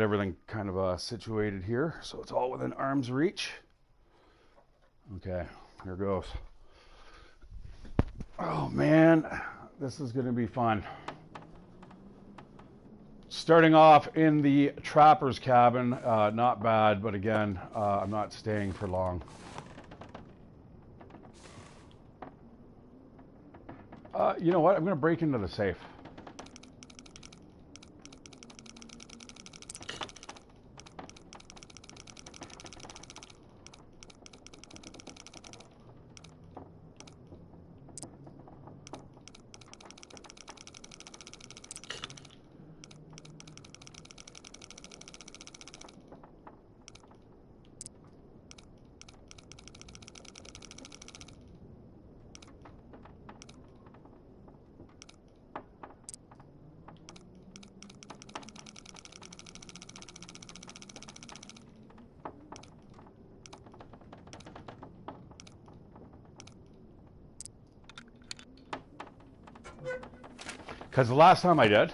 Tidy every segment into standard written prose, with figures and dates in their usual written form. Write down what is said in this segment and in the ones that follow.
Everything kind of situated here, so it's all within arm's reach. Okay, here goes. Oh man, this is going to be fun. Starting off in the trapper's cabin, not bad, but again, I'm not staying for long. You know what? I'm going to break into the safe. Because the last time I did,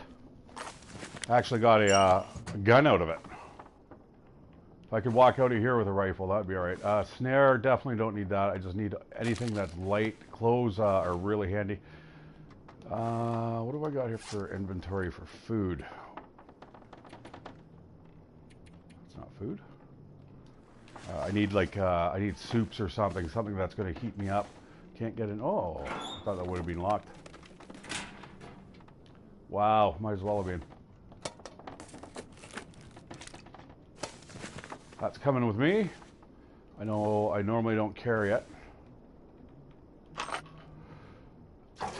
I actually got a gun out of it. If I could walk out of here with a rifle, that'd be all right. Snare, definitely don't need that. I just need anything that's light. Clothes are really handy. What do I got here for inventory for food? It's not food. I need soups or something that's going to heat me up. Can't get in. Oh, I thought that would have been locked. Wow, might as well have been. That's coming with me. I know I normally don't carry it.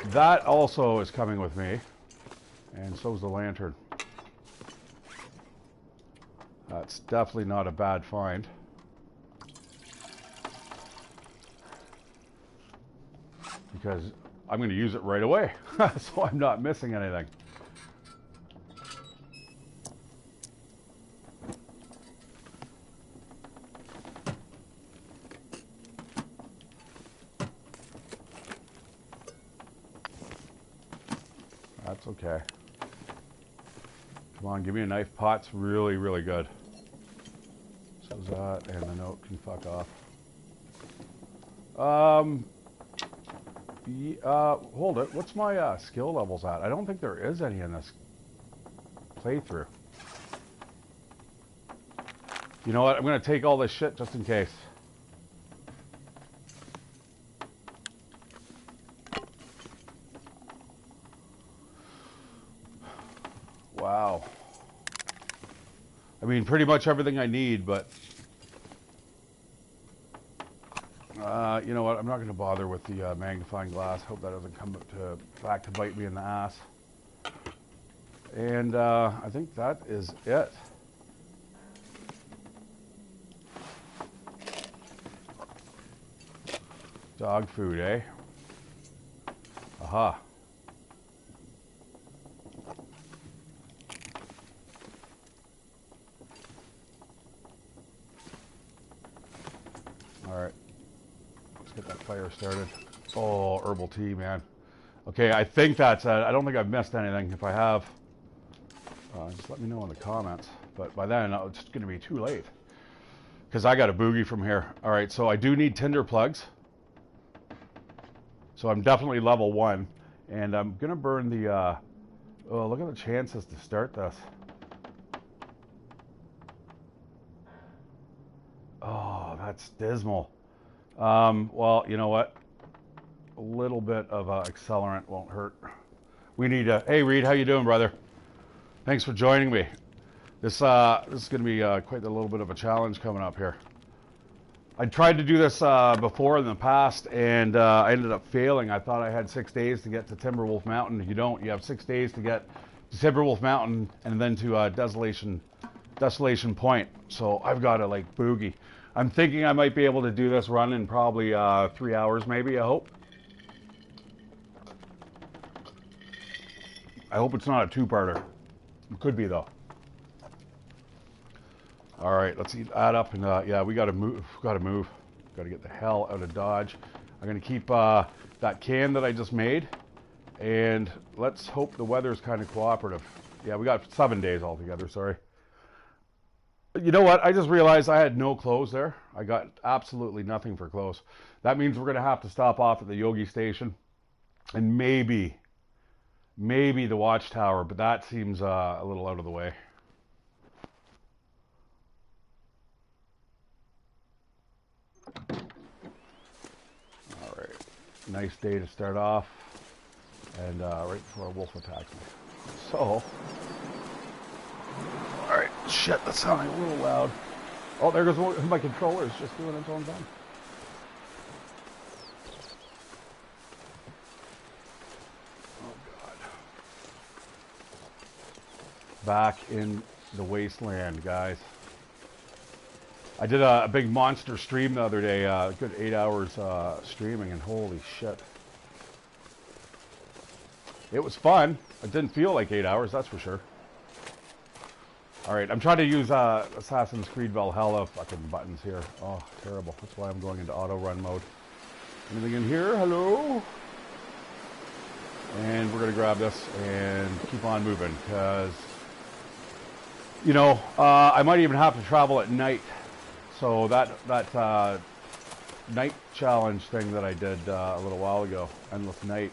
That also is coming with me. And so is the lantern. That's definitely not a bad find. Because I'm going to use it right away. So I'm not missing anything. That's okay. Come on, give me a knife. Pot's really, really good. So is that, and the note can fuck off. Hold it. What's my skill levels at? I don't think there is any in this playthrough. You know what? I'm going to take all this shit just in case. Wow. I mean, pretty much everything I need, but... you know what? I'm not going to bother with the magnifying glass. Hope that doesn't come back to bite me in the ass. And I think that is it. Dog food, eh? Aha. All right. Get that fire started. Oh, herbal tea, man. Okay, I think that's it. I don't think I've missed anything. If I have, just let me know in the comments. But by then, it's going to be too late. Because I got a boogie from here. All right, so I do need tinder plugs. So I'm definitely level 1. And I'm going to burn the... oh, look at the chances to start this. Oh, that's dismal. Well, you know what? A little bit of accelerant won't hurt. We need a... Hey, Reed, how you doing, brother? Thanks for joining me. This is going to be quite a little bit of a challenge coming up here. I tried to do this before in the past, and I ended up failing. I thought I had 6 days to get to Timberwolf Mountain. You don't. You have 6 days to get to Timberwolf Mountain and then to Desolation Point. So I've got to, like, boogie. I'm thinking I might be able to do this run in probably 3 hours, maybe, I hope. I hope it's not a two-parter. It could be, though. All right, let's eat that up, and yeah, we got to move. Got to get the hell out of Dodge. I'm gonna keep that can that I just made, and let's hope the weather's kind of cooperative. Yeah, we got 7 days altogether. Sorry. You know what? I just realized I had no clothes there. I got absolutely nothing for clothes. That means we're going to have to stop off at the Yogi station and maybe the watchtower, but that seems a little out of the way. All right. Nice day to start off. And right before a wolf attacks me. So, all right, shit, that's sounding a little loud. Oh, there goes my controller. It's just doing its own thing. Oh God! Back in the wasteland, guys. I did a big monster stream the other day. A good 8 hours streaming, and holy shit. It was fun. It didn't feel like 8 hours, that's for sure. Alright, I'm trying to use Assassin's Creed Valhalla fucking buttons here. Oh, terrible. That's why I'm going into auto run mode. Anything in here? Hello? And we're going to grab this and keep on moving, because, you know, I might even have to travel at night. So that night challenge thing that I did a little while ago, Endless Night,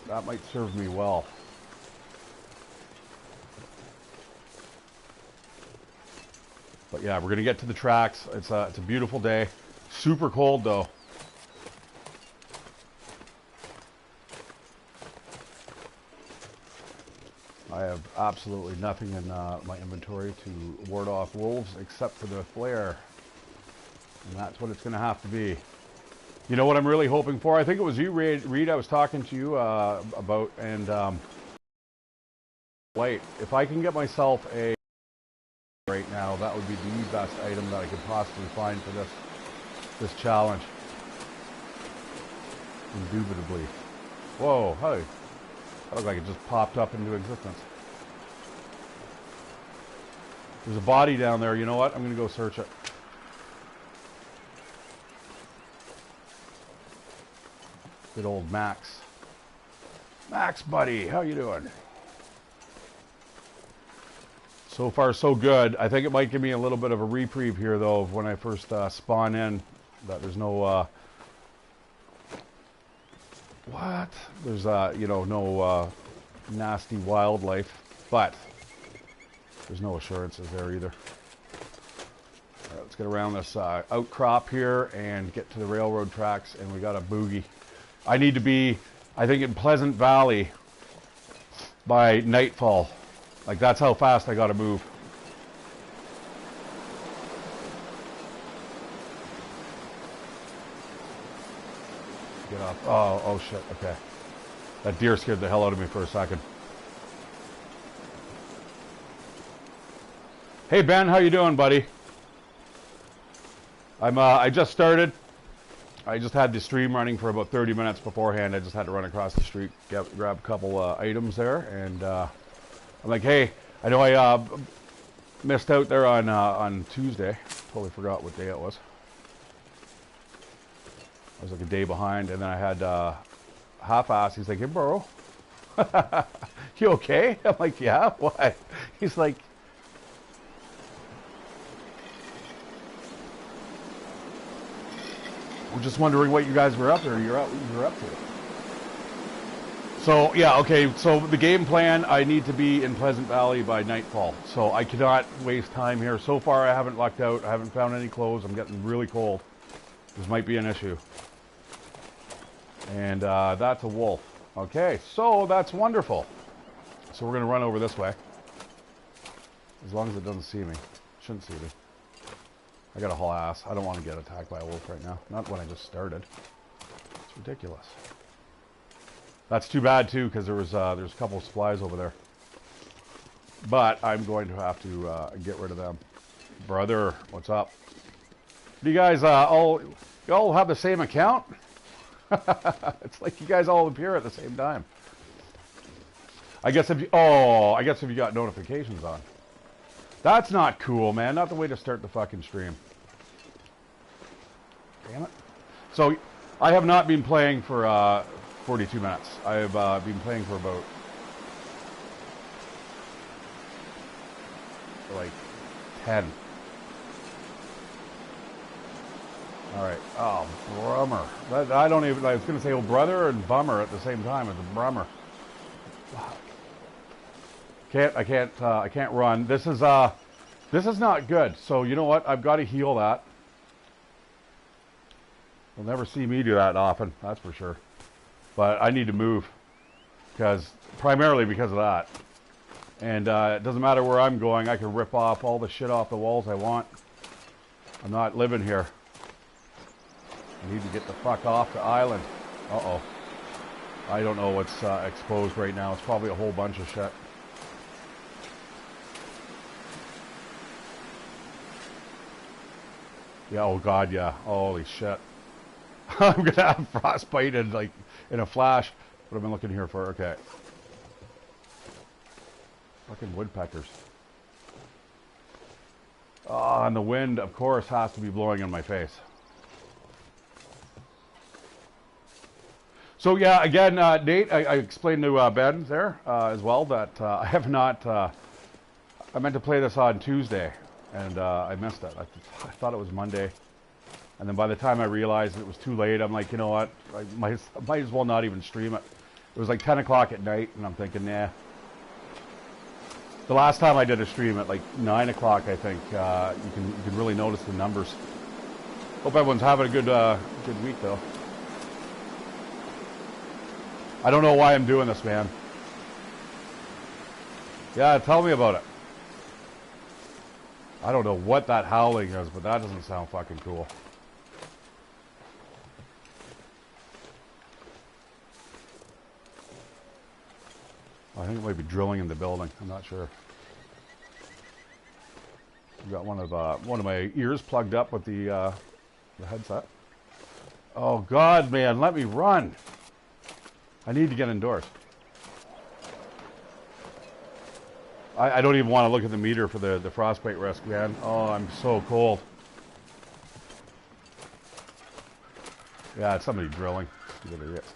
that might serve me well. But yeah, we're going to get to the tracks. It's a beautiful day. Super cold though. I have absolutely nothing in my inventory to ward off wolves except for the flare. And that's what it's going to have to be. You know what I'm really hoping for? I think it was you, Reed, I was talking to you about, and light. If I can get myself a right now, that would be the best item that I could possibly find for this challenge. Indubitably. Whoa, hey. That looked like it just popped up into existence. There's a body down there. You know what? I'm going to go search it. Good old Max. Max, buddy, how you doing? So far, so good. I think it might give me a little bit of a reprieve here, though, when I first spawn in. That there's no, what? There's, you know, no nasty wildlife, but there's no assurances there either. All right, let's get around this outcrop here and get to the railroad tracks, and we got a boogie. I need to be, I think, in Pleasant Valley by nightfall. Like, that's how fast I gotta move. Get off. Oh shit, okay. That deer scared the hell out of me for a second. Hey Ben, how you doing, buddy? I just started. I just had the stream running for about 30 minutes beforehand. I just had to run across the street, grab a couple items there, and I'm like, hey, I know I missed out there on Tuesday. Totally forgot what day it was. I was like a day behind, and then I had half-ass. He's like, hey, bro, you okay? I'm like, yeah, what? He's like, we're just wondering what you guys were up there. You're up to. So yeah, okay. So the game plan: I need to be in Pleasant Valley by nightfall. So I cannot waste time here. So far, I haven't lucked out. I haven't found any clothes. I'm getting really cold. This might be an issue. And that's a wolf. Okay, so that's wonderful. So we're gonna run over this way. As long as it doesn't see me. Shouldn't see me. I got a whole ass. I don't want to get attacked by a wolf right now. Not when I just started. It's ridiculous. That's too bad too, because there's a couple of supplies over there. But I'm going to have to get rid of them. Brother, what's up? Do you guys you all have the same account? It's like you guys all appear at the same time. I guess if you got notifications on. That's not cool, man. Not the way to start the fucking stream. Damn it. So, I have not been playing for 42 minutes. I have been playing for about like 10. All right. Oh, brummer. I don't even. I was going to say, oh, brother and bummer at the same time. It's a brummer. I can't run. This is not good. So you know what? I've got to heal that. You'll never see me do that often. That's for sure. But I need to move primarily because of that. And it doesn't matter where I'm going. I can rip off all the shit off the walls I want. I'm not living here. I need to get the fuck off the island. Uh-oh. I don't know what's exposed right now. It's probably a whole bunch of shit. Yeah, oh god, yeah. Holy shit. I'm gonna have frostbite in a flash. What have I been looking here for? Okay. Fucking woodpeckers. Oh, and the wind, of course, has to be blowing in my face. So yeah, again, Nate, I explained to Ben there as well that I have not. I meant to play this on Tuesday, and I missed it. I thought it was Monday, and then by the time I realized it was too late, I'm like, you know what? I might as well not even stream it. It was like 10 o'clock at night, and I'm thinking, nah. The last time I did a stream at like 9 o'clock, I think, you can really notice the numbers. Hope everyone's having a good week though. I don't know why I'm doing this, man. Yeah, tell me about it. I don't know what that howling is, but that doesn't sound fucking cool. I think it might be drilling in the building. I'm not sure. I've got one of my ears plugged up with the headset. Oh God, man, let me run. I need to get indoors. I don't even want to look at the meter for the frostbite risk, man. Oh, I'm so cold. Yeah, it's somebody drilling. Stupid idiots.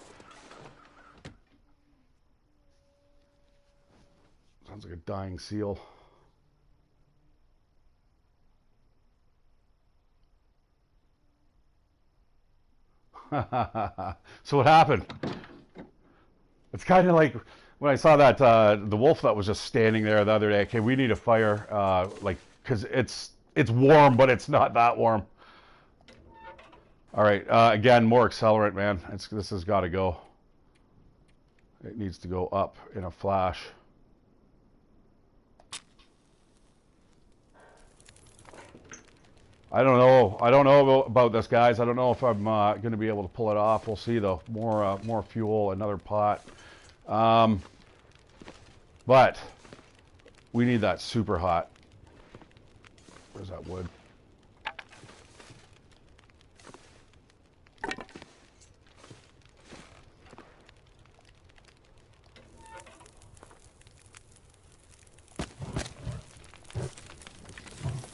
Sounds like a dying seal. So what happened? It's kind of like when I saw that the wolf that was just standing there the other day. Okay, we need a fire, because it's warm, but it's not that warm. All right, again, more accelerant, man. This has got to go. It needs to go up in a flash. I don't know. I don't know about this, guys. I don't know if I'm going to be able to pull it off. We'll see, though. More fuel, another pot. But we need that super hot. Where's that wood?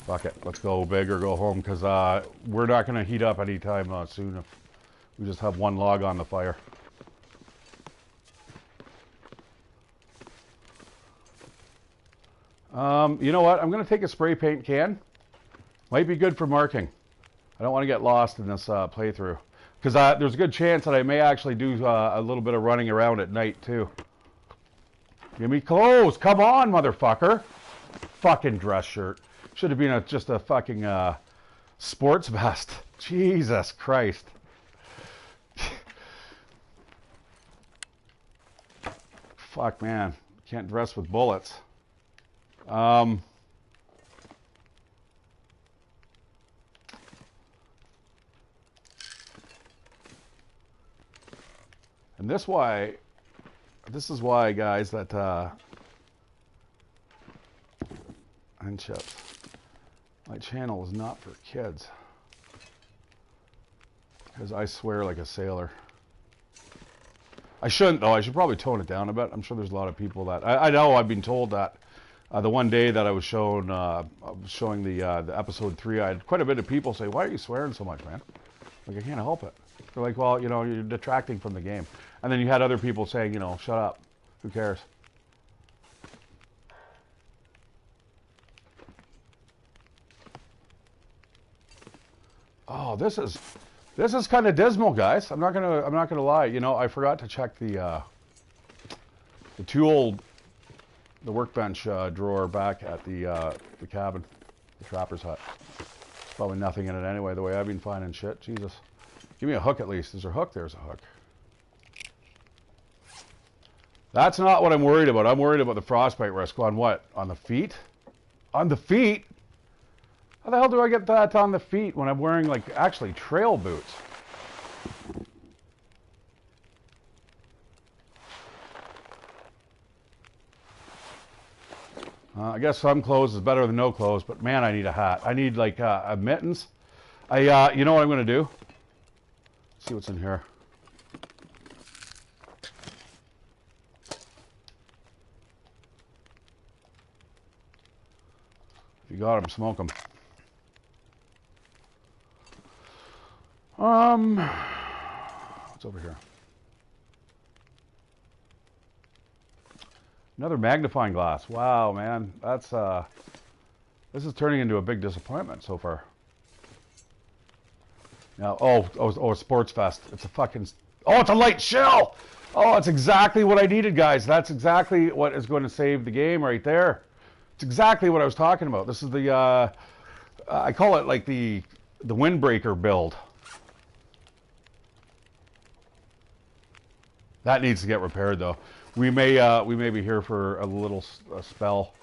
Fuck it. Let's go big or go home, because we're not going to heat up anytime soon if we just have one log on the fire. You know what? I'm going to take a spray paint can. Might be good for marking. I don't want to get lost in this playthrough, because there's a good chance that I may actually do a little bit of running around at night too. Give me clothes. Come on, motherfucker. Fucking dress shirt. Should have been just a fucking sports vest. Jesus Christ. Fuck, man. Can't dress with bullets. And this is why, guys, that and chips. My channel is not for kids, because I swear like a sailor. I shouldn't, though. I should probably tone it down a bit. I'm sure there's a lot of people that I know. I've been told that the one day that I was showing the episode 3, I had quite a bit of people say, "Why are you swearing so much, man?" Like, I can't help it. They're like, "Well, you know, you're detracting from the game." And then you had other people saying, you know, "Shut up. Who cares?" Oh, this is kind of dismal, guys. I'm not gonna lie. You know, I forgot to check the workbench drawer back at the cabin, the trapper's hut. There's probably nothing in it anyway. The way I've been finding shit. Jesus, give me a hook at least. Is there a hook? There's a hook. That's not what I'm worried about. I'm worried about the frostbite risk. On what? On the feet? On the feet? How the hell do I get that on the feet when I'm wearing, like, actually trail boots? I guess some clothes is better than no clothes, but man, I need a hat. I need, like, mittens. You know what I'm going to do? Let's see what's in here. If you got them, smoke them. What's over here? Another magnifying glass. Wow, man, that's this is turning into a big disappointment so far. Now, oh, Sports Fest. It's a fucking. Oh, it's a light shell. Oh, it's exactly what I needed, guys. That's exactly what is going to save the game right there. It's exactly what I was talking about. This is the I call it like the windbreaker build. That needs to get repaired, though. We may be here for a little spell.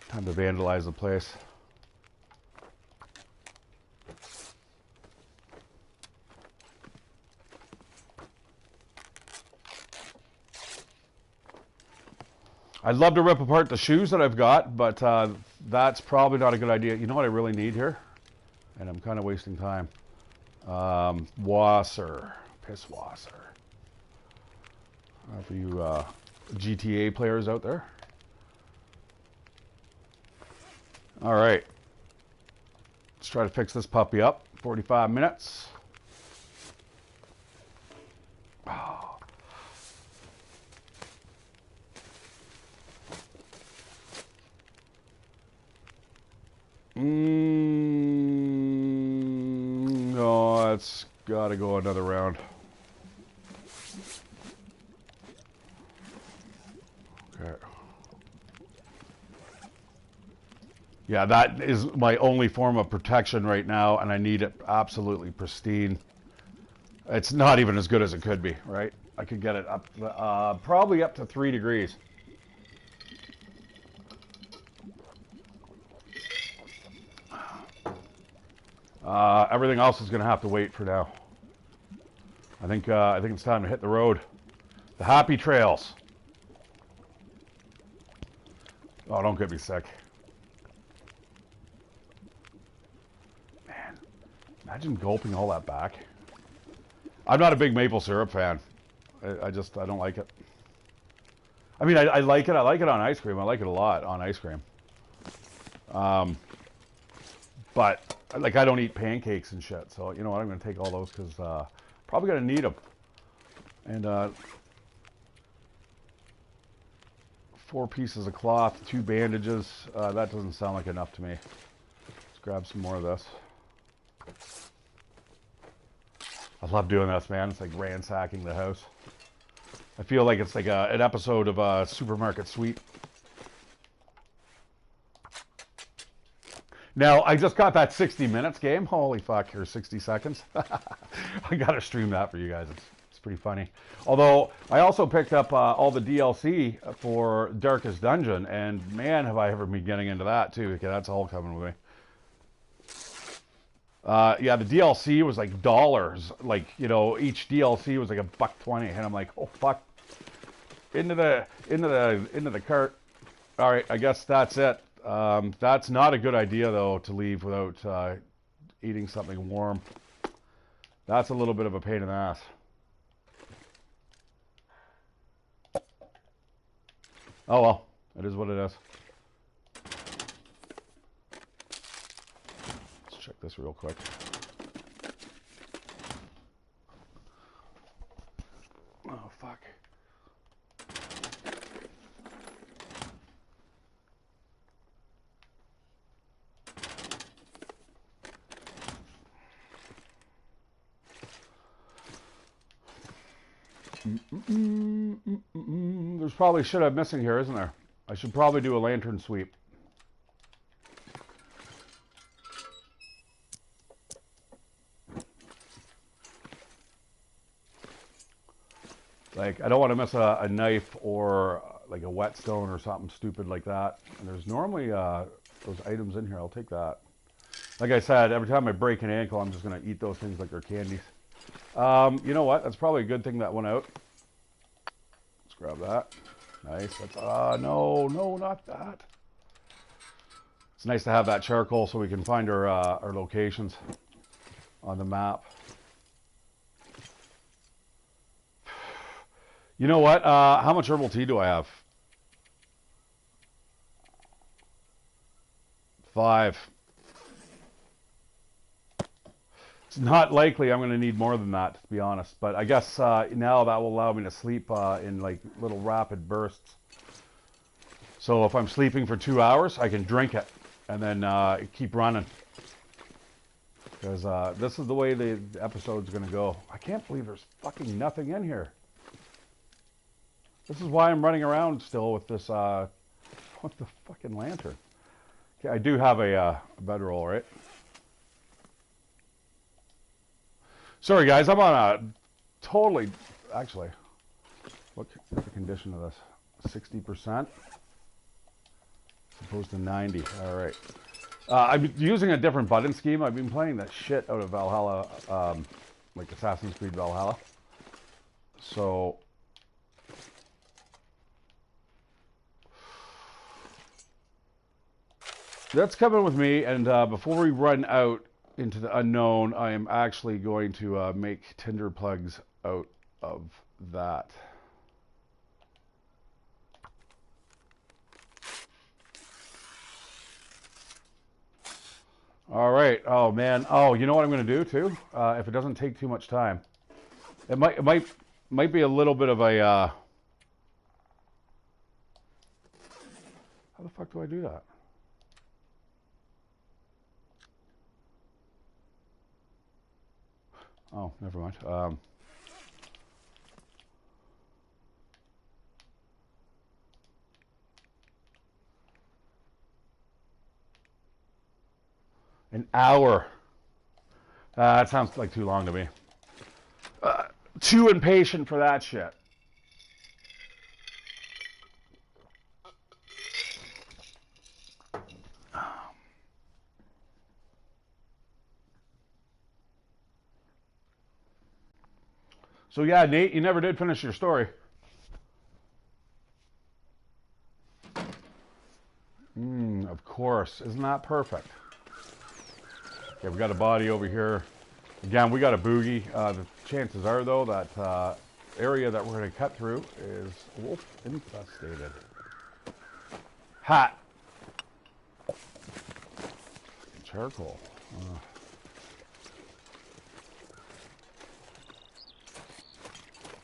Time to vandalize the place. I'd love to rip apart the shoes that I've got, but that's probably not a good idea. You know what I really need here? And I'm kind of wasting time. Wasser. Piss wasser. For you GTA players out there. All right. Let's try to fix this puppy up. 45 minutes. Oh. No, it's got to go another round. Okay. Yeah, that is my only form of protection right now, and I need it absolutely pristine. It's not even as good as it could be, right? I could get it up, probably up to 3 degrees. Everything else is going to have to wait for now. I think it's time to hit the road. The happy trails. Oh, don't get me sick. Man, imagine gulping all that back. I'm not a big maple syrup fan. I don't like it. I mean, I like it. I like it on ice cream. I like it a lot on ice cream. But like, I don't eat pancakes and shit. So you know what? I'm going to take all those because probably going to need them. And 4 pieces of cloth, 2 bandages. That doesn't sound like enough to me. Let's grab some more of this. I love doing this, man. It's like ransacking the house. I feel like it's like an episode of Supermarket Sweep. Now, I just got that 60 minutes game. Holy fuck, or 60 seconds. I got to stream that for you guys. It's pretty funny. Although, I also picked up all the DLC for Darkest Dungeon, and man, have I ever been getting into that, too. Okay, that's all coming with me. Yeah, the DLC was like dollars. Like, you know, each DLC was like $1.20, and I'm like, oh fuck. Into the cart. All right, I guess that's it. That's not a good idea though to leave without eating something warm. That's a little bit of a pain in the ass. Oh well, it is what it is. Check this real quick. Oh, fuck. There's probably shit I'm missing here, isn't there? I should probably do a lantern sweep. Like, I don't want to miss a knife or like a whetstone or something stupid like that. And there's normally those items in here. I'll take that. Like I said, every time I break an ankle, I'm just going to eat those things like they're candies. You know what? That's probably a good thing that went out. Let's grab that. Nice. That's no, not that. It's nice to have that charcoal so we can find our locations on the map. You know what? How much herbal tea do I have? 5. It's not likely I'm going to need more than that, to be honest. But I guess now that will allow me to sleep in like little rapid bursts. So if I'm sleeping for 2 hours, I can drink it and then keep running. Because this is the way the episode's going to go. I can't believe there's fucking nothing in here. This is why I'm running around still with this, what the fucking lantern. Okay, I do have a bedroll, right? Sorry guys, I'm on a totally, actually, what's the condition of this? 60%? As opposed to 90, all right. I'm using a different button scheme. I've been playing that shit out of Valhalla, like Assassin's Creed Valhalla. So, that's coming with me, and before we run out into the unknown, I am actually going to make tinder plugs out of that. All right. Oh man. Oh, you know what I'm going to do too? If it doesn't take too much time, it might be a little bit of a. How the fuck do I do that? Oh, never mind. An hour. That sounds like too long to me. Too impatient for that shit. So yeah, Nate, you never did finish your story. Of course. Isn't that perfect? Okay, we got a body over here. Again, we got a boogie. The chances are, though, that area that we're going to cut through is wolf infested. Hat. Charcoal.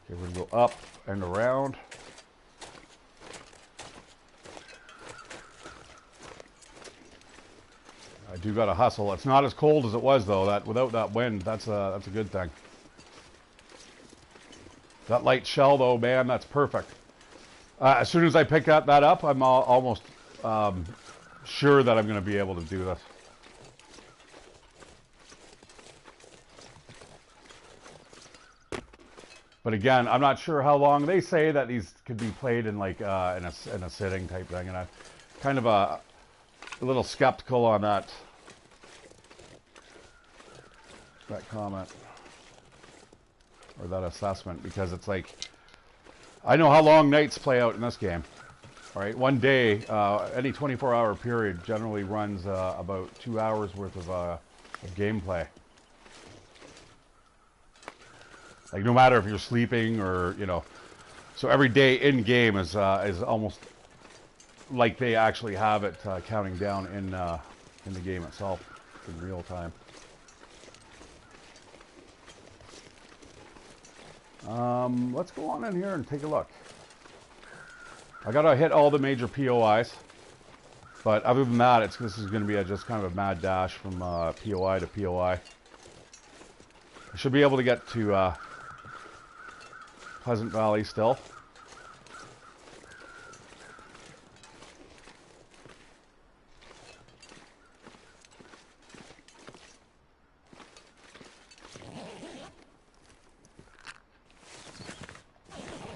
Okay, we're going to go up and around. I do got to hustle. It's not as cold as it was, though. That without that wind, that's a good thing. That light shell, though, man, that's perfect. As soon as I pick that up, I'm almost sure that I'm going to be able to do this. But again, I'm not sure how long. They say that these could be played in like in a sitting type thing, and I'm kind of a little skeptical on that comment or that assessment, because it's like, I know how long nights play out in this game. All right, one day, any 24-hour period generally runs about 2 hours worth of gameplay. Like, no matter if you're sleeping or, you know, so every day in game is almost like they actually have it counting down in the game itself in real time. Let's go on in here and take a look. I gotta hit all the major POIs, but other than that, this is going to be just kind of a mad dash from POI to POI. I should be able to get to Pleasant Valley still.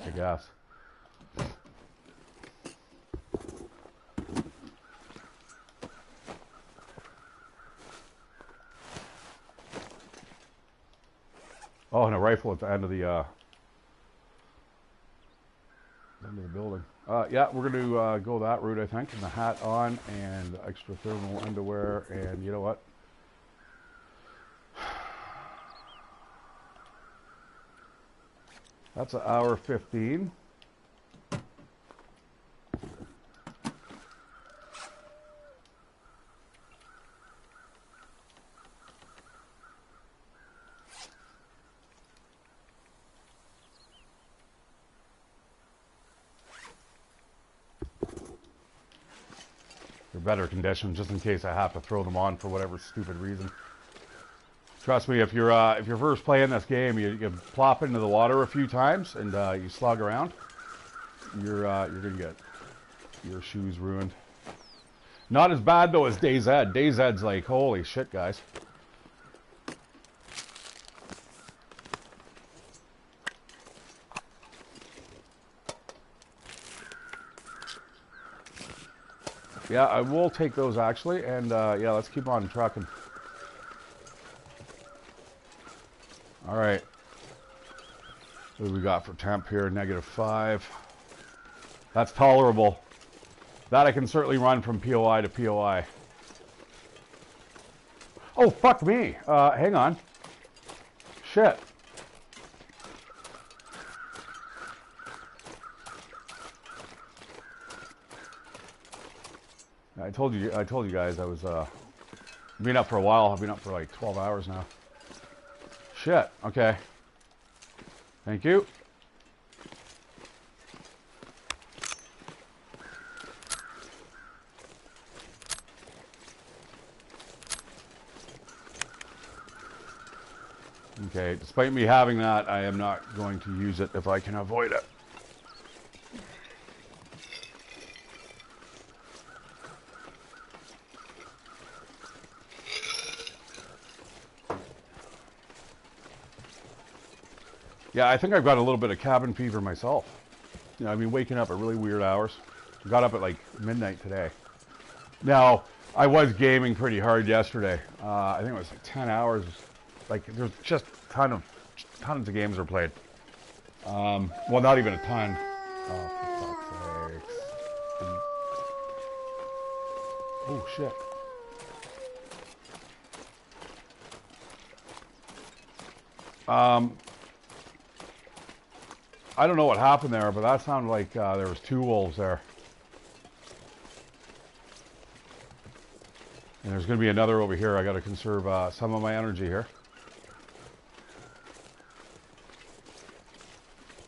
I guess. Oh, and a rifle at the end of the building. Yeah, we're going to go that route, I think. And the hat on, and extra thermal underwear, and you know what? That's an hour 15. For better conditions, just in case I have to throw them on for whatever stupid reason. Trust me, if you're first playing this game, you plop into the water a few times and you slog around, you're gonna get your shoes ruined. Not as bad though as DayZ. DayZ's like, holy shit, guys. Yeah, I will take those actually, and yeah, let's keep on trucking. All right, what do we got for temp here? -5. That's tolerable. That I can certainly run from POI to POI. Oh, fuck me. Hang on. Shit. I told you guys I was been up for a while. I've been up for like 12 hours now. Shit. Okay. Thank you. Okay, despite me having that, I am not going to use it if I can avoid it. Yeah, I think I've got a little bit of cabin fever myself. You know, I've been waking up at really weird hours. Got up at like midnight today. Now, I was gaming pretty hard yesterday. I think it was like 10 hours. Like, there's just tons of games were played. Well, not even a ton. Oh, for fuck's sakes. Oh, shit. I don't know what happened there, but that sounded like there was 2 wolves there. And there's going to be another over here. I got to conserve some of my energy here.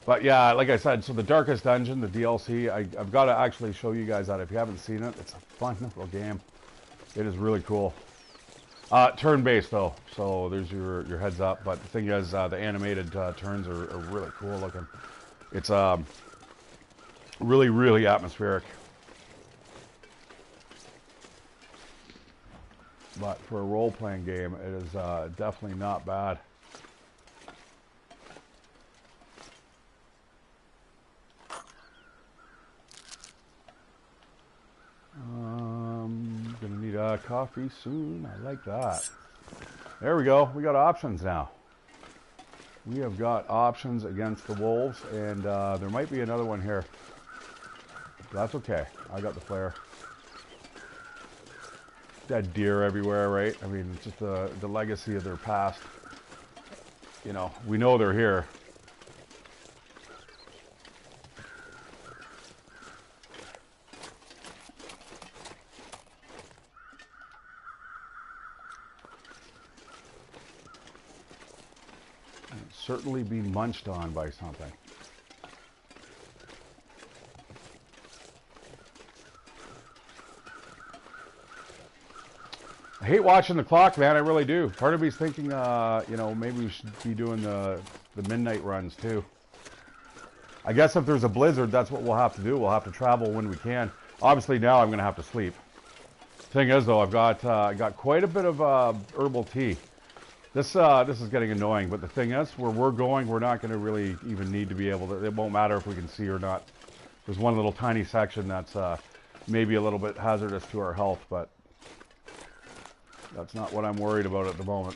But yeah, like I said, so the Darkest Dungeon, the DLC, I've got to actually show you guys that. If you haven't seen it, it's a fun little game. It is really cool. Turn-based though, so there's your heads up. But the thing is, the animated turns are really cool looking. It's really, really atmospheric. But for a role-playing game, it is definitely not bad. Gonna need a coffee soon. I like that. There we go. We got options now. We have got options against the wolves, and there might be another one here. That's okay. I got the flare. Dead deer everywhere, right? I mean, just the legacy of their past. You know, we know they're here. Certainly be munched on by something. I hate watching the clock, man. I really do. Part of me's thinking, you know, maybe we should be doing the midnight runs too. I guess if there's a blizzard, that's what we'll have to do. We'll have to travel when we can. Obviously, now I'm going to have to sleep. Thing is, though, I've got quite a bit of herbal tea. This is getting annoying, but the thing is, where we're going, we're not going to really even need to be able to. It won't matter if we can see or not. There's one little tiny section that's maybe a little bit hazardous to our health, but that's not what I'm worried about at the moment.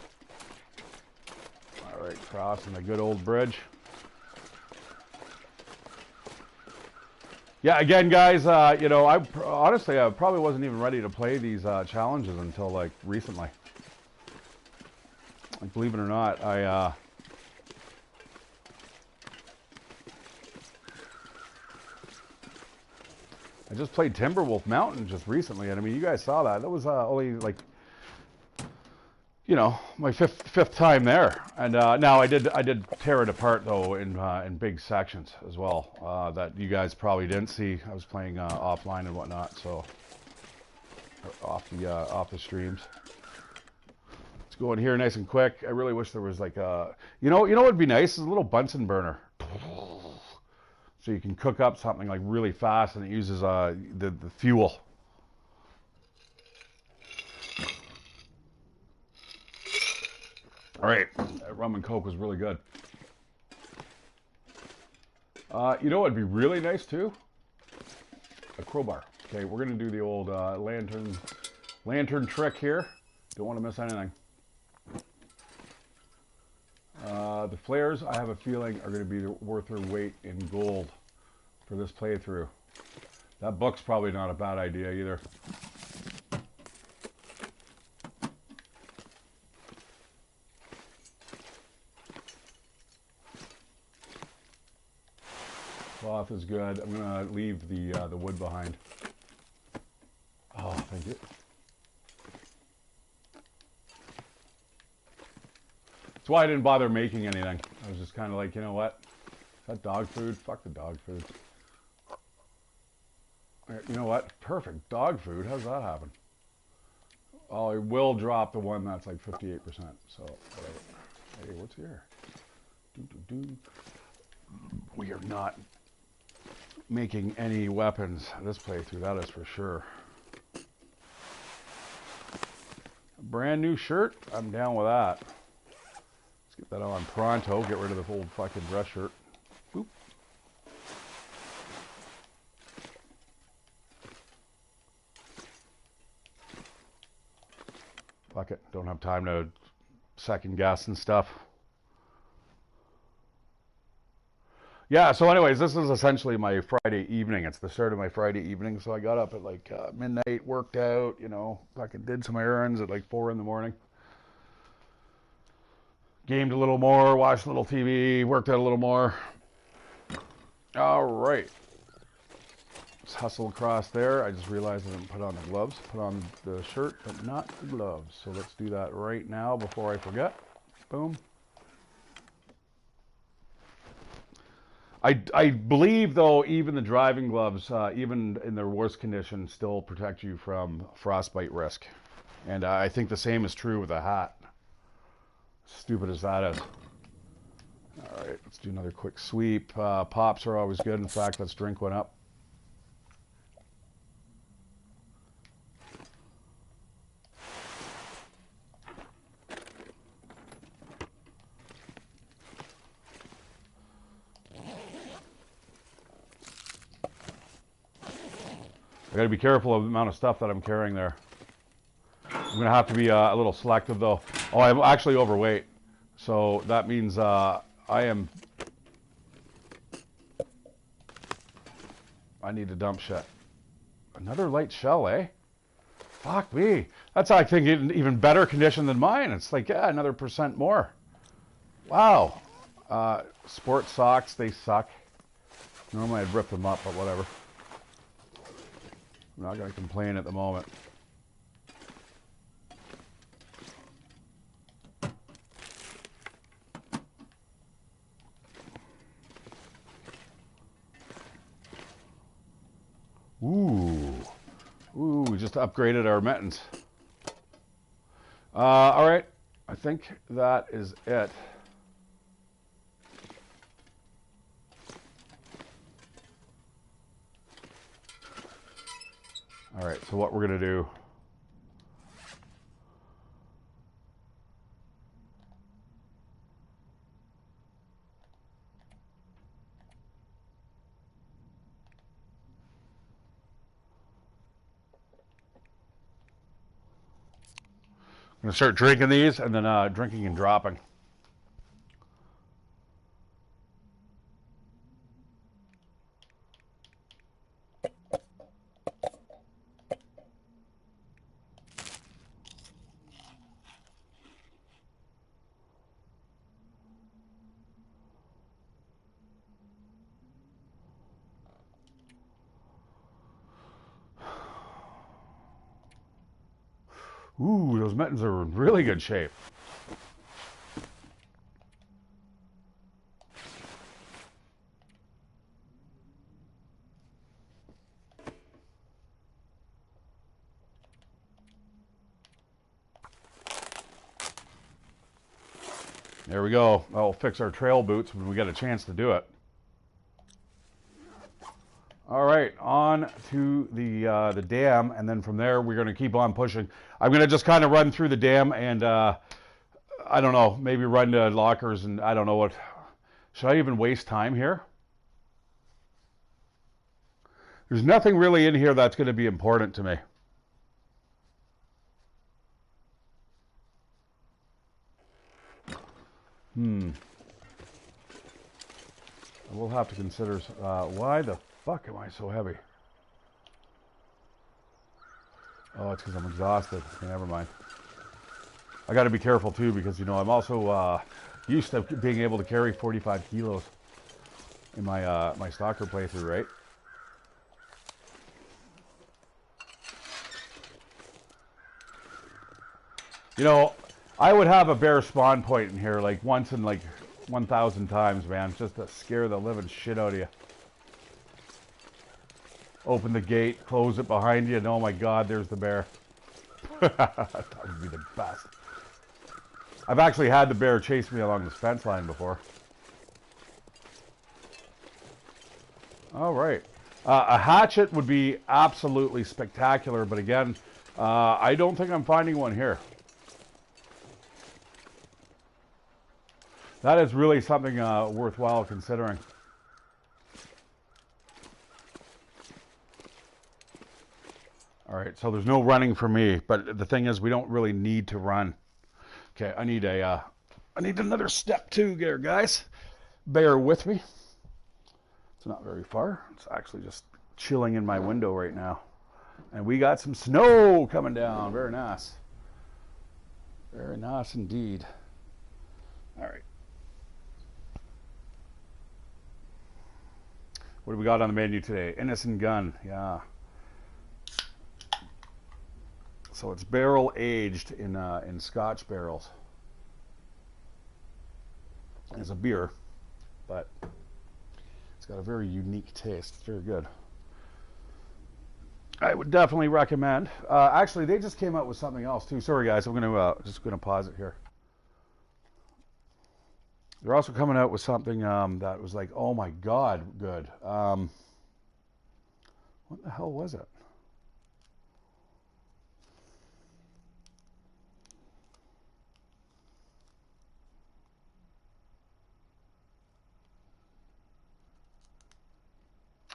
All right, crossing the good old bridge. Yeah, again, guys, you know, honestly, I probably wasn't even ready to play these challenges until, like, recently. Like, believe it or not, I just played Timberwolf Mountain just recently, and I mean, you guys saw that. That was only, like, you know, my fifth time there. And now I did tear it apart though in big sections as well that you guys probably didn't see. I was playing offline and whatnot, so off the streams. Let's go in here nice and quick. I really wish there was like a you know what would be nice is a little Bunsen burner, so you can cook up something like really fast and it uses the fuel. All right, that rum and Coke was really good. You know what would be really nice too? A crowbar. Okay, we're gonna do the old lantern trick here. Don't want to miss anything. The flares, I have a feeling, are gonna be worth their weight in gold for this playthrough. That book's probably not a bad idea either. Cloth is good. I'm gonna leave the wood behind. Oh, thank you. That's why I didn't bother making anything. I was just kind of like, you know what? Is that dog food? Fuck the dog food. You know what? Perfect. Dog food. How's that happen? Oh, I will drop the one that's like 58%. So, whatever. Hey, what's here? We are not making any weapons this playthrough, that is for sure. A brand new shirt, I'm down with that. Let's get that on pronto, get rid of the old fucking dress shirt. Boop. Fuck it, don't have time to second guess and stuff. Yeah, so anyways, this is essentially my Friday evening. It's the start of my Friday evening, so I got up at like midnight, worked out, you know, fucking did some errands at like 4 in the morning. Gamed a little more, watched a little TV, worked out a little more. All right. Let's hustle across there. I just realized I didn't put on the gloves. Put on the shirt, but not the gloves. So let's do that right now before I forget. Boom. I believe, though, even the driving gloves, even in their worst condition, still protect you from frostbite risk. And I think the same is true with a hat. Stupid as that is. All right, let's do another quick sweep. Pops are always good. In fact, let's drink one up. I gotta be careful of the amount of stuff that I'm carrying there. I'm gonna have to be a little selective though. Oh, I'm actually overweight. So that means I need to dump shit. Another light shell, eh? Fuck me. That's, I think, in even better condition than mine. It's like, yeah, another % more. Wow. Sport socks, they suck. Normally I'd rip them up, but whatever. I'm not going to complain at the moment. Ooh. Ooh, we just upgraded our mittens. All right. I think that is it. All right, so what we're going to do... I'm going to start drinking these and then drinking and dropping. Ooh, those mittens are in really good shape. There we go. That'll fix our trail boots when we get a chance to do it. All right, on to the dam, and then from there we're going to keep on pushing. I'm going to just kind of run through the dam and I don't know, maybe run to lockers and I don't know what. Should I even waste time here? There's nothing really in here that's going to be important to me. We'll have to consider why the fuck am I so heavy? Oh, it's because I'm exhausted. Okay, never mind. I got to be careful too because, you know, I'm also used to being able to carry 45 kilos in my my stalker playthrough, right? You know, I would have a bear spawn point in here like once in like 1,000 times, man, just to scare the living shit out of you. Open the gate, close it behind you, and oh my god, there's the bear. That would be the best. I've actually had the bear chase me along this fence line before. All right. A hatchet would be absolutely spectacular, but again, I don't think I'm finding one here. That is really something worthwhile considering. All right, so there's no running for me, but the thing is, we don't really need to run. Okay, I need another step two there, guys. Bear with me. It's not very far. It's actually just chilling in my window right now, and we got some snow coming down. Very nice. Very nice indeed. All right. What do we got on the menu today? Innocent gun, yeah. So it's barrel aged in Scotch barrels. It's a beer, but it's got a very unique taste. It's very good. I would definitely recommend. Actually, they just came out with something else too. Sorry, guys. I'm just gonna pause it here. They're also coming out with something that was like, oh my god, good. What the hell was it?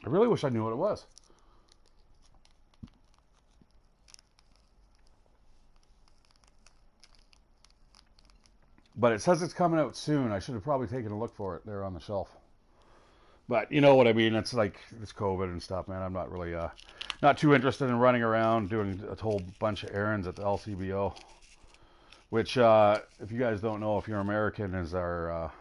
I really wish I knew what it was. But it says it's coming out soon. I should have probably taken a look for it there on the shelf. But you know what I mean. It's like it's COVID and stuff, man. I'm not really not too interested in running around doing a whole bunch of errands at the LCBO. Which, if you guys don't know, if you're American, is our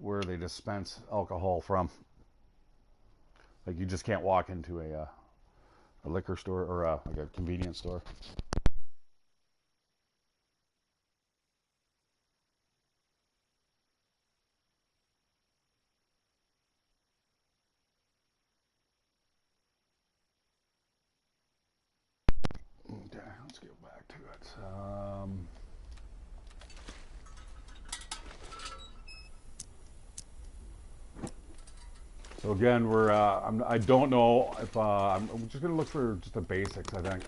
where they dispense alcohol from. Like you just can't walk into a liquor store or like a convenience store. Okay, let's get back to it. So again, I don't know if I'm just gonna look for just the basics, I think.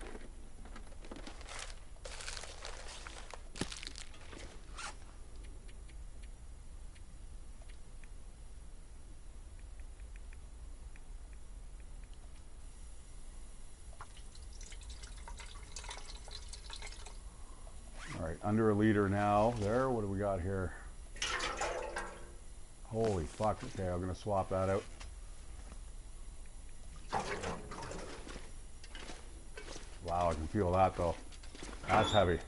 All right, under a liter now. There, what do we got here? Holy fuck, okay, I'm gonna swap that out. Wow, I can feel that though. That's heavy.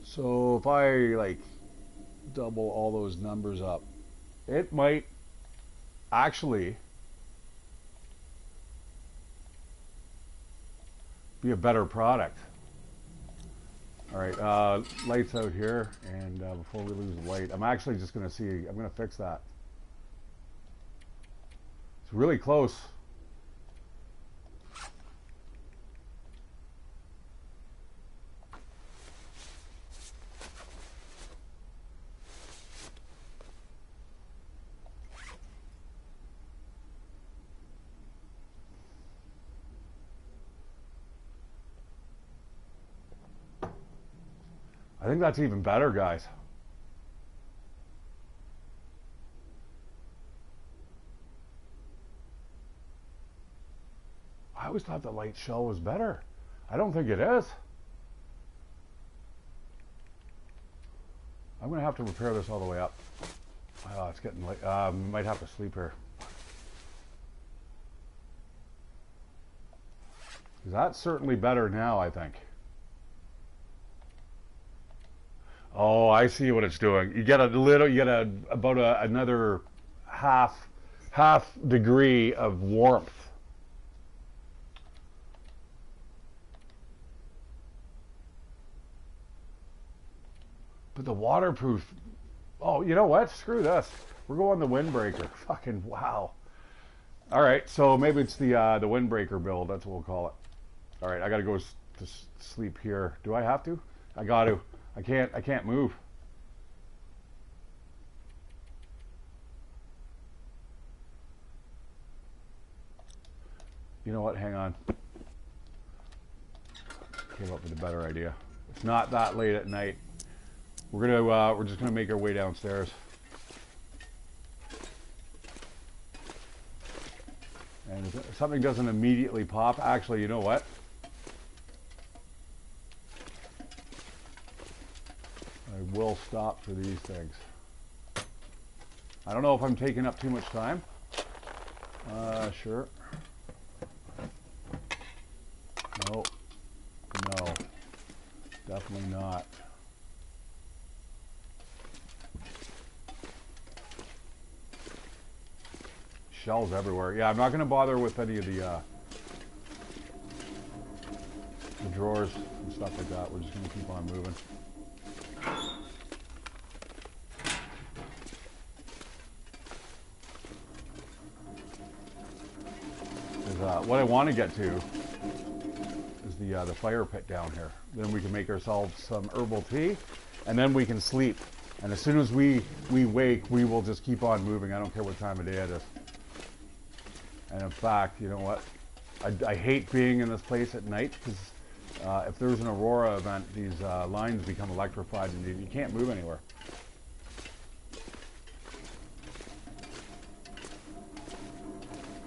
So if I like double all those numbers up, it might actually be a better product. All right, lights out here, and before we lose the light, I'm actually just gonna see, I'm gonna fix that. It's really close. I think that's even better, guys. I always thought the light shell was better. I don't think it is. I'm gonna have to repair this all the way up. Oh, it's getting late. Might have to sleep here. That's certainly better now, I think. Oh, I see what it's doing. You get a little, you get about another half degree of warmth. But the waterproof, oh, you know what? Screw this. We're going the windbreaker. Fucking wow. All right, so maybe it's the windbreaker build. That's what we'll call it. All right, I got to go to sleep here. Do I have to? I got to. I can't move. You know what? Hang on. Came up with a better idea. It's not that late at night. We're just gonna make our way downstairs. And if something doesn't immediately pop, actually, you know what? I will stop for these things. I don't know if I'm taking up too much time. Sure. No. No. Definitely not. Shells everywhere. Yeah, I'm not going to bother with any of the drawers and stuff like that. We're just going to keep on moving. What I want to get to is the fire pit down here. Then we can make ourselves some herbal tea, and then we can sleep. And as soon as we wake, we will just keep on moving. I don't care what time of day it is. And in fact, you know what? I hate being in this place at night because if there's an aurora event, these lines become electrified and you can't move anywhere.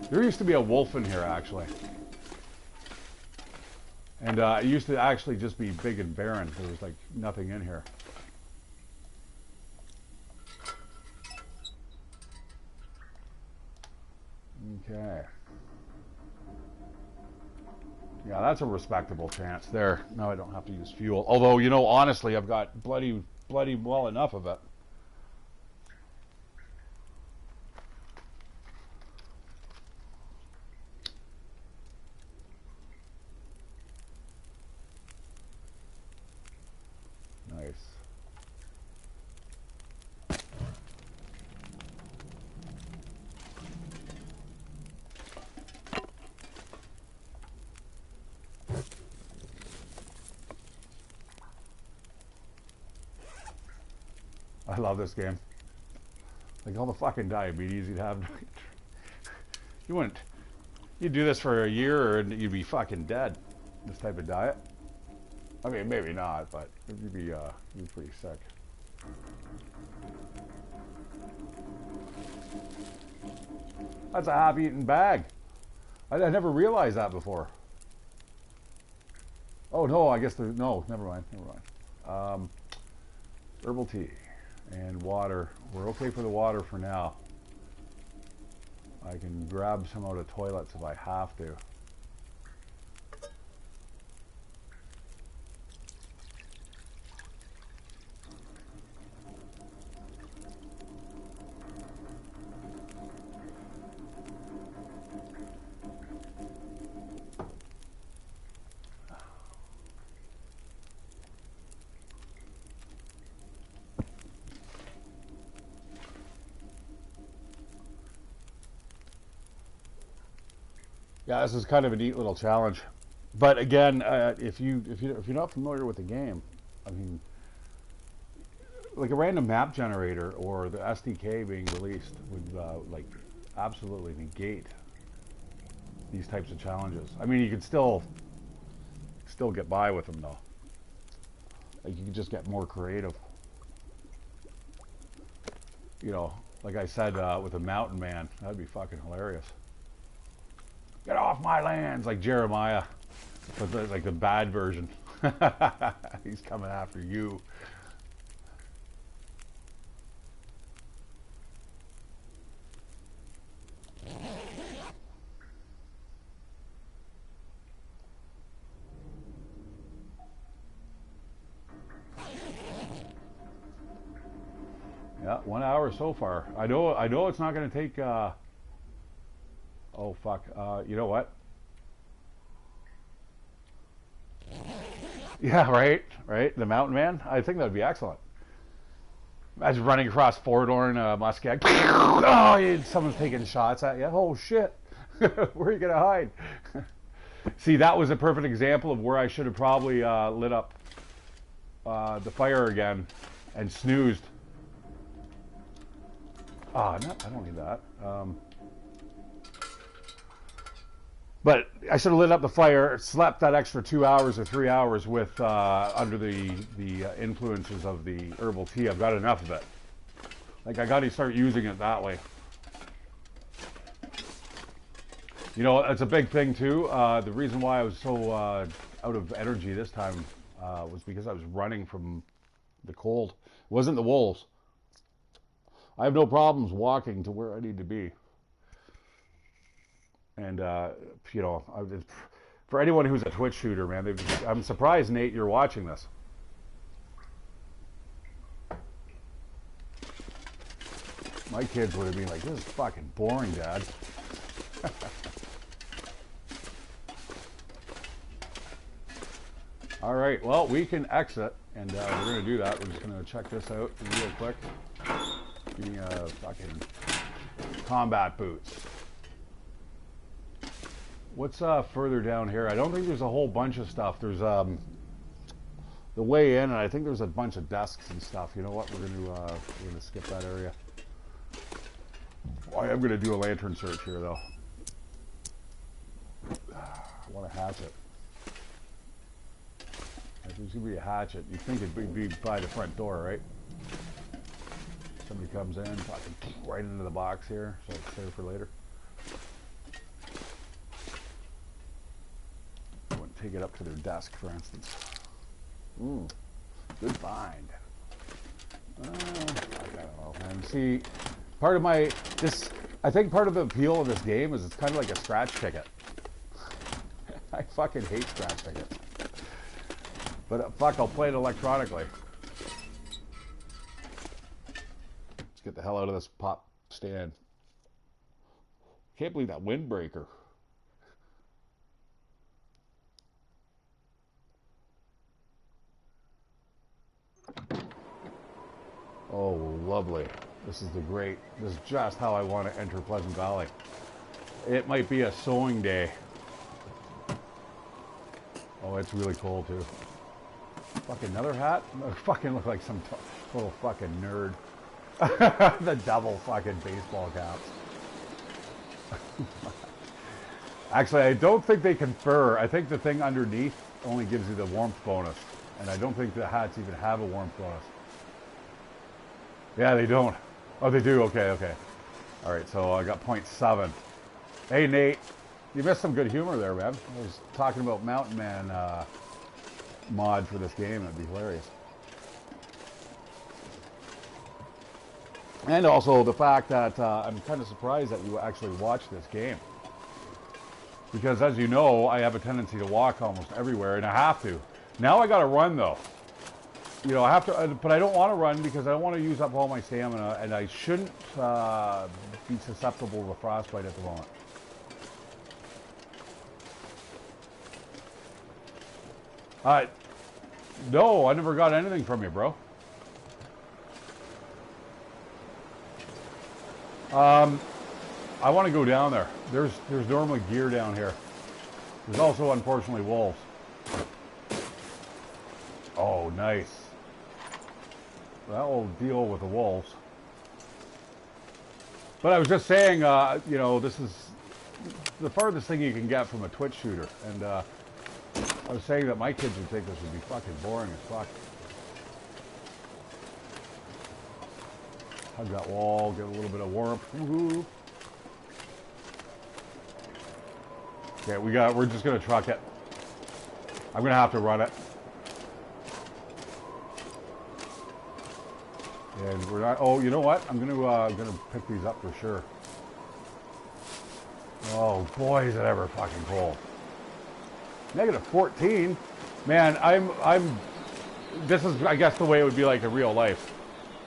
There used to be a wolf in here, actually. And it used to actually just be big and barren. There was like nothing in here. Okay. Yeah, that's a respectable chance there. Now I don't have to use fuel. Although, you know, honestly, I've got bloody well enough of it. I love this game. Like all the fucking diabetes you'd have. You wouldn't. You'd do this for a year and you'd be fucking dead. This type of diet. I mean, maybe not, but you'd be pretty sick. That's a half-eaten bag. I never realized that before. Oh no, I guess there's no. Never mind. Herbal tea and water. We're okay for the water for now. I can grab some out of toilets if I have to. Yeah, this is kind of a neat little challenge. But again, if you're not familiar with the game, I mean, like a random map generator or the SDK being released would like absolutely negate these types of challenges. I mean, you could still get by with them though. Like you could just get more creative. You know, like I said with a mountain man, that'd be fucking hilarious. Get off my lands, like Jeremiah, but like the bad version. He's coming after you. Yeah, 1 hour so far. I know it's not going to take. Oh fuck! You know what? Yeah, right. The mountain man. I think that would be excellent. Imagine running across Fordorn, Muscat. Oh, someone's taking shots at you. Oh shit! Where are you gonna hide? See, that was a perfect example of where I should have probably lit up the fire again and snoozed. Ah, no, I don't need that. But I should have lit up the fire, slept that extra 2 hours or 3 hours with under the influences of the herbal tea. I've got enough of it. Like I got to start using it that way. You know, it's a big thing too. The reason why I was so out of energy this time was because I was running from the cold. It wasn't the wolves. I have no problems walking to where I need to be. And, you know, for anyone who's a Twitch shooter, man, I'm surprised, Nate, you're watching this. My kids would have been like, this is fucking boring, Dad. All right, well, we can exit, and we're going to do that. We're just going to check this out real quick. Give me fucking combat boots. What's further down here? I don't think there's a whole bunch of stuff. There's the way in, and I think there's a bunch of desks and stuff. You know what? We're gonna skip that area. I am gonna do a lantern search here, though. I want a hatchet. There's gonna be a hatchet. You'd think it'd be by the front door, right? Somebody comes in, fucking right into the box here, so it's there for later. Take it up to their desk, for instance. Good find. I don't know, man. See, part of I think part of the appeal of this game is it's kind of like a scratch ticket. I fucking hate scratch tickets. But fuck, I'll play it electronically. Let's get the hell out of this pop stand. Can't believe that windbreaker. Oh, lovely. This is just how I want to enter Pleasant Valley. It might be a sewing day. Oh, it's really cold too. Fucking another hat? I fucking look like some total fucking nerd. The double fucking baseball caps. Actually, I don't think they confer. I think the thing underneath only gives you the warmth bonus. And I don't think the hats even have a warmth bonus. Yeah, they don't. Oh, they do? Okay, okay. All right, so I got 0.7. Hey, Nate. You missed some good humor there, man. I was talking about Mountain Man mod for this game. That'd be hilarious. And also the fact that I'm kind of surprised that you actually watched this game. Because as you know, I have a tendency to walk almost everywhere, and I have to. Now I got to run, though. You know, I have to, but I don't want to run because I don't want to use up all my stamina, and I shouldn't be susceptible to frostbite at the moment. No, I never got anything from you, bro. I want to go down there. There's normally gear down here. There's also, unfortunately, wolves. Oh, nice. That will deal with the wolves. But I was just saying, you know, this is the farthest thing you can get from a Twitch shooter. And I was saying that my kids would think this would be fucking boring as fuck. Hug that wall, get a little bit of warmth. Woohoo. Okay, we're just gonna truck it. I'm gonna have to run it. And we're not, oh, you know what? I'm gonna pick these up for sure. Oh boy, is it ever fucking cold. Negative 14. Man, this is, I guess, the way it would be like in real life.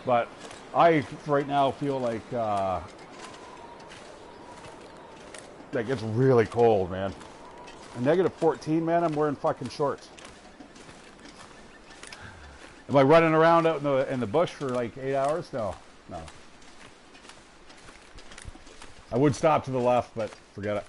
But I, right now, feel like it's really cold, man. A negative 14, man, I'm wearing fucking shorts. Am I running around out in the bush for like 8 hours? No, no. I would stop to the left, but forget it.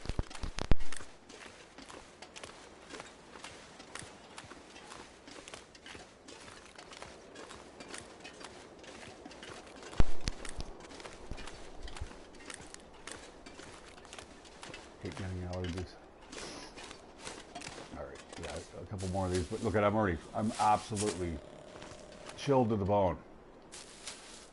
Hate getting allergies. All right, yeah, a couple more of these. But look at, I'm absolutely chilled to the bone.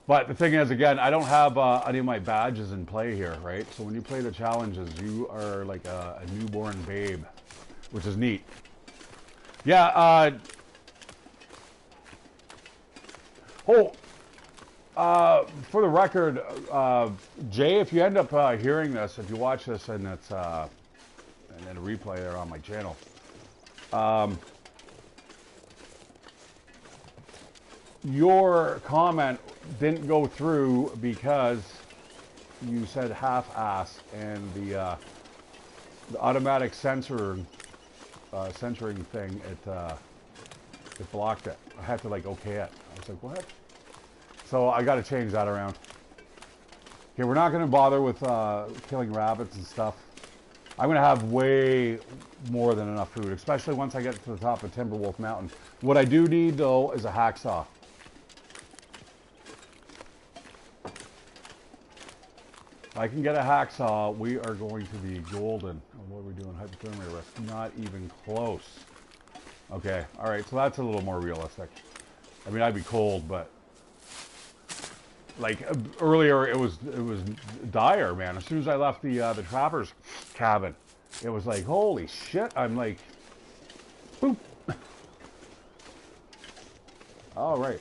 But the thing is, again, I don't have any of my badges in play here, right? So when you play the challenges, you are like a newborn babe, which is neat. Yeah, for the record, Jay, if you end up hearing this, if you watch this and it's and then a replay there on my channel, your comment didn't go through because you said half-ass, and the automatic censoring thing, it blocked it. I had to like okay it. I was like, what? So I got to change that around. Okay, we're not going to bother with killing rabbits and stuff. I'm going to have way more than enough food, especially once I get to the top of Timberwolf Mountain. What I do need, though, is a hacksaw. If I can get a hacksaw, we are going to be golden. Oh, what are we doing? Hypothermia risk. Not even close. Okay, all right, so that's a little more realistic. I mean, I'd be cold, but like earlier, it was dire, man. As soon as I left the trapper's cabin, it was like, holy shit! I'm like, boop. All right,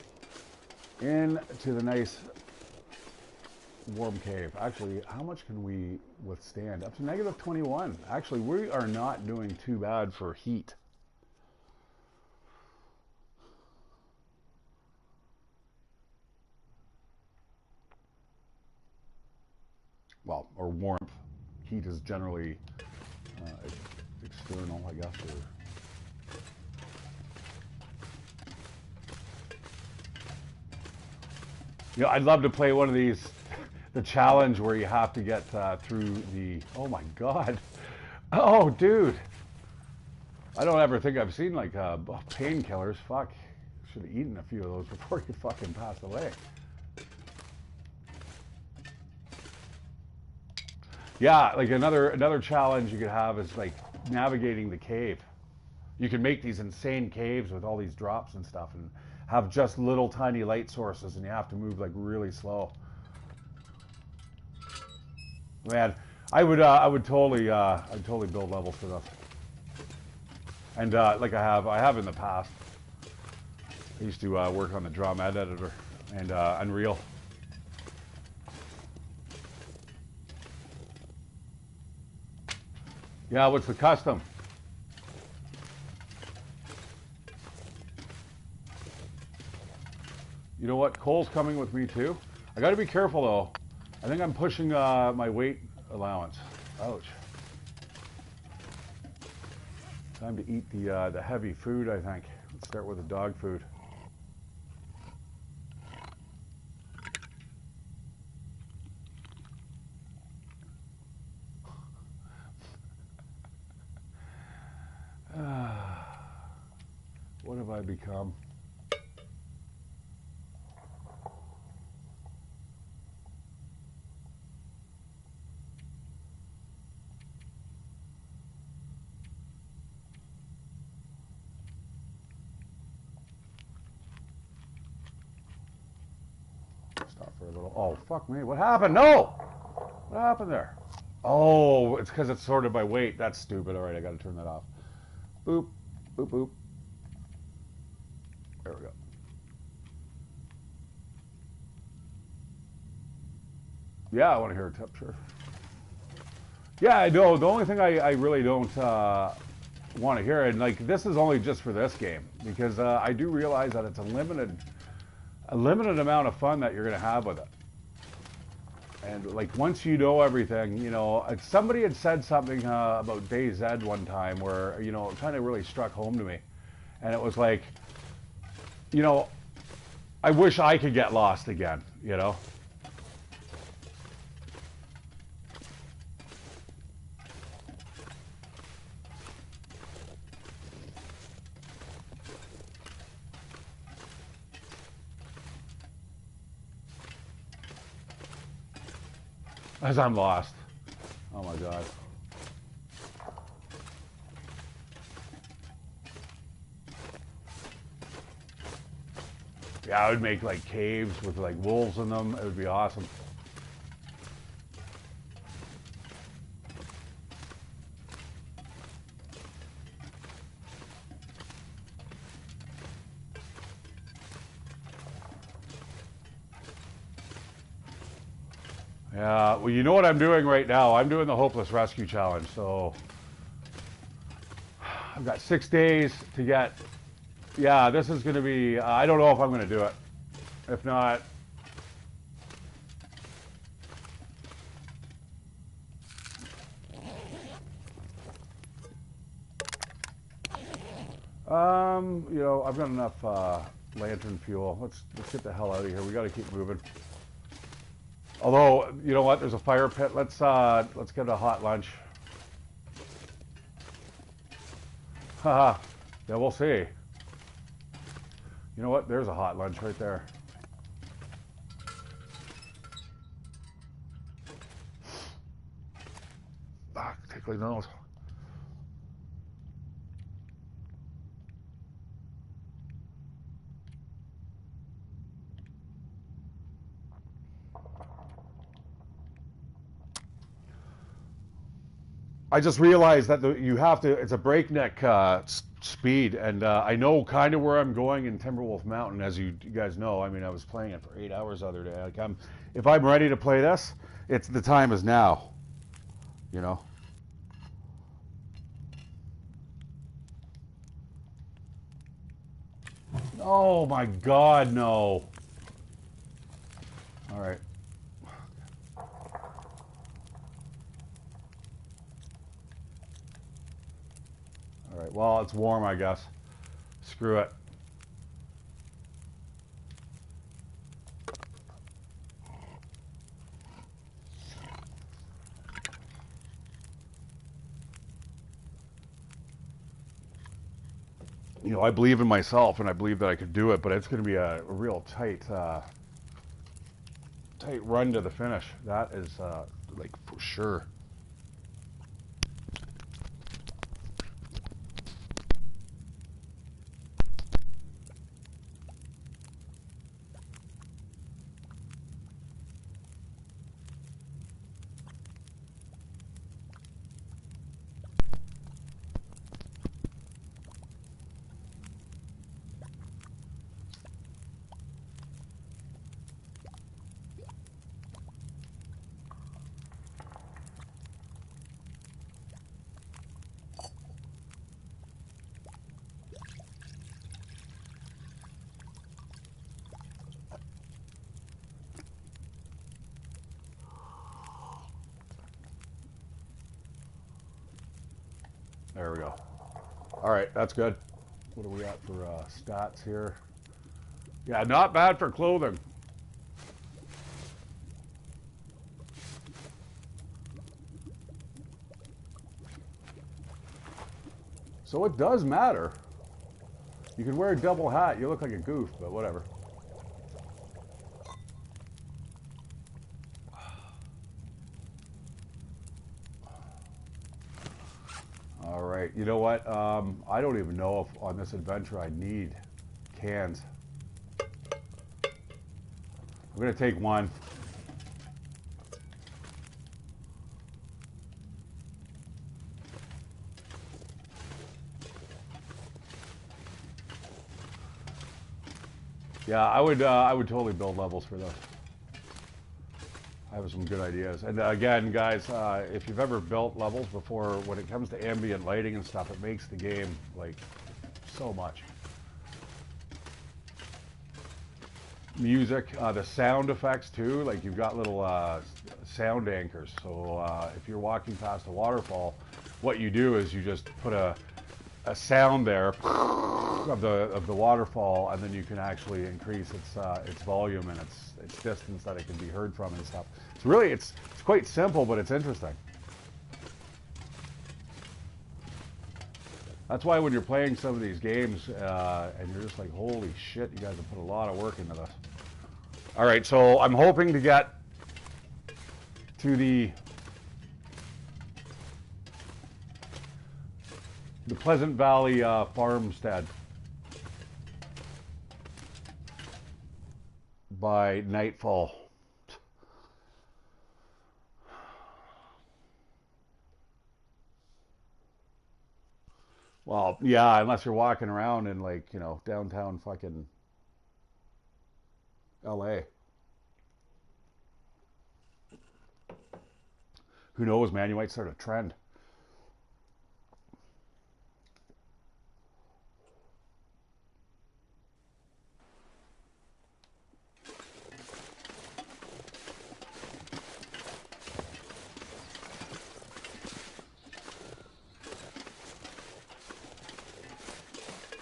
into the nice warm cave. Actually, how much can we withstand? Up to negative 21. Actually, we are not doing too bad for heat. Well, or warmth. Heat is generally external, I guess. Or you know, I'd love to play one of these, the challenge where you have to get through the. Oh my god! Oh, dude! I don't ever think I've seen like painkillers. Fuck! Should have eaten a few of those before you fucking passed away. Yeah, like another challenge you could have is like navigating the cave. You can make these insane caves with all these drops and stuff, and have just little tiny light sources, and you have to move like really slow. Man, I would totally I'd totally build levels for this. And like I have in the past. I used to work on the drum ad editor and Unreal. Yeah, what's the custom? You know what? Cole's coming with me too. I got to be careful though. I think I'm pushing my weight allowance. Ouch. Time to eat the heavy food, I think. Let's start with the dog food. What have I become? Stop for a little. Oh, fuck me. What happened? No! What happened there? Oh, it's because it's sorted by weight. That's stupid. All right, I got to turn that off. Boop, boop, boop. There we go. Yeah, I want to hear a tip, sure. Yeah, I know. The only thing I really don't want to hear, and like this is only just for this game, because I do realize that it's a limited amount of fun that you're going to have with it. And like once you know everything, you know, somebody had said something about DayZ one time where, you know, it kind of really struck home to me. And it was like, you know, I wish I could get lost again, you know? As I'm lost. Oh my God. Yeah, I would make like caves with like wolves in them. It would be awesome. Yeah, well, you know what I'm doing right now? I'm doing the Hopeless Rescue Challenge. So I've got 6 days to get. Yeah, this is going to be. I don't know if I'm going to do it. If not. You know, I've got enough lantern fuel. Let's get the hell out of here. We got to keep moving. Although, you know what? There's a fire pit. Let's get a hot lunch. Haha. Yeah, we'll see. You know what? There's a hot lunch right there. Fuck, tickly nose. I just realized that you have to, it's a breakneck speed, and I know kind of where I'm going in Timberwolf Mountain, as you guys know. I mean, I was playing it for 8 hours the other day. Like if I'm ready to play this, the time is now, you know? Oh my God, no. All right. All right, well, it's warm, I guess. Screw it. You know, I believe in myself, and I believe that I could do it, but it's going to be a real tight run to the finish. That is, like, for sure. There we go. All right, that's good. What do we got for stats here? Yeah, not bad for clothing. So it does matter. You can wear a double hat. You look like a goof, but whatever. All right. You know what? I don't even know if on this adventure I need cans. I'm going to take one. Yeah, I would totally build levels for this. I have some good ideas. And again, guys, if you've ever built levels before, when it comes to ambient lighting and stuff, it makes the game like so much. Music, the sound effects too. Like you've got little sound anchors. So if you're walking past a waterfall, what you do is you just put a sound there of the waterfall, and then you can actually increase its volume and its distance that it can be heard from and stuff. It's really it's quite simple, but it's interesting. That's why when you're playing some of these games and you're just like, holy shit, you guys have put a lot of work into this. All right, so I'm hoping to get to the Pleasant Valley farmstead by nightfall. Well, yeah, unless you're walking around in like, you know, downtown fucking LA. Who knows, man? You might start a trend.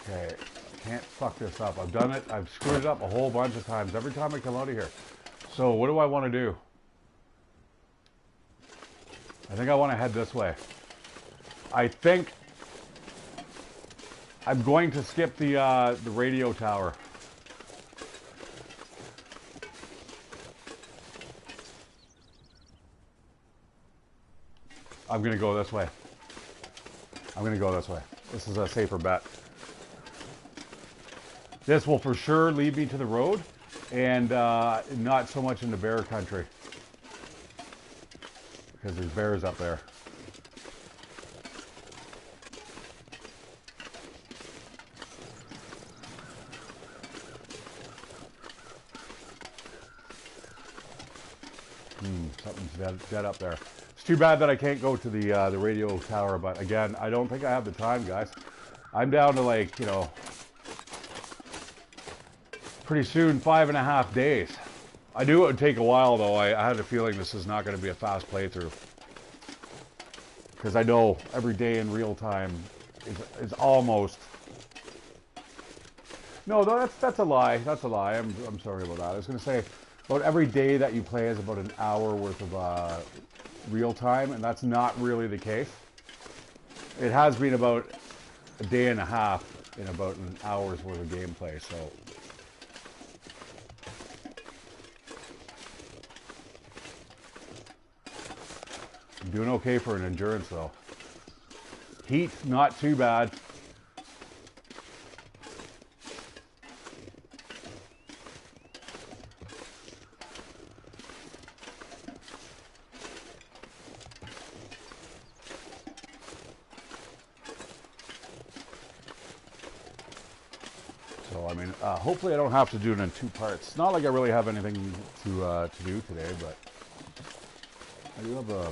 Okay, can't fuck this up. I've done it. I've screwed it up a whole bunch of times. Every time I come out of here. So what do I want to do? I think I want to head this way. I think I'm going to skip the radio tower. I'm going to go this way. I'm going to go this way. This is a safer bet. This will for sure lead me to the road and not so much into bear country. Because there's bears up there. Something's dead up there. It's too bad that I can't go to the radio tower, but again, I don't think I have the time, guys. I'm down to like, you know, pretty soon 5.5 days. I knew it would take a while, though. I had a feeling this is not going to be a fast playthrough. Because I know every day in real time is almost... No, that's a lie. That's a lie. I'm sorry about that. I was going to say, about every day that you play is about an hour worth of real time, and that's not really the case. It has been about a day and a half in about an hour's worth of gameplay, so... I'm doing okay for an endurance, though. Heat, not too bad. So, I mean, hopefully I don't have to do it in 2 parts. It's not like I really have anything to do today, but I do have a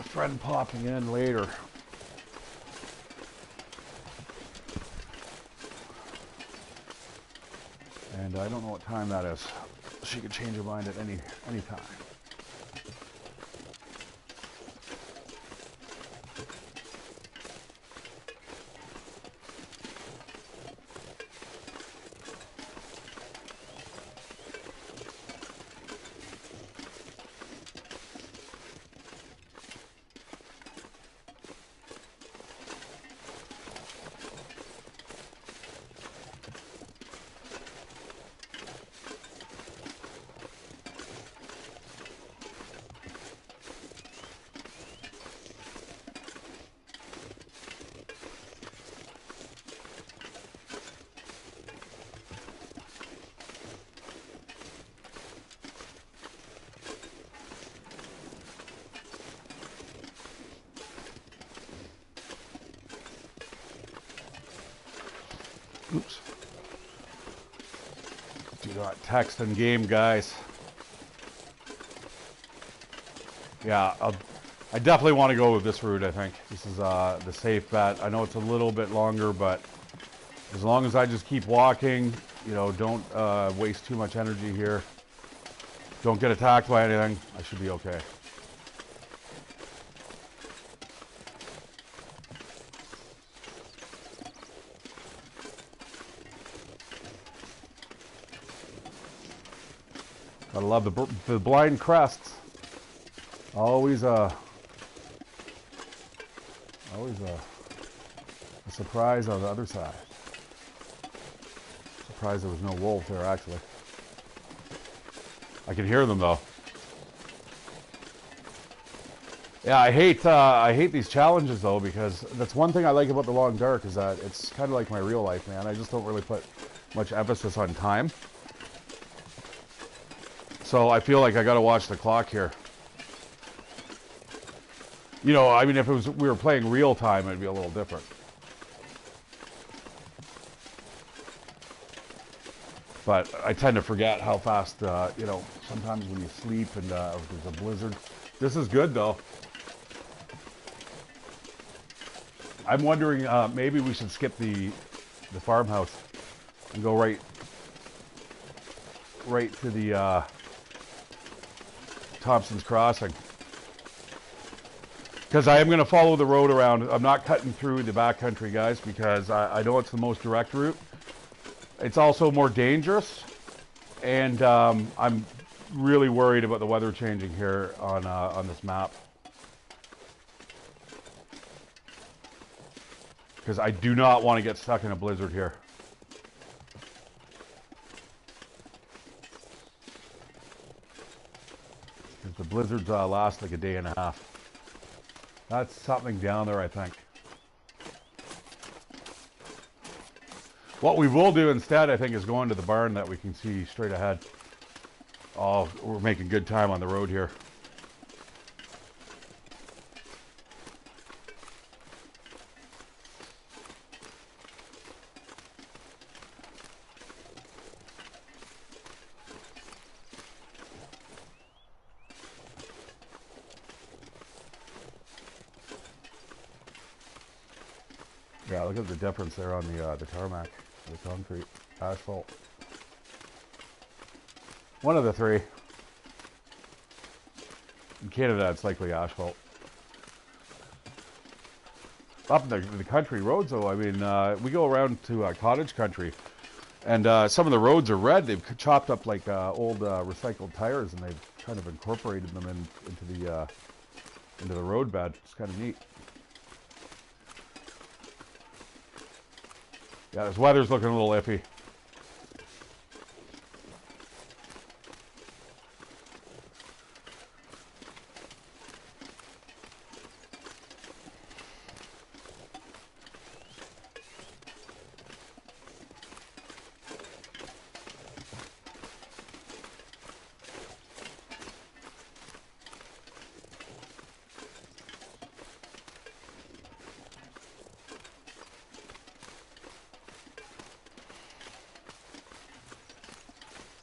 friend popping in later. And I don't know what time that is. She could change her mind at any time. Oops. Do not text in game, guys. Yeah, I definitely want to go with this route, I think. This is the safe bet. I know it's a little bit longer, but as long as I just keep walking, you know, don't waste too much energy here. Don't get attacked by anything, I should be okay. I love the blind crests. Always a surprise on the other side. Surprised there was no wolf there, actually. I can hear them though. Yeah, I hate these challenges though, because that's one thing I like about the Long Dark is that it's kind of like my real life, man. I just don't really put much emphasis on time. So I feel like I gotta watch the clock here. You know, I mean, if we were playing real time, it'd be a little different. But I tend to forget how fast, you know, sometimes when you sleep and if there's a blizzard. This is good though. I'm wondering, maybe we should skip the farmhouse and go right to the Thompson's Crossing. Because I am going to follow the road around. I'm not cutting through the backcountry, guys, because I know it's the most direct route. It's also more dangerous, and I'm really worried about the weather changing here on this map. Because I do not want to get stuck in a blizzard here. Because the blizzards last like a day and a half. That's something down there, I think. What we will do instead, I think, is go into the barn that we can see straight ahead. Oh, we're making good time on the road here. Yeah, look at the difference there on the tarmac, the concrete, asphalt. One of the three. In Canada, it's likely asphalt. Up in the country roads, though, I mean, we go around to cottage country, and some of the roads are red. They've chopped up like old recycled tires, and they've kind of incorporated them into the road bed. It's kind of neat. Yeah, this weather's looking a little iffy.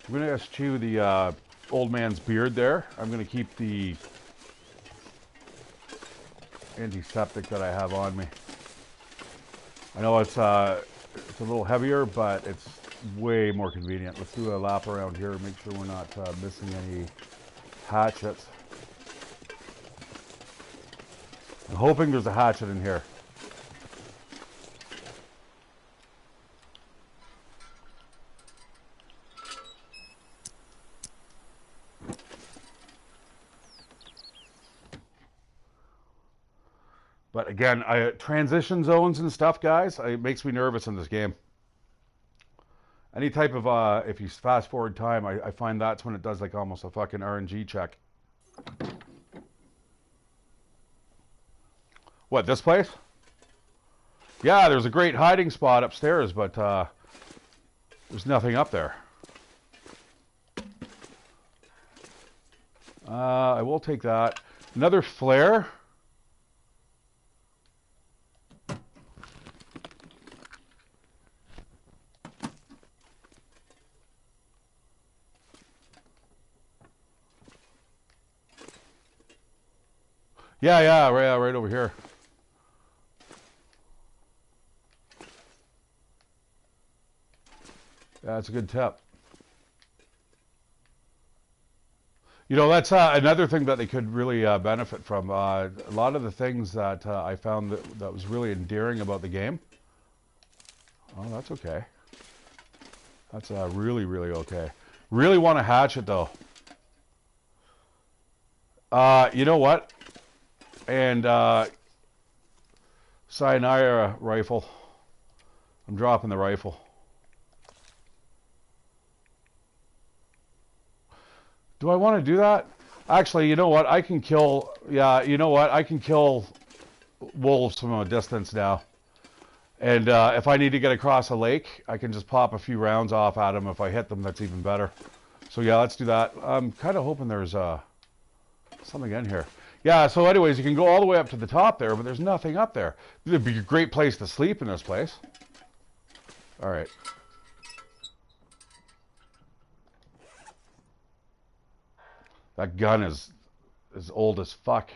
I'm going to eschew the old man's beard there. I'm going to keep the antiseptic that I have on me. I know it's a little heavier, but it's way more convenient. Let's do a lap around here, make sure we're not missing any hatchets. I'm hoping there's a hatchet in here. But again, transition zones and stuff, guys, it makes me nervous in this game. Any type of, if you fast forward time, I find that's when it does like almost a fucking RNG check. What, this place? Yeah, there's a great hiding spot upstairs, but there's nothing up there. I will take that. Another flare. Yeah, right over here. Yeah, that's a good tip. You know, that's another thing that they could really benefit from. A lot of the things that I found that was really endearing about the game. Oh, that's okay. That's really, really okay. Really want to hatch it, though. You know what? And Sayonara rifle. I'm dropping the rifle. Do I want to do that? Actually, you know what? I can kill... Yeah, you know what? I can kill wolves from a distance now. And if I need to get across a lake, I can just pop a few rounds off at them. If I hit them, that's even better. So yeah, let's do that. I'm kind of hoping there's something in here. Yeah, so anyways, you can go all the way up to the top there, but there's nothing up there. It'd be a great place to sleep in this place. All right. That gun is old as fuck.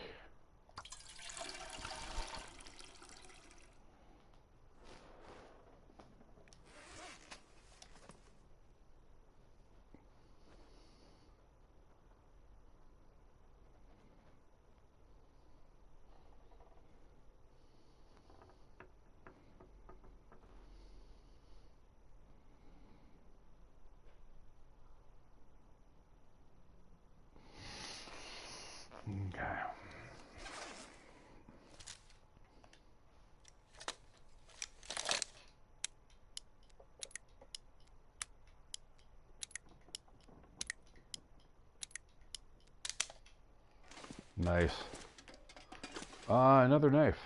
Okay. Nice. Another knife.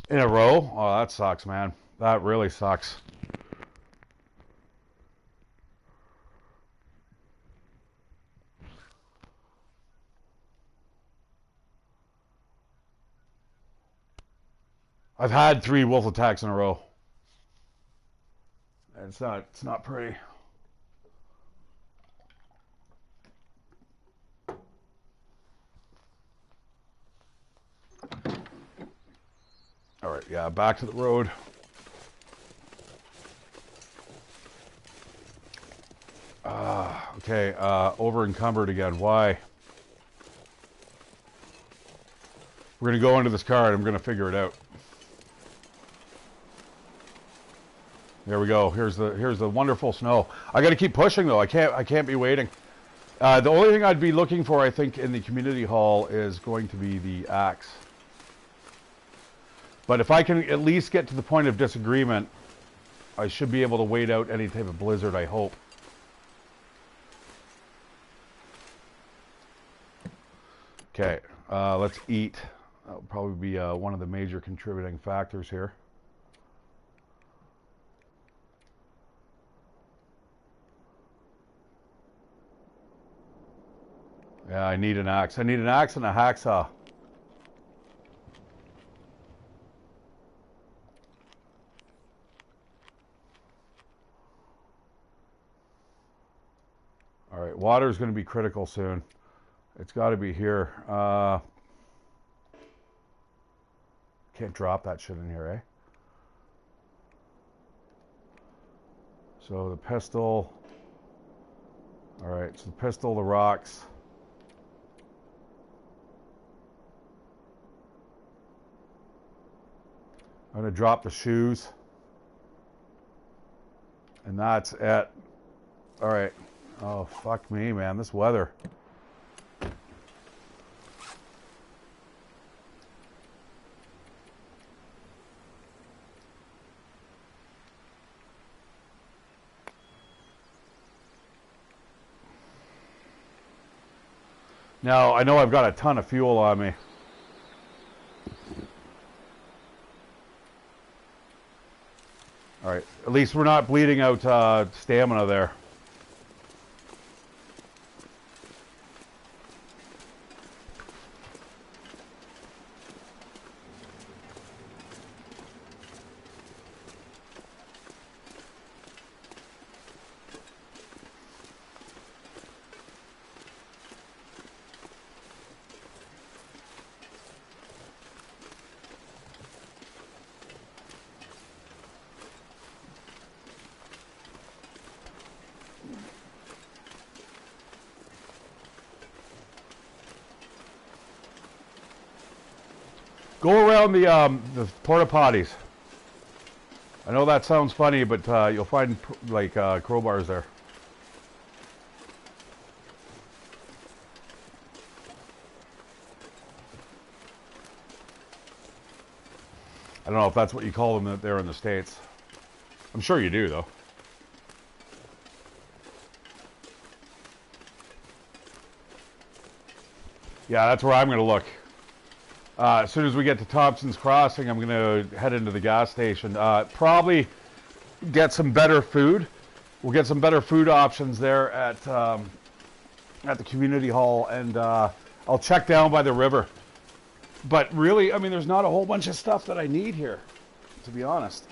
In a row? Oh, that sucks, man. That really sucks. I've had 3 wolf attacks in a row. And it's not pretty. All right, yeah, back to the road. Okay, over encumbered again. Why? We're gonna go into this car and I'm gonna figure it out. There we go. Here's the wonderful snow. I got to keep pushing though. I can't be waiting. The only thing I'd be looking for, I think, in the community hall is going to be the axe. But if I can at least get to the point of disagreement, I should be able to wait out any type of blizzard, I hope. Okay, let's eat. That'll probably be one of the major contributing factors here. Yeah, I need an axe. I need an axe and a hacksaw. All right, water is going to be critical soon. It's got to be here. Can't drop that shit in here, eh? So the pistol. All right, so the pistol, the rocks. I'm going to drop the shoes. And that's it. All right. Oh, fuck me, man. This weather. Now, I know I've got a ton of fuel on me. All right. At least we're not bleeding out stamina there. Go around the porta potties. I know that sounds funny, but you'll find like crowbars there. I don't know if that's what you call them there in the States. I'm sure you do, though. Yeah, that's where I'm going to look. As soon as we get to Thompson's Crossing, I'm going to head into the gas station. Probably get some better food. We'll get some better food options there at the community hall, and I'll check down by the river. But really, I mean, there's not a whole bunch of stuff that I need here, to be honest.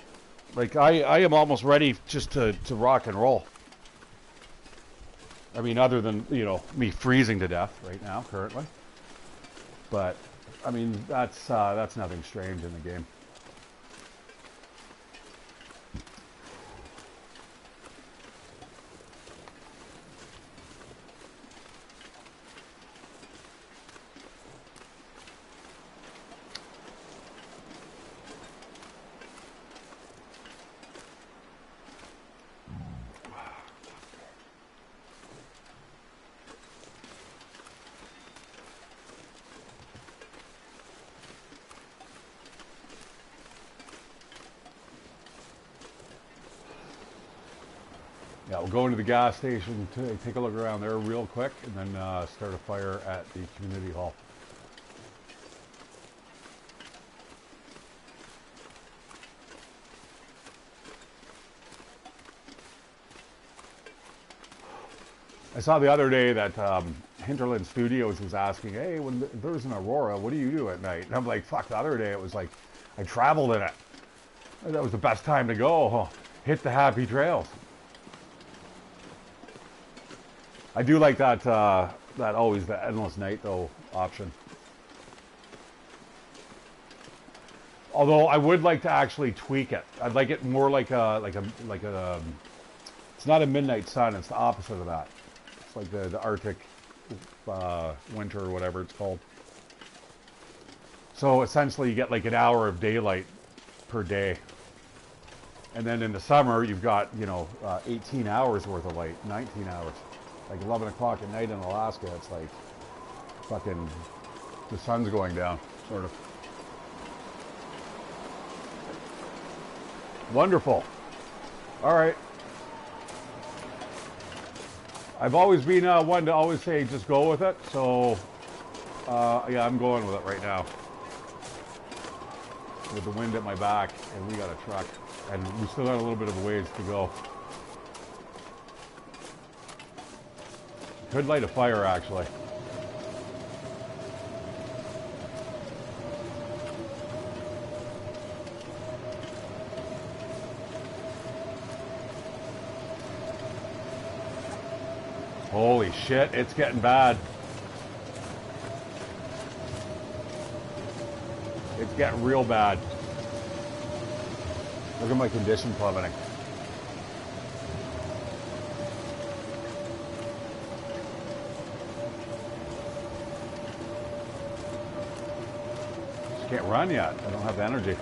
Like, I am almost ready just to rock and roll. I mean, other than, you know, me freezing to death right now, currently. But, I mean, that's nothing strange in the game. Yeah, we'll go into the gas station, take a look around there real quick, and then start a fire at the community hall. I saw the other day that Hinterland Studios was asking, hey, when there's an aurora, what do you do at night? And I'm like, fuck, the other day it was like, I traveled in it. That was the best time to go. Hit the happy trails. I do like that always the endless night though option. Although I would like to actually tweak it. I'd like it more like a it's not a midnight sun, it's the opposite of that. It's like the Arctic winter or whatever it's called. So essentially you get like an hour of daylight per day. And then in the summer you've got, you know, 18 hours worth of light, 19 hours. Like 11 o'clock at night in Alaska, it's like fucking the sun's going down, sort of. Wonderful. All right. I've always been one to always say just go with it, so yeah, I'm going with it right now. With the wind at my back, and we got a truck, and we still got a little bit of a ways to go. Could light a fire, actually. Holy shit, it's getting bad. It's getting real bad. Look at my condition plummeting. Can't run yet. I don't have the energy.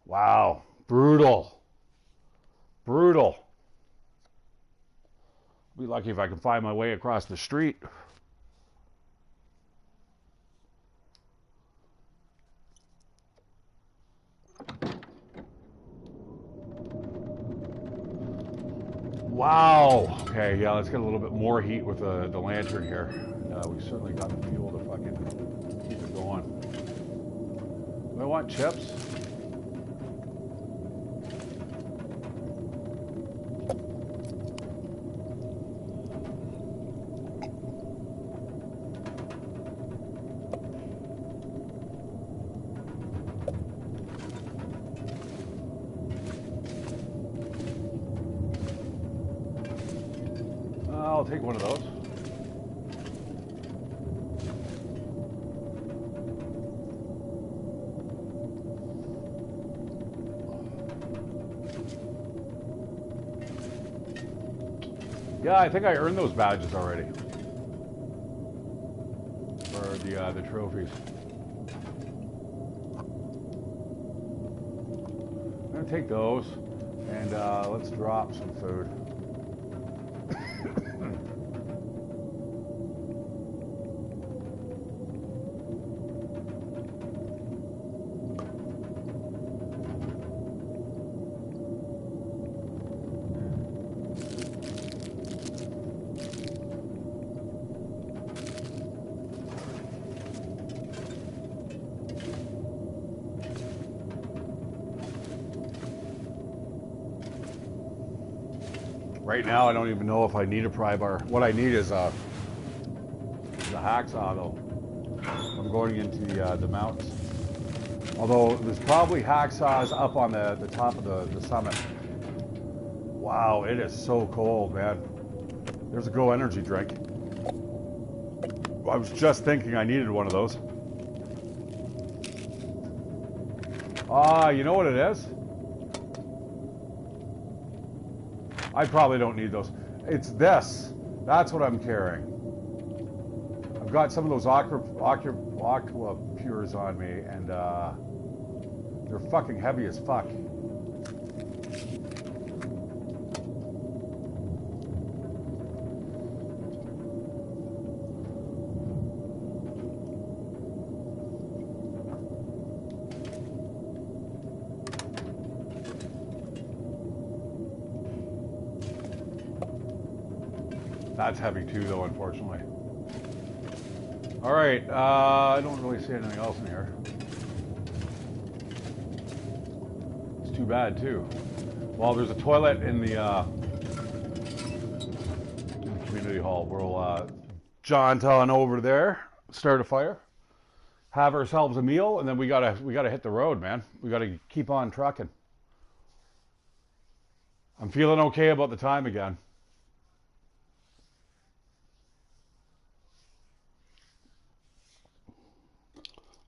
Wow. Brutal. Brutal. Be lucky if I can find my way across the street. Wow. Okay, yeah, let's get a little bit more heat with the lantern here. We certainly got the fuel to fucking keep it going. Do I want chips? I'll take one of those. Yeah, I think I earned those badges already. Or the trophies. I'm gonna take those and let's drop some food. Right now, I don't even know if I need a pry bar. What I need is a hacksaw, though. I'm going into the mountains. Although there's probably hacksaws up on the top of the summit. Wow, it is so cold, man. There's a Go energy drink. I was just thinking I needed one of those. You know what it is? I probably don't need those. It's this. That's what I'm carrying. I've got some of those aqua pures on me, and they're fucking heavy as fuck. That's heavy too, though, unfortunately. All right, I don't really see anything else in here. It's too bad, too. Well, there's a toilet in the community hall. We'll jaunt on over there, start a fire, have ourselves a meal, and then we gotta hit the road, man. We gotta keep on trucking. I'm feeling okay about the time again.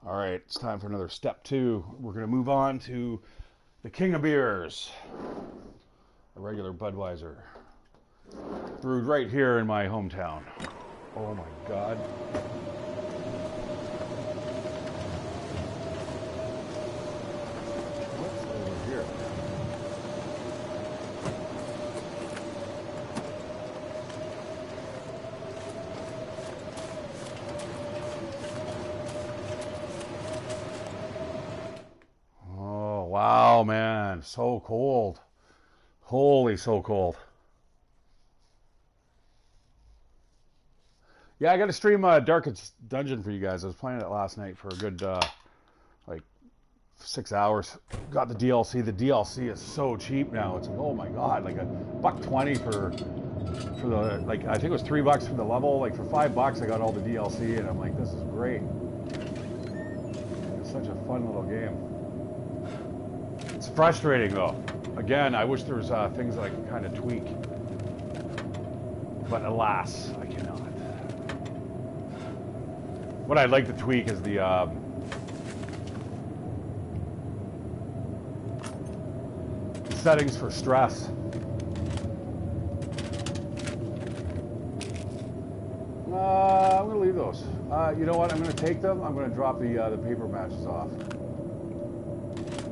All right, it's time for another step 2. We're going to move on to the King of Beers, a regular Budweiser, brewed right here in my hometown. Oh my God. What's over here? Wow, man, so cold. Holy, so cold. Yeah, I got to stream Darkest Dungeon for you guys. I was playing it last night for a good, like, 6 hours. Got the DLC. The DLC is so cheap now. It's like, oh my God, like $1.20 for the, like, I think it was $3 for the level. Like, for $5, I got all the DLC, and I'm like, this is great. It's such a fun little game. It's frustrating, though. Again, I wish there was things that I could kind of tweak. But alas, I cannot. What I'd like to tweak is the settings for stress. I'm going to leave those. You know what? I'm going to take them. I'm going to drop the paper matches off.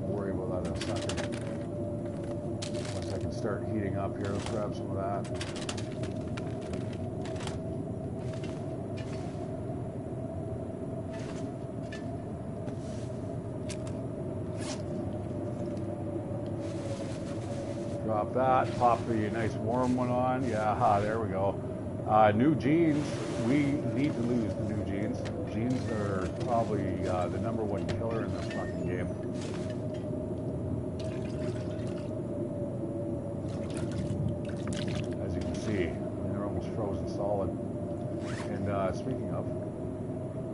Worry about that in a second. Once I can start heating up here, let's grab some of that. Drop that. Pop the nice warm one on. Yeah, there we go. New jeans. We need to lose the new jeans. Jeans are probably the #1 killer in this fucking game. As you can see, they're almost frozen solid. And speaking of,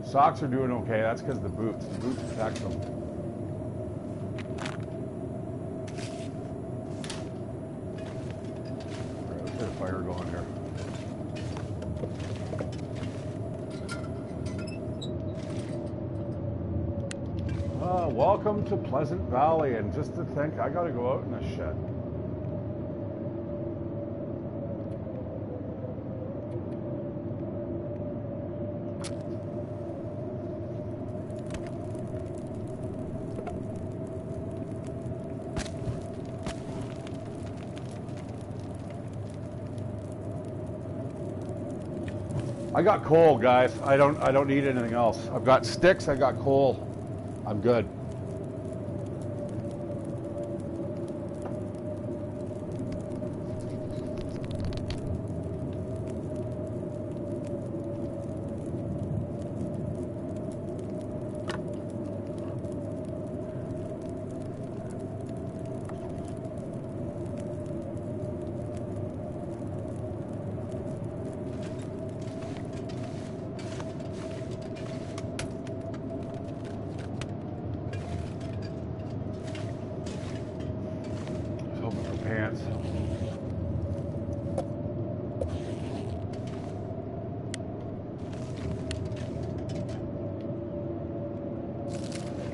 socks are doing okay. That's because the boots protect them. All right, let's get a fire going here. Welcome to Pleasant Valley, and just to think, I gotta go out in this shit. I got coal, guys. I don't need anything else. I've got sticks, I got coal. I'm good.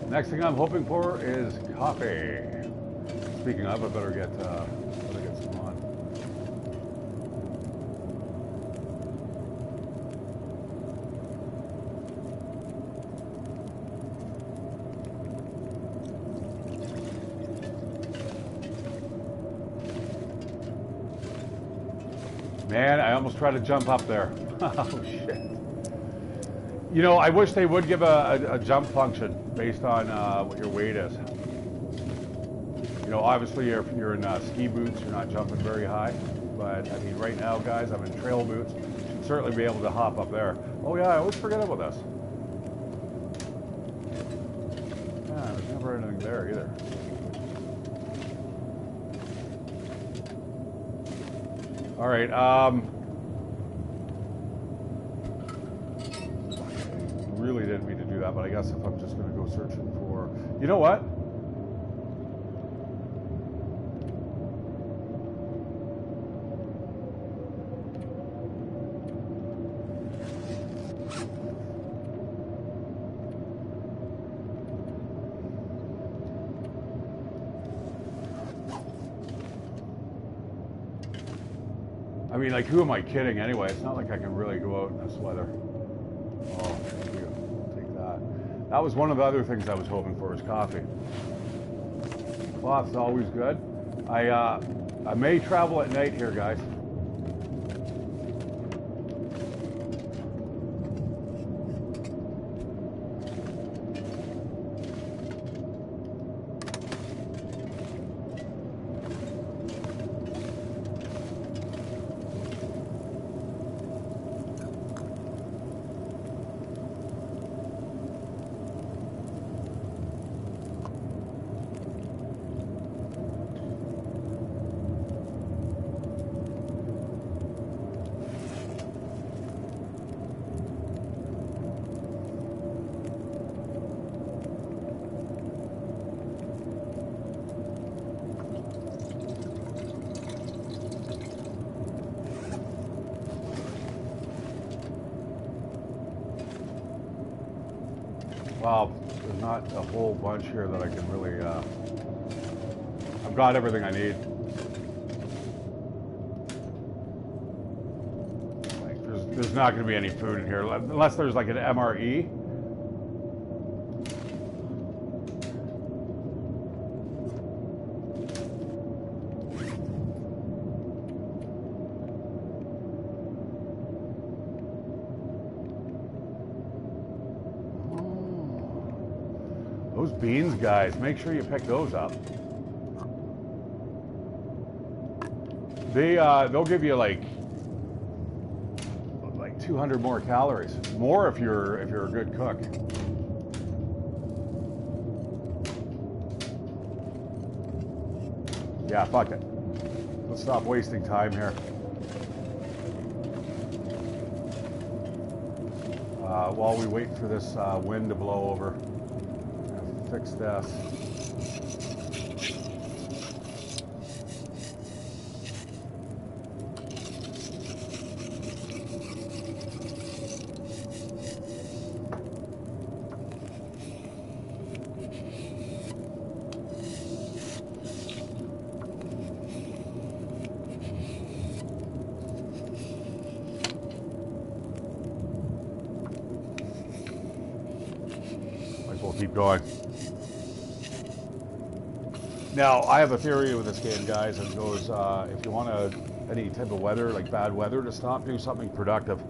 Next thing I'm hoping for is coffee. Speaking of, I better get some on. Man, I almost tried to jump up there. Oh shit. You know, I wish they would give a jump function based on what your weight is. You know, obviously if you're in ski boots, you're not jumping very high. But I mean, right now, guys, I'm in trail boots. Should certainly be able to hop up there. Oh yeah, I always forget about this. Yeah, there's never anything there either. All right. Really didn't mean to do that, but I guess if I'm just going to go searching for, you know what? I mean, like, who am I kidding anyway? It's not like I can really go out in this weather. Oh, thank you. I'll take that. That was one of the other things I was hoping for, was coffee. Cloth's always good. I may travel at night here, guys. Well, there's not a whole bunch here that I can really, I've got everything I need. Like, there's not going to be any food in here, unless there's like an MRE. Those beans, guys, make sure you pick those up. They'll give you like 200 more calories, more if you're a good cook. Yeah, fuck it. Let's stop wasting time here. While we wait for this wind to blow over, I'm gonna fix this. We'll keep going. Now, I have a theory with this game, guys, and it goes, if you want any type of weather, like bad weather to stop, do something productive.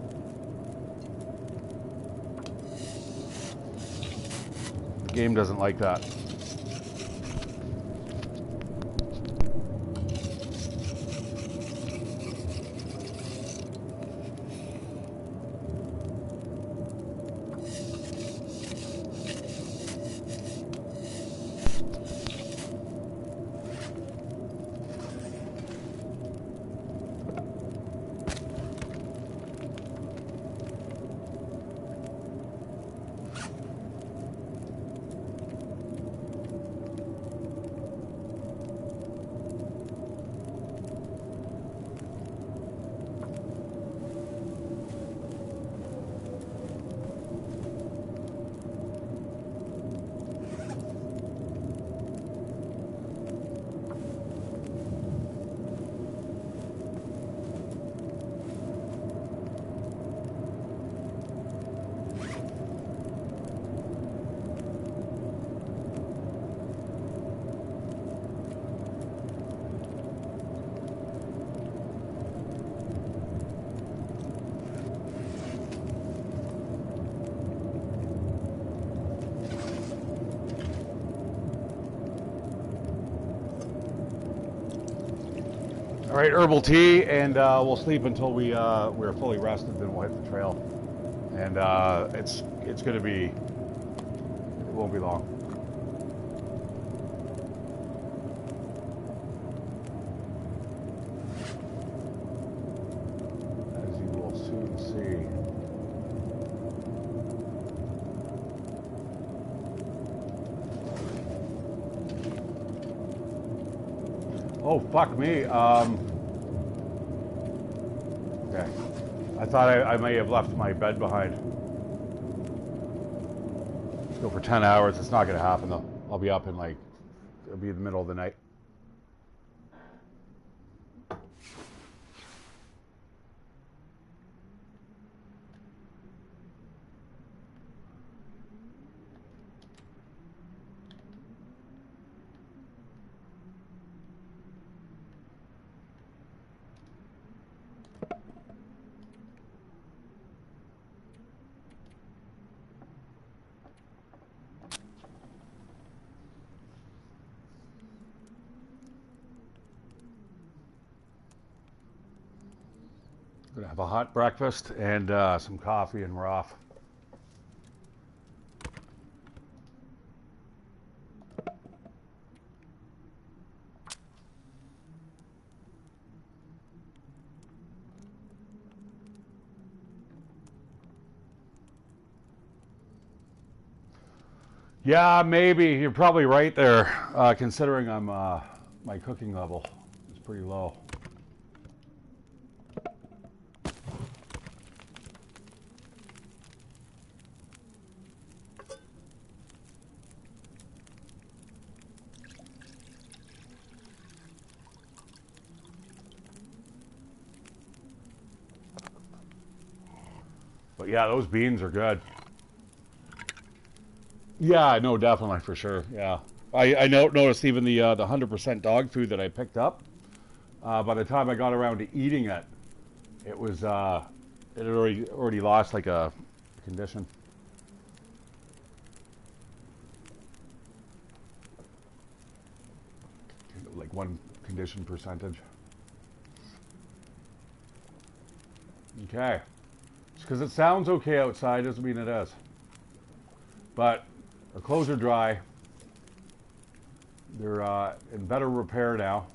The game doesn't like that. All right, herbal tea, and we'll sleep until we're fully rested. Then we'll hit the trail, and it's going to be. It won't be long. As you will soon see. Oh, fuck me. Okay. I thought I may have left my bed behind. Let's go for 10 hours. It's not going to happen, though. I'll be up in it'll be the middle of the night. Gonna have a hot breakfast and some coffee, and we're off. Yeah, maybe. You're probably right there, considering my cooking level is pretty low. But yeah, those beans are good. Yeah, no, definitely, for sure. Yeah, I noticed even the 100% dog food that I picked up. By the time I got around to eating it, it was it had already lost like a condition. Like one condition percentage. Okay. Just because it sounds okay outside doesn't mean it is. But our clothes are dry. They're in better repair now.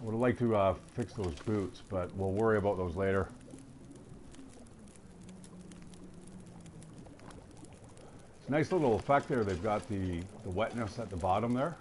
I would like to fix those boots, but we'll worry about those later. It's a nice little effect there. They've got the wetness at the bottom there.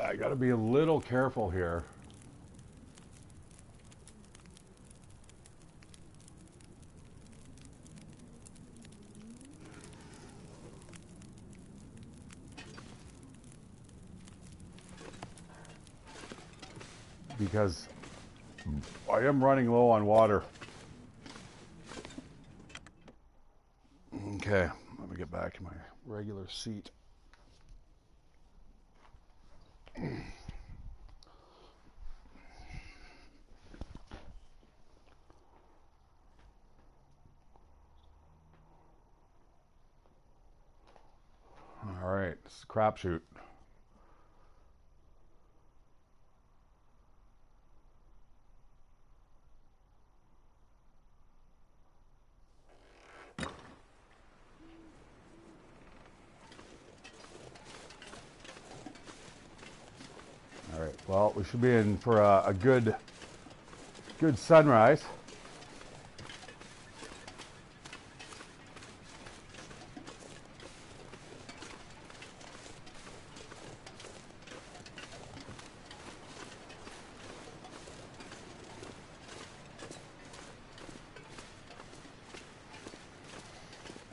I got to be a little careful here. Because I am running low on water. Okay, let me get back to my regular seat. All right, it's a crapshoot. All right, well, we should be in for a good sunrise.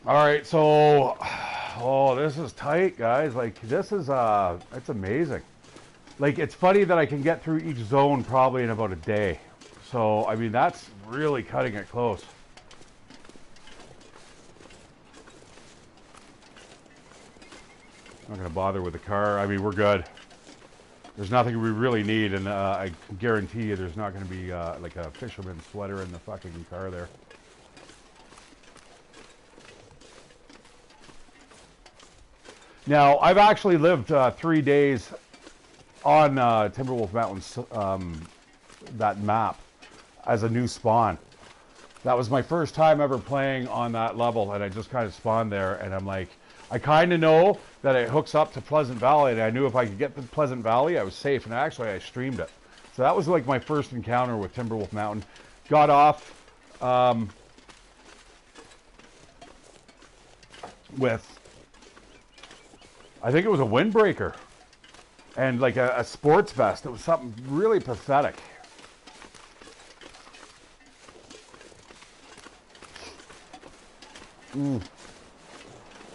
All right, so, oh, this is tight, guys. Like, this is, it's amazing. Like, it's funny that I can get through each zone probably in about a day. So, I mean, that's really cutting it close. I'm not going to bother with the car. I mean, we're good. There's nothing we really need, and I can guarantee you there's not going to be, like, a fisherman's sweater in the fucking car there. Now, I've actually lived 3 days on Timberwolf Mountains, that map, as a new spawn. That was my first time ever playing on that level, and I just kind of spawned there, and I'm like, I kind of know that it hooks up to Pleasant Valley, and I knew if I could get to Pleasant Valley, I was safe, and actually I streamed it. So that was like my first encounter with Timberwolf Mountain. Got off with, I think it was a windbreaker and like a sports vest. It was something really pathetic.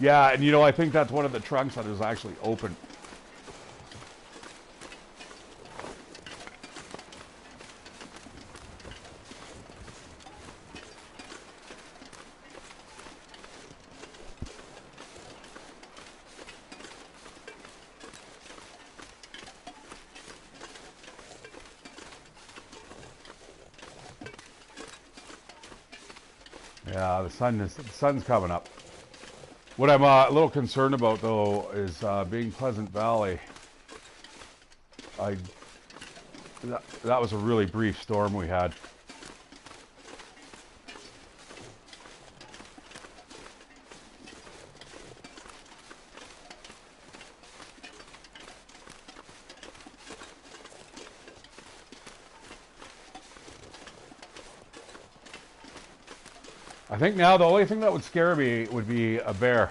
Yeah, and you know, I think that's one of the trunks that is actually open. Yeah, the sun's coming up. What I'm a little concerned about, though, is being Pleasant Valley. That was a really brief storm we had. I think now the only thing that would scare me would be a bear.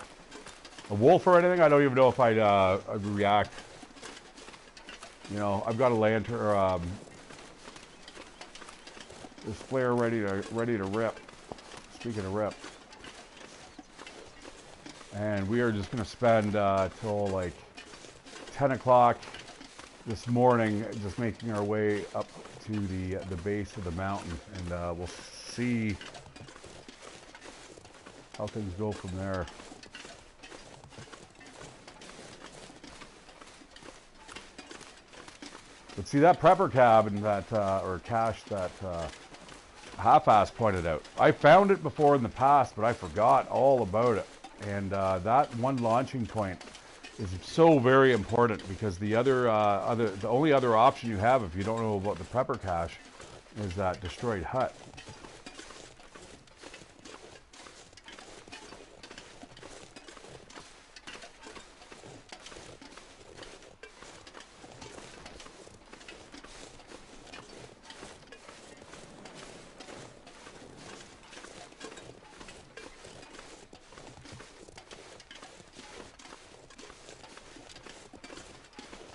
A wolf or anything, I don't even know if I'd react. You know, I've got a lantern, this flare ready to rip. Speaking of rip. And we are just going to spend till like 10 o'clock this morning, just making our way up to the base of the mountain, and we'll see how things go from there. But see that prepper cabin that or cache that Half-Ass pointed out. I found it before in the past, but I forgot all about it. And that one launching point is so very important, because the only other option you have if you don't know about the prepper cache is that destroyed hut.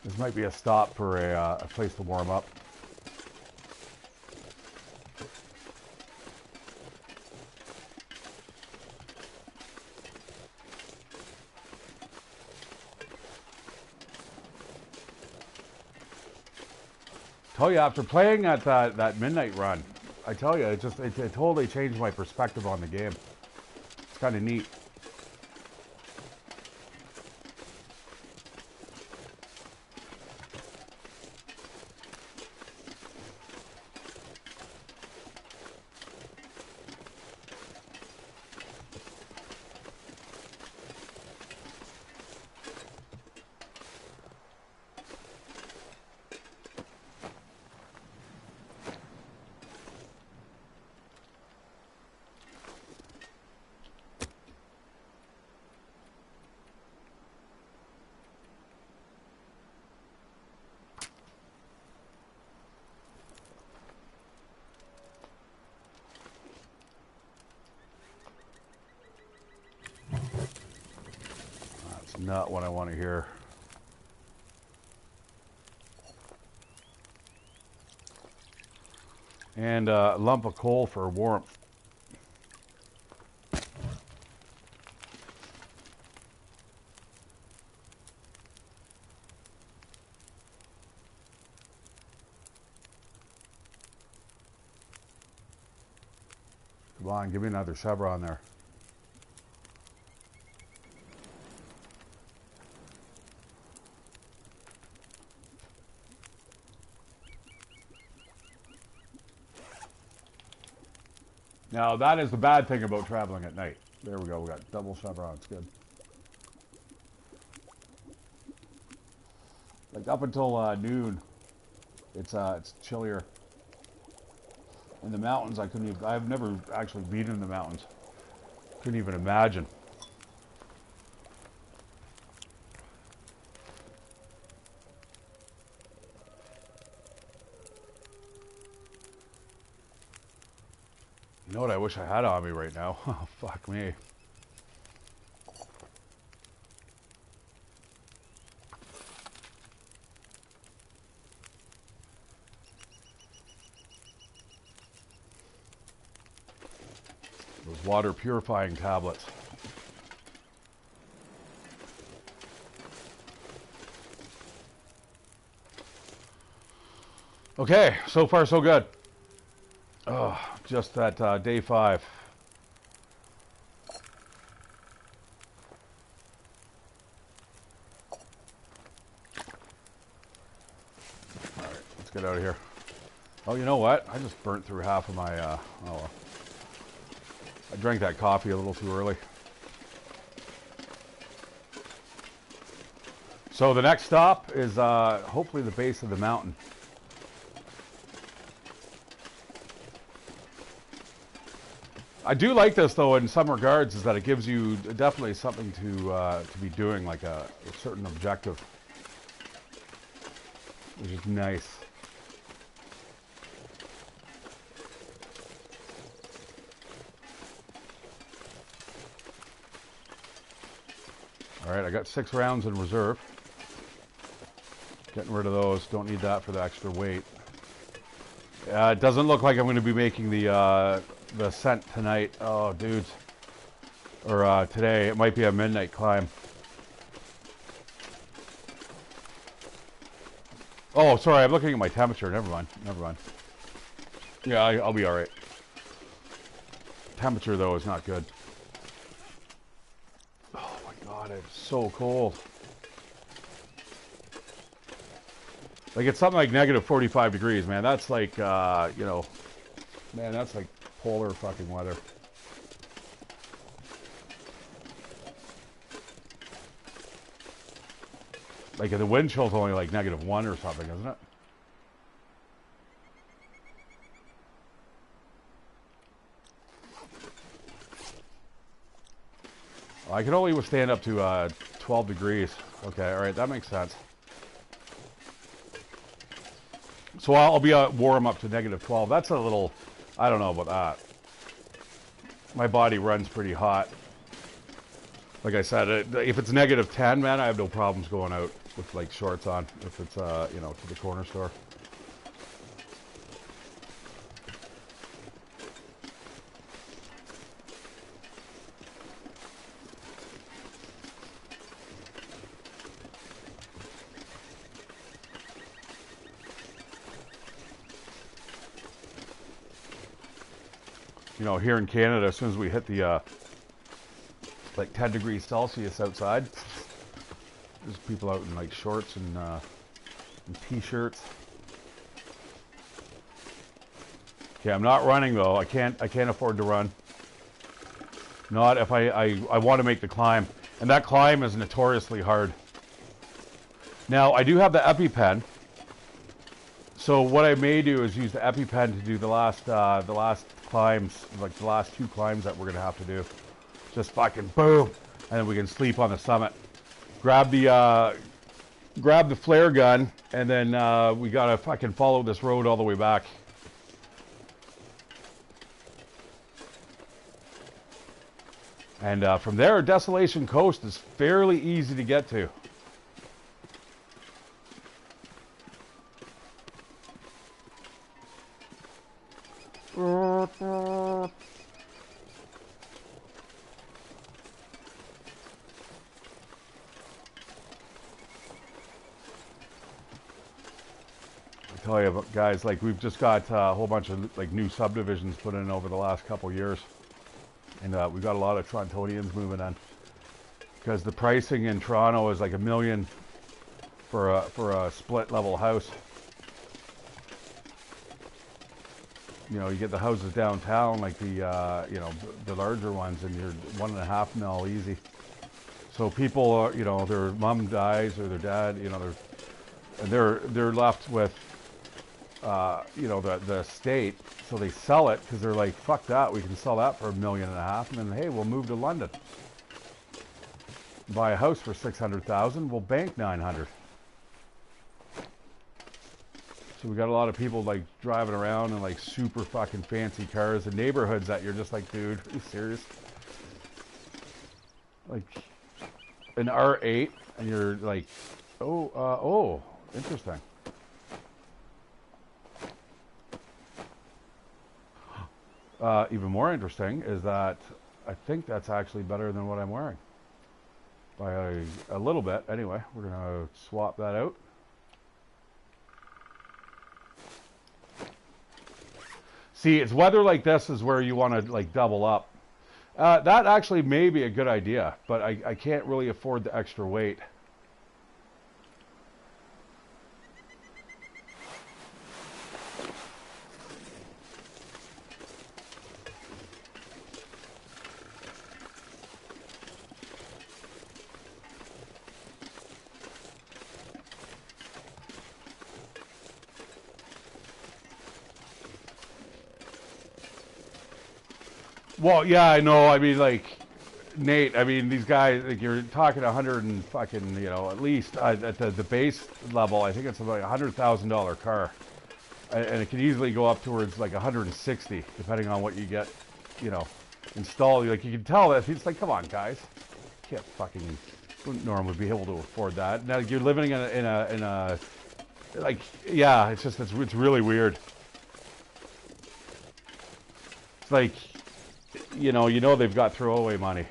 This might be a stop for a place to warm up. Tell you, after playing at that midnight run, I tell you, it totally changed my perspective on the game. It's kind of neat. Not what I want to hear. And a lump of coal for warmth. Come on, give me another chevron there. Now, that is the bad thing about traveling at night. There we go. We got double chevrons. Good. Like up until noon, it's chillier. In the mountains, I couldn't even. I've never actually been in the mountains. Couldn't even imagine. You know what I wish I had on me right now? Oh, fuck me. Those water purifying tablets. Okay, so far so good. Oh, just that day 5. All right, let's get out of here. Oh, you know what? I just burnt through half of my, oh well. I drank that coffee a little too early. So the next stop is hopefully the base of the mountain. I do like this though in some regards, is that it gives you definitely something to be doing, like a certain objective, which is nice. All right, I got 6 rounds in reserve. Getting rid of those. Don't need that for the extra weight. It doesn't look like I'm going to be making the ascent tonight. Oh, dudes. Or today. It might be a midnight climb. Oh, sorry, I'm looking at my temperature. Never mind. Never mind. Yeah, I'll be all right. Temperature, though, is not good. Oh, my God, it's so cold. Like, it's something like negative 45 degrees, man. That's like, you know, man, that's like polar fucking weather. Like, the wind chill's only like -1 or something, isn't it? I can only withstand up to 12 degrees. Okay, all right, that makes sense. So I'll be warm up to -12. That's a little, I don't know about that. My body runs pretty hot. Like I said, if it's -10, man, I have no problems going out with like shorts on. If it's, you know, to the corner store. You know, here in Canada, as soon as we hit the like 10 degrees Celsius outside, there's people out in like shorts and t-shirts. Okay, I'm not running though. I can't afford to run. Not if I want to make the climb, and that climb is notoriously hard. Now I do have the EpiPen, so what I may do is use the EpiPen to do the last climbs, like the last 2 climbs that we're gonna have to do. Just fucking boom, and then we can sleep on the summit. Grab the flare gun, and then we gotta fucking follow this road all the way back. And from there, Desolation Coast is fairly easy to get to. I tell you, guys, like we've just got a whole bunch of like new subdivisions put in over the last couple years, and we've got a lot of Torontonians moving in because the pricing in Toronto is like $1 million for a split level house. You know, you get the houses downtown, like the you know, the larger ones, and you're $1.5 million easy. So people are, you know, their mom dies or their dad, you know, they're left with you know, the estate, so they sell it because they're like, fuck that, we can sell that for $1.5 million, and then hey, we'll move to London, buy a house for $600,000, we'll bank $900. So we got a lot of people like driving around in like super fucking fancy cars in neighborhoods that you're just like, dude, are you serious? Like an R8, and you're like, oh, interesting. Even more interesting is that I think that's actually better than what I'm wearing. By a little bit, anyway. We're gonna swap that out. See, it's weather like this is where you want to like double up. That actually may be a good idea, but I can't really afford the extra weight. Well, yeah, I know. I mean, like, Nate, I mean, these guys, like, you're talking 100 and fucking, you know, at least at the base level, I think it's about $100,000 car. And it can easily go up towards like 160, depending on what you get, you know, installed. Like, you can tell that it's like, come on, guys. You can't fucking, wouldn't normally be able to afford that. Now, you're living in a like, yeah, it's just, it's really weird. It's like, you know they've got throwaway money.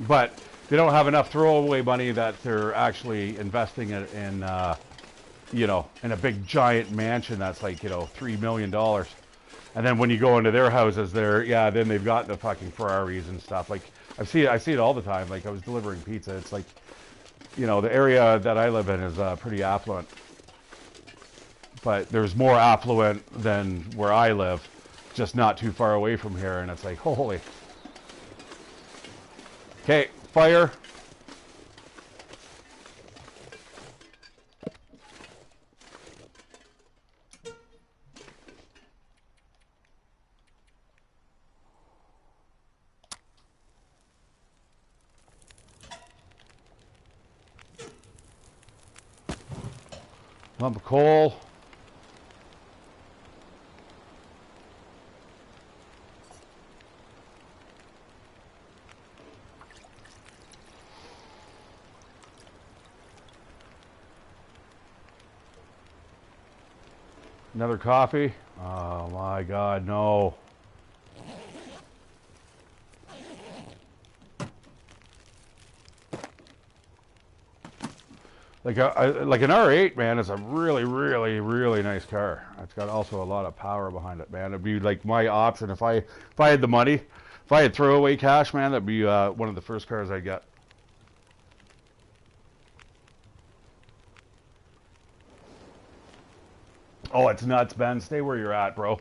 But they don't have enough throwaway money that they're actually investing it in, you know, in a big giant mansion that's like, you know, $3 million. And then when you go into their houses, yeah, then they've got the fucking Ferraris and stuff. Like I see it all the time. Like I was delivering pizza. It's like, you know, the area that I live in is pretty affluent, but there's more affluent than where I live, just not too far away from here. And it's like, holy. Okay, fire. Lump of coal. Another coffee. Oh my God, no. Like an R8, man, is a really, really, really nice car. It's got also a lot of power behind it, man. It'd be like my option if I had the money, if I had throwaway cash, man. That'd be one of the first cars I'd get. Oh, it's nuts, Ben. Stay where you're at, bro.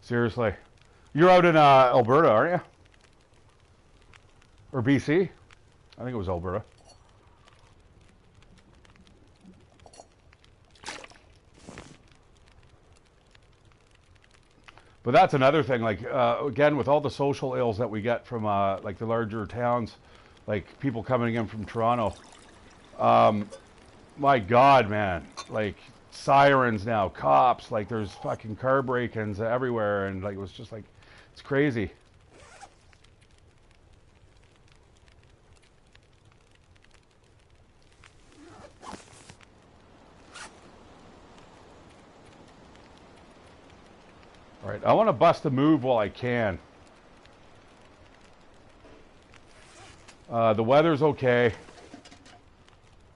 Seriously, you're out in Alberta, aren't you? Or BC? I think it was Alberta. But that's another thing, like, again, with all the social ills that we get from, like, the larger towns, like, people coming in from Toronto, my God, man, like, sirens now, cops, like, there's fucking car break-ins everywhere, and, like, it was just, like, it's crazy. All right, I want to bust a move while I can. The weather's okay.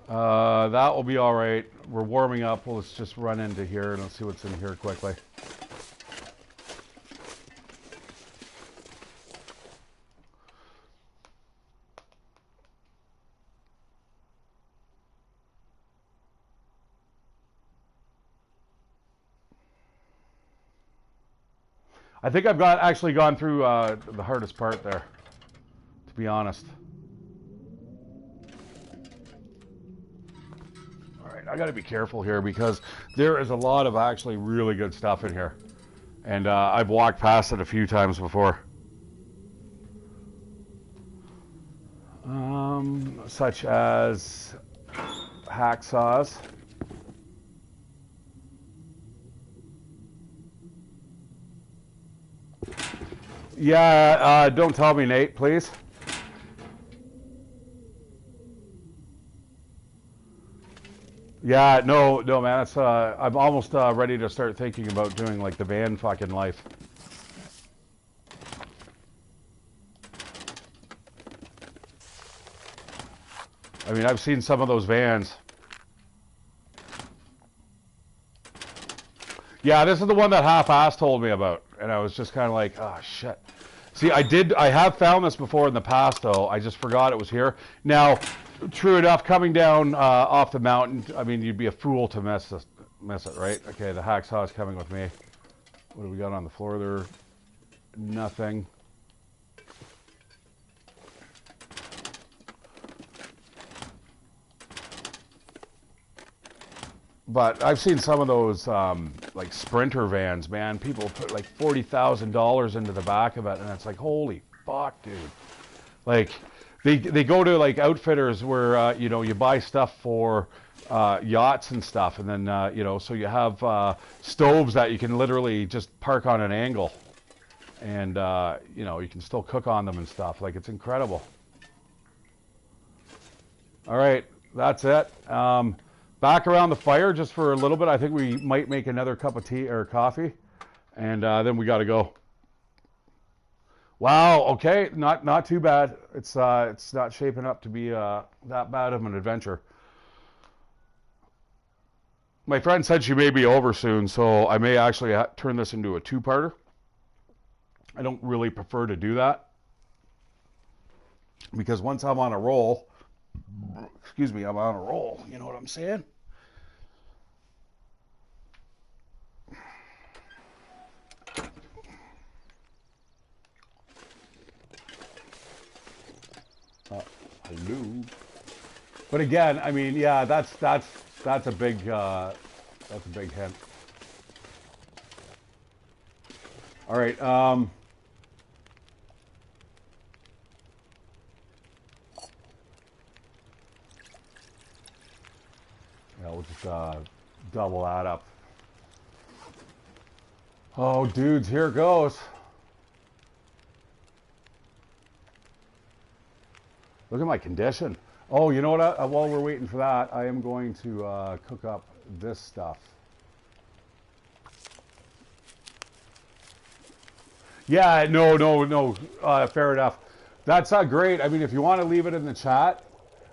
That will be all right. We're warming up. Well, let's just run into here and let's see what's in here quickly. I think I've actually gone through the hardest part there, to be honest. All right, I got to be careful here because there is a lot of actually really good stuff in here. And I've walked past it a few times before. Such as hacksaws. Yeah, don't tell me, Nate, please. Yeah, no, man. It's I'm almost ready to start thinking about doing like the van fucking life. I mean, I've seen some of those vans. Yeah, this is the one that half-ass told me about, and I was just kind of like, oh shit. See, I have found this before in the past, though. I just forgot it was here. Now, true enough, coming down off the mountain, I mean, you'd be a fool to miss it, right? Okay, the hacksaw is coming with me. What do we got on the floor there? Nothing. But I've seen some of those like Sprinter vans, man. People put like $40,000 into the back of it, and it's like, holy fuck, dude. Like, they go to like outfitters where you know, you buy stuff for yachts and stuff, and then you know, so you have stoves that you can literally just park on an angle, and you know, you can still cook on them and stuff. Like, it's incredible. All right, that's it. Back around the fire just for a little bit. I think we might make another cup of tea or coffee, and then we got to go. Wow. Okay. Not too bad. It's not shaping up to be that bad of an adventure. My friend said she may be over soon, so I may actually turn this into a two-parter. I don't really prefer to do that because once I'm on a roll, excuse me, I'm on a roll. You know what I'm saying? Hello. But again, I mean, yeah, that's a big hint. All right. Yeah, we'll just double that up. Oh, dudes, here it goes. Look at my condition. Oh, you know what? While we're waiting for that, I am going to cook up this stuff. Yeah, no. Fair enough. That's great. I mean, if you want to leave it in the chat,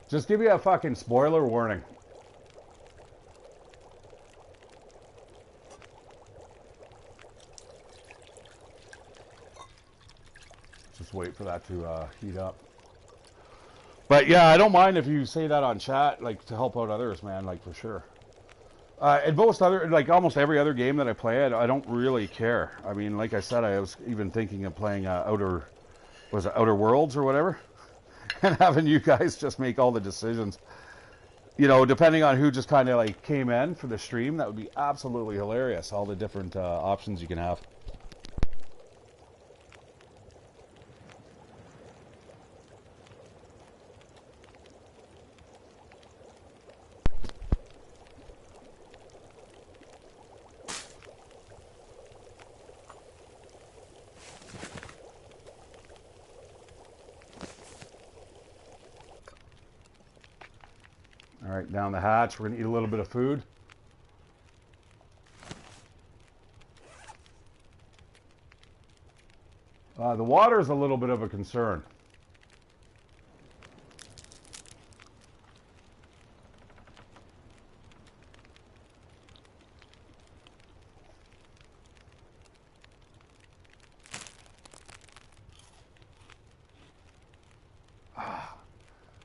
just give me a fucking spoiler warning. Just wait for that to heat up. But yeah, I don't mind if you say that on chat, like to help out others, man. Like for sure. And most other, like almost every other game that I play, I don't really care. I mean, like I said, I was even thinking of playing Outer Worlds or whatever, and having you guys just make all the decisions. You know, depending on who just kind of like came in for the stream, that would be absolutely hilarious. All the different options you can have. All right, down the hatch. We're gonna eat a little bit of food. The water is a little bit of a concern.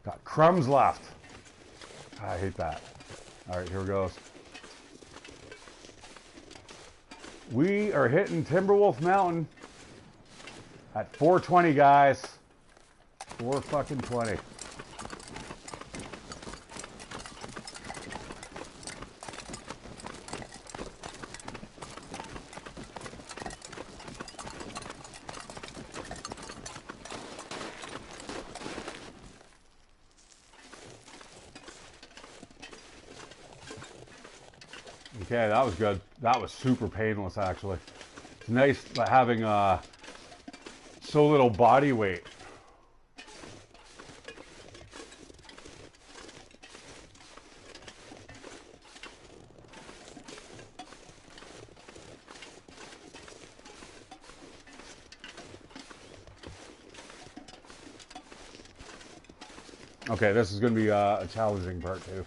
Got crumbs left. I hate that. All right, here it goes. We are hitting Timberwolf Mountain at 4:20, guys. 4 fucking 20. Okay, that was good. That was super painless, actually. It's nice having so little body weight. Okay, this is going to be a challenging part too.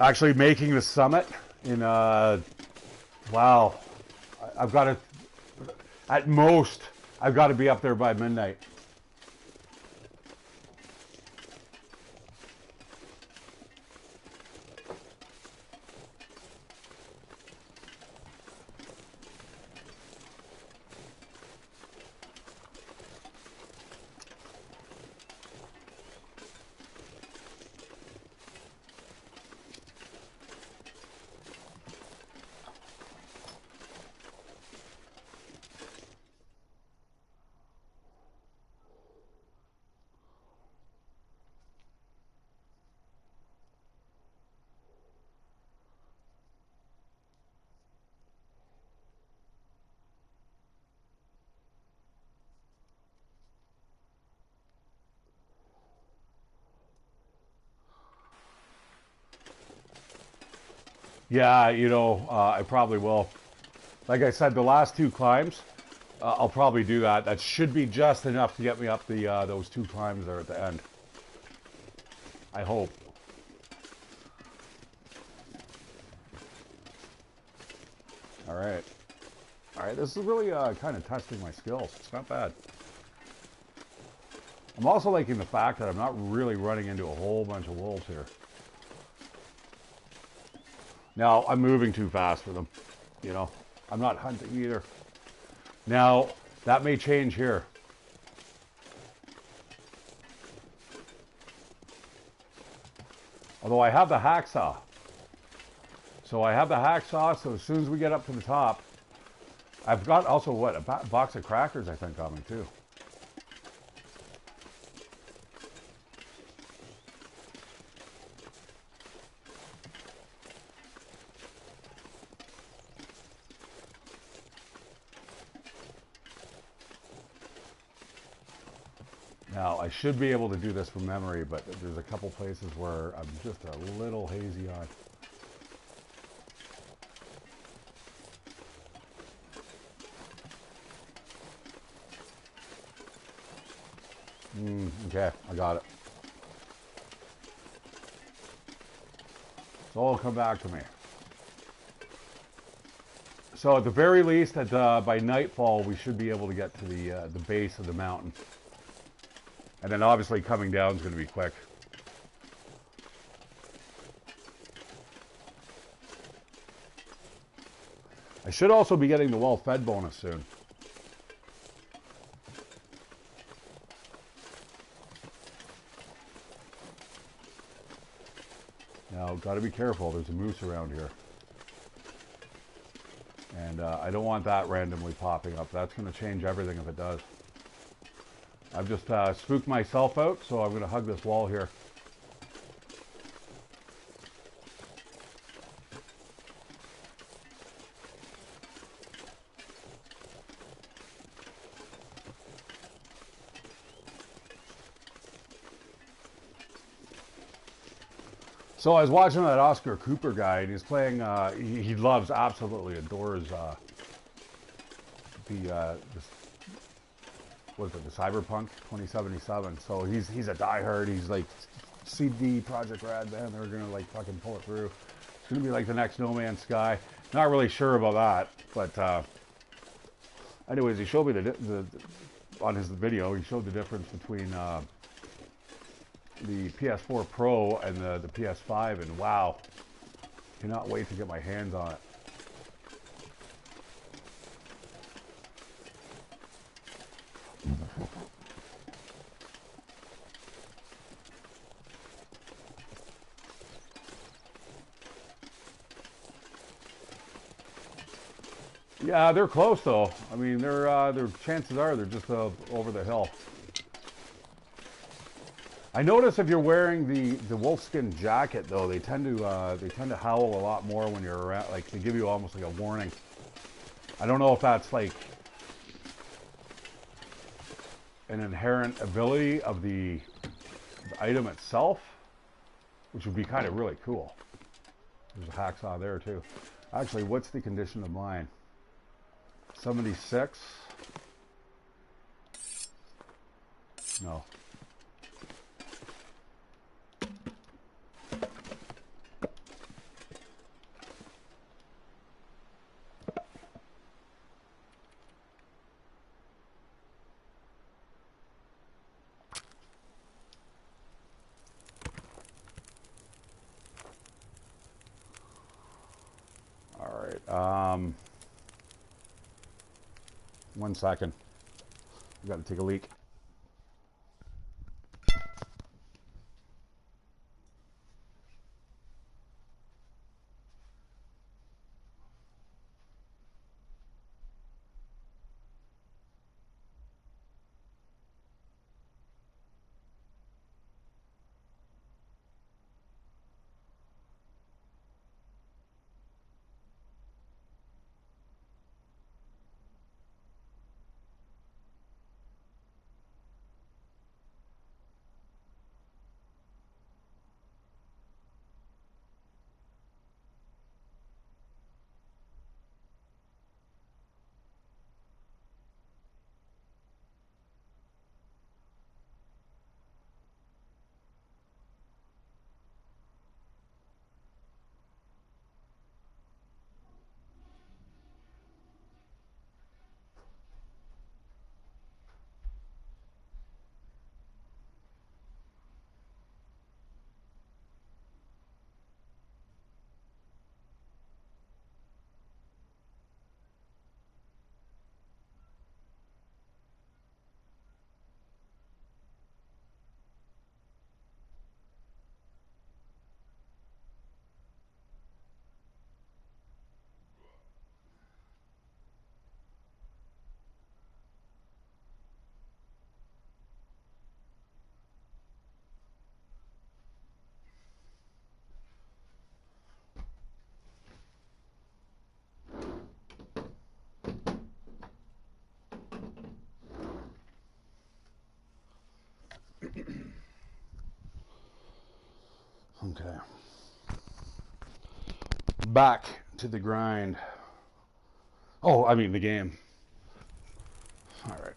Actually making the summit in, wow, I've got to, at most, I've got to be up there by midnight. Yeah, you know, I probably will. Like I said, the last 2 climbs, I'll probably do that. That should be just enough to get me up the those 2 climbs there at the end. I hope. All right. All right, this is really kind of testing my skills. It's not bad. I'm also liking the fact that I'm not really running into a whole bunch of wolves here. Now, I'm moving too fast for them. You know, I'm not hunting either. Now, that may change here. Although I have the hacksaw. So I have the hacksaw, so as soon as we get up to the top, I've got also, what, a box of crackers, I think, on me, too. Now, I should be able to do this from memory, but there's a couple places where I'm just a little hazy on. Okay, I got it. So it'll come back to me. So at the very least, by nightfall, we should be able to get to the base of the mountain. And then obviously coming down is going to be quick. I should also be getting the well-fed bonus soon. Now, got to be careful. There's a moose around here. And I don't want that randomly popping up. That's going to change everything if it does. I've just spooked myself out, so I'm going to hug this wall here. So I was watching that Oscar Cooper guy, and he's playing, he loves, absolutely adores what is it, the Cyberpunk 2077. So he's a diehard. He's like CD Project Red, man. They're gonna like fucking pull it through. It's gonna be like the next No Man's Sky. Not really sure about that, but anyways, he showed me the on his video. He showed the difference between the PS4 Pro and the PS5, and wow, cannot wait to get my hands on it. Yeah, they're close though. I mean, their chances are they're just over the hill. I notice if you're wearing the wolfskin jacket though, they tend to howl a lot more when you're around. Like they give you almost like a warning. I don't know if that's like an inherent ability of the item itself, which would be kind of really cool. There's a hacksaw there too. Actually, what's the condition of mine? 76? No. All right. 1 second. I've got to take a leak. Okay. Back to the grind. Oh, I mean the game. All right.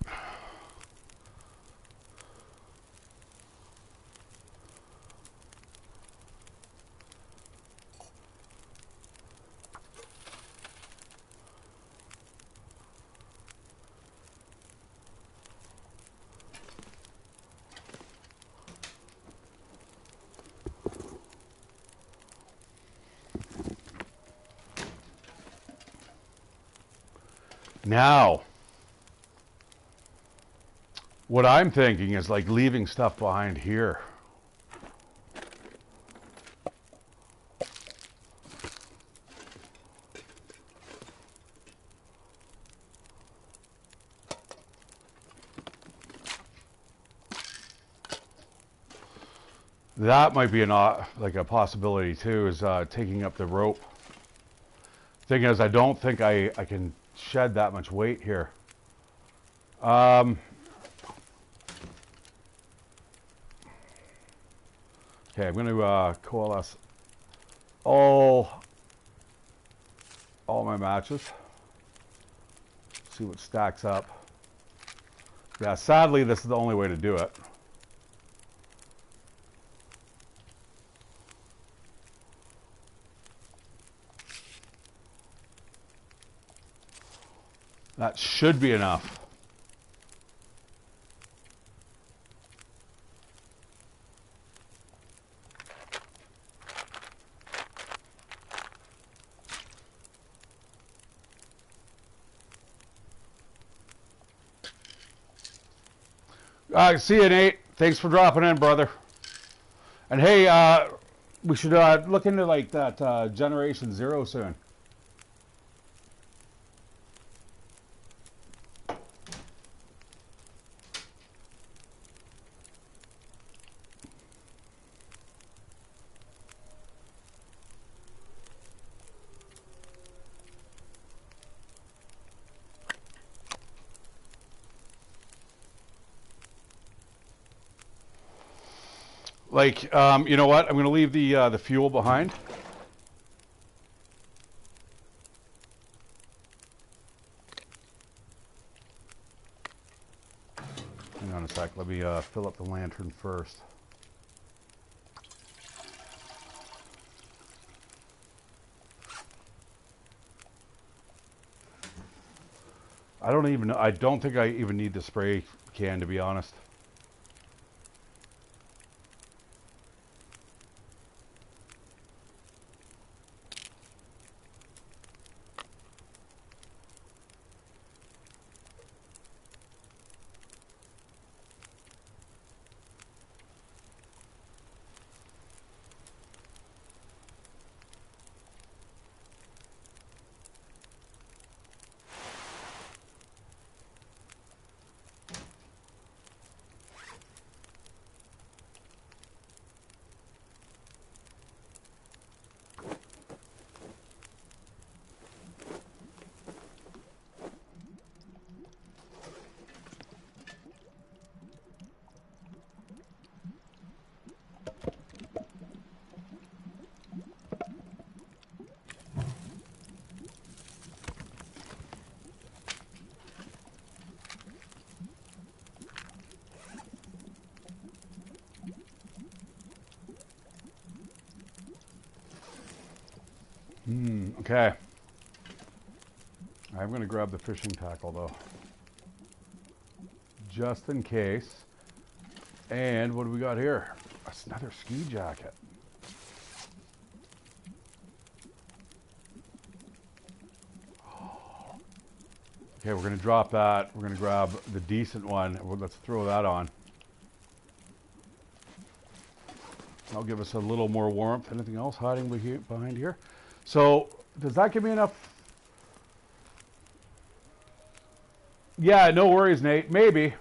Now, what I'm thinking is like leaving stuff behind here. That might be like a possibility too, is taking up the rope. Thing is, I don't think I can shed that much weight here. Okay, I'm going to coalesce all my matches. See what stacks up. Yeah, sadly, this is the only way to do it. That should be enough. See you, Nate. Thanks for dropping in, brother. And hey, we should look into like that Generation Zero soon. Like, you know what? I'm going to leave the fuel behind. Hang on a sec. Let me fill up the lantern first. I don't even know. I don't think I even need the spray can, to be honest. Okay. I'm going to grab the fishing tackle, though. Just in case. And what do we got here? That's another ski jacket. Okay, we're going to drop that. We're going to grab the decent one. Let's throw that on. That'll give us a little more warmth. Anything else hiding behind here? So, does that give me enough? Yeah, no worries, Nate. Maybe.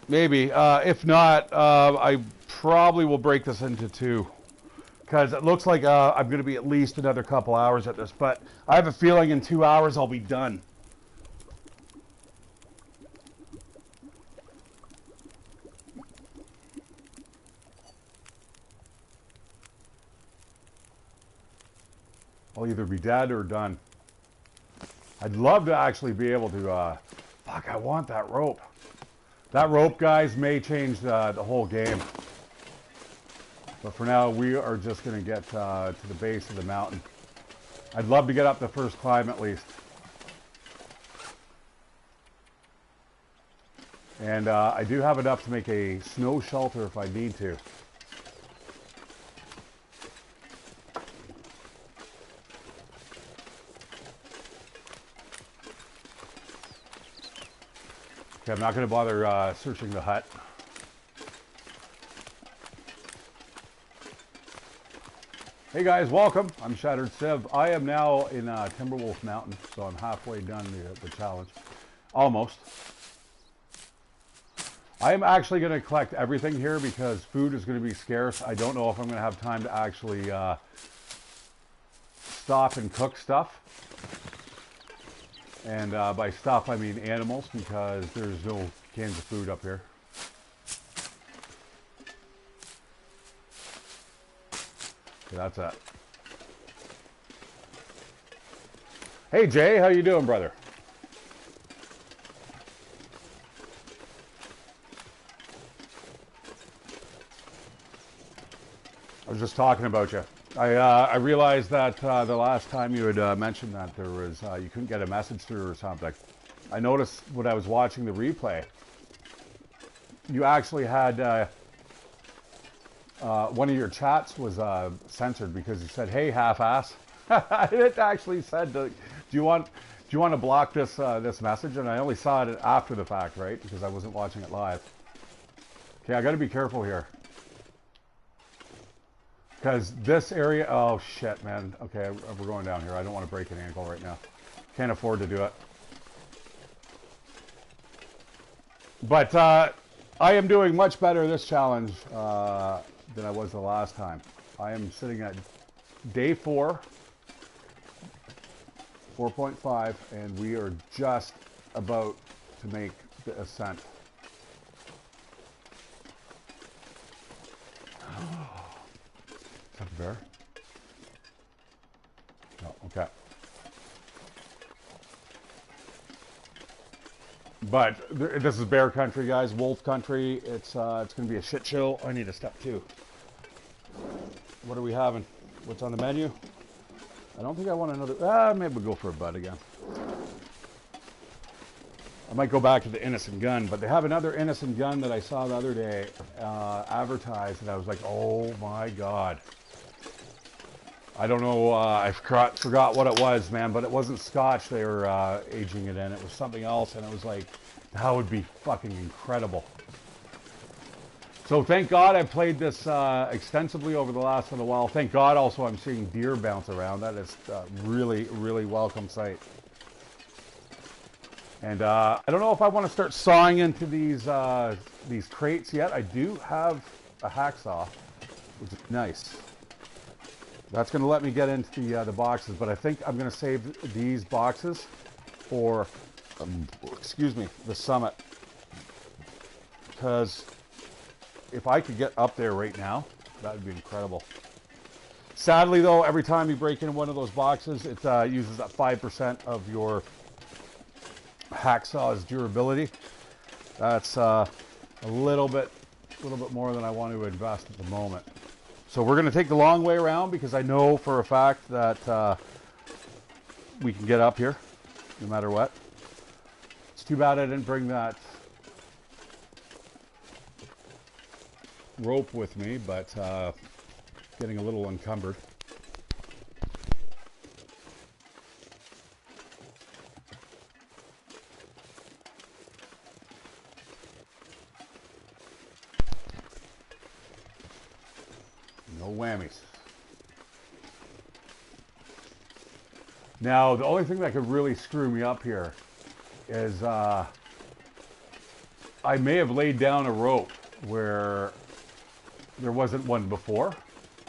If not, I probably will break this into two. Because it looks like I'm going to be at least another couple hours at this. But I have a feeling in 2 hours I'll be done. I'll either be dead or done. I'd love to actually be able to, fuck, I want that rope. That rope, guys, may change the whole game. But for now, we are just going to get to the base of the mountain. I'd love to get up the first climb at least. And I do have enough to make a snow shelter if I need to. Okay, I'm not going to bother searching the hut. Hey guys, welcome. I'm ShatteredCiv. I am now in Timberwolf Mountain, so I'm halfway done the challenge. Almost. I am actually going to collect everything here because food is going to be scarce. I don't know if I'm going to have time to actually stop and cook stuff. And by stuff, I mean animals, because there's no cans of food up here. Okay, that's that. Hey Jay, how you doing, brother? I was just talking about you. I realized that the last time you had mentioned that there was you couldn't get a message through or something. I noticed when I was watching the replay, you actually had one of your chats was censored because you said, "Hey, half-ass." It actually said, "Do you want to block this this message?" And I only saw it after the fact, right? Because I wasn't watching it live. Okay, I got to be careful here. Because this area, oh shit, man. Okay, we're going down here. I don't want to break an ankle right now. Can't afford to do it. But I am doing much better this challenge than I was the last time. I am sitting at day 4, 4.5, and we are just about to make the ascent. Is that a bear? No, okay. But this is bear country, guys. Wolf country. It's going to be a shit show. I need a step 2. What are we having? What's on the menu? I don't think I want another. Maybe we'll go for a bud again. I might go back to the innocent gun, but they have another innocent gun that I saw the other day advertised, and I was like, oh my god. I don't know, I forgot what it was, man, but it wasn't Scotch they were aging it in. It was something else, and it was like, that would be fucking incredible. So thank God I played this extensively over the last little while. Thank God also I'm seeing deer bounce around. That is a really, really welcome sight. And I don't know if I want to start sawing into these crates yet. I do have a hacksaw, which is nice. That's going to let me get into the boxes, but I think I'm going to save these boxes for, excuse me, the summit. Because if I could get up there right now, that would be incredible. Sadly, though, every time you break in one of those boxes, it uses up 5% of your hacksaw's durability. That's a little bit more than I want to invest at the moment. So we're going to take the long way around because I know for a fact that we can get up here no matter what. It's too bad I didn't bring that rope with me, but getting a little encumbered. No whammies. Now, the only thing that could really screw me up here is I may have laid down a rope where there wasn't one before,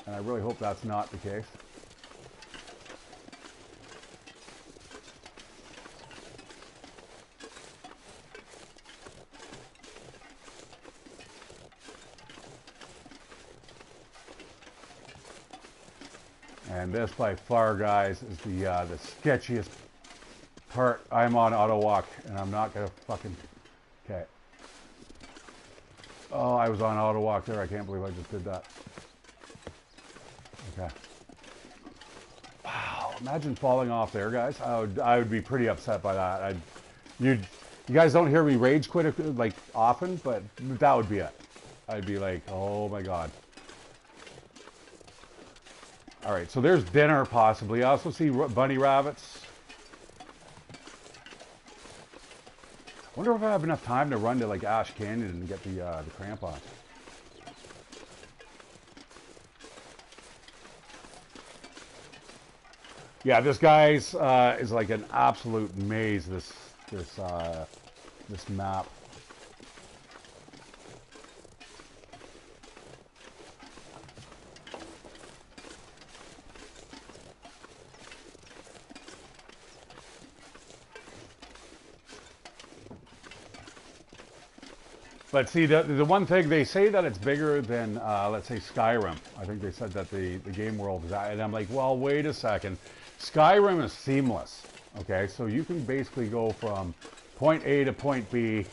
and I really hope that's not the case. And this, by far, guys, is the sketchiest part. I'm on auto walk, and I'm not gonna fucking. Okay. Oh, I was on auto walk there. I can't believe I just did that. Okay. Wow. Imagine falling off there, guys. I would be pretty upset by that. You guys don't hear me rage quit like often, but that would be it. I'd be like, oh my god. All right, so there's dinner possibly. I also see bunny rabbits. I wonder if I have enough time to run to like Ash Canyon and get the crampons. Yeah, this guy's is like an absolute maze. This map. But see, the one thing, they say that it's bigger than, let's say, Skyrim. I think they said that the game world is that. And I'm like, well, wait a second. Skyrim is seamless, okay? So you can basically go from point A to point B.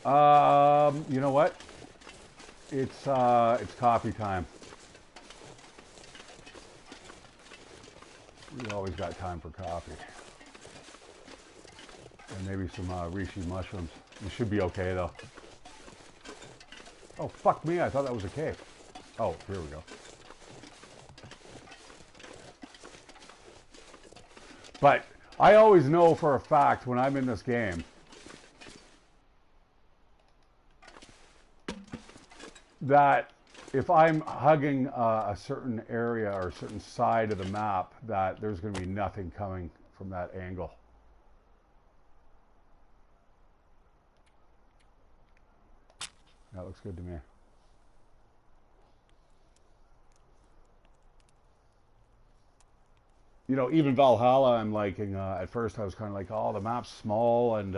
You know what? It's coffee time. We always got time for coffee. And maybe some reishi mushrooms. You should be okay, though. Oh, fuck me. I thought that was a cave. Oh, here we go. But I always know for a fact when I'm in this game that if I'm hugging a certain area or a certain side of the map, that there's going to be nothing coming from that angle. That looks good to me. You know, even Valhalla, I'm liking. At first, I was kind of like, oh, the map's small, and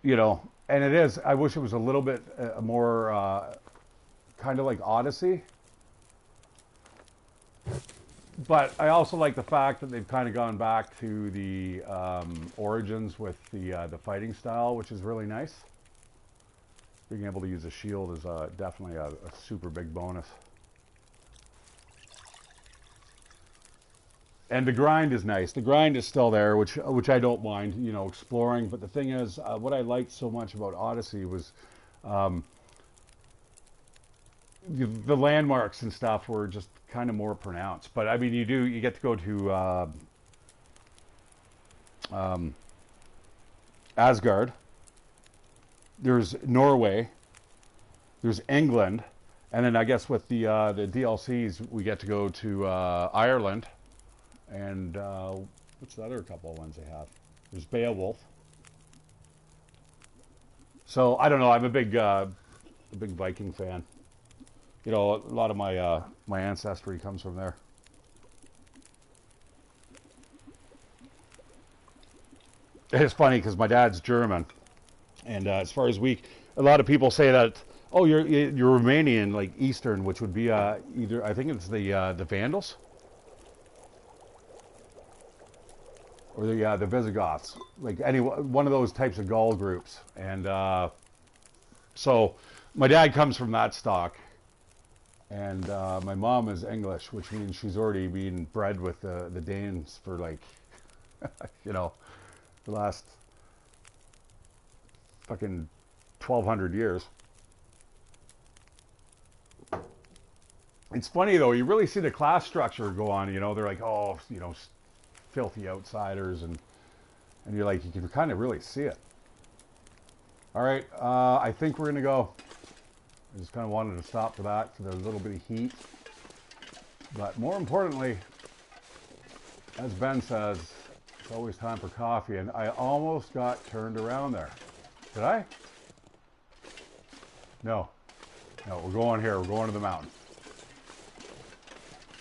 you know, and it is. I wish it was a little bit more kind of like Odyssey. But I also like the fact that they've kind of gone back to the origins with the fighting style, which is really nice. Being able to use a shield is definitely a super big bonus. And the grind is nice. The grind is still there, which I don't mind, you know, exploring. But the thing is, what I liked so much about Odyssey was the landmarks and stuff were just kind of more pronounced. But I mean, you get to go to Asgard. There's Norway. There's England, and then I guess with the DLCs, we get to go to Ireland. And what's the other couple of ones they have? There's Beowulf. So I don't know. I'm a big Viking fan. You know, a lot of my my ancestry comes from there. It's funny because my dad's German, and as far as a lot of people say that, oh, you're Romanian, like Eastern, which would be either, I think it's the Vandals. Or the Visigoths, like one of those types of Gaul groups. And so my dad comes from that stock, and my mom is English, which means she's already been bred with the Danes for like, you know, the last fucking 1,200 years. It's funny though, you really see the class structure go on. You know, they're like, oh, you know, filthy outsiders, and you're like, you can kind of really see it. All right, I think we're gonna go. I just kind of wanted to stop for that, for the little bit of heat. But more importantly, as Ben says, it's always time for coffee, and I almost got turned around there. Did I? No, we're going here. We're going to the mountain.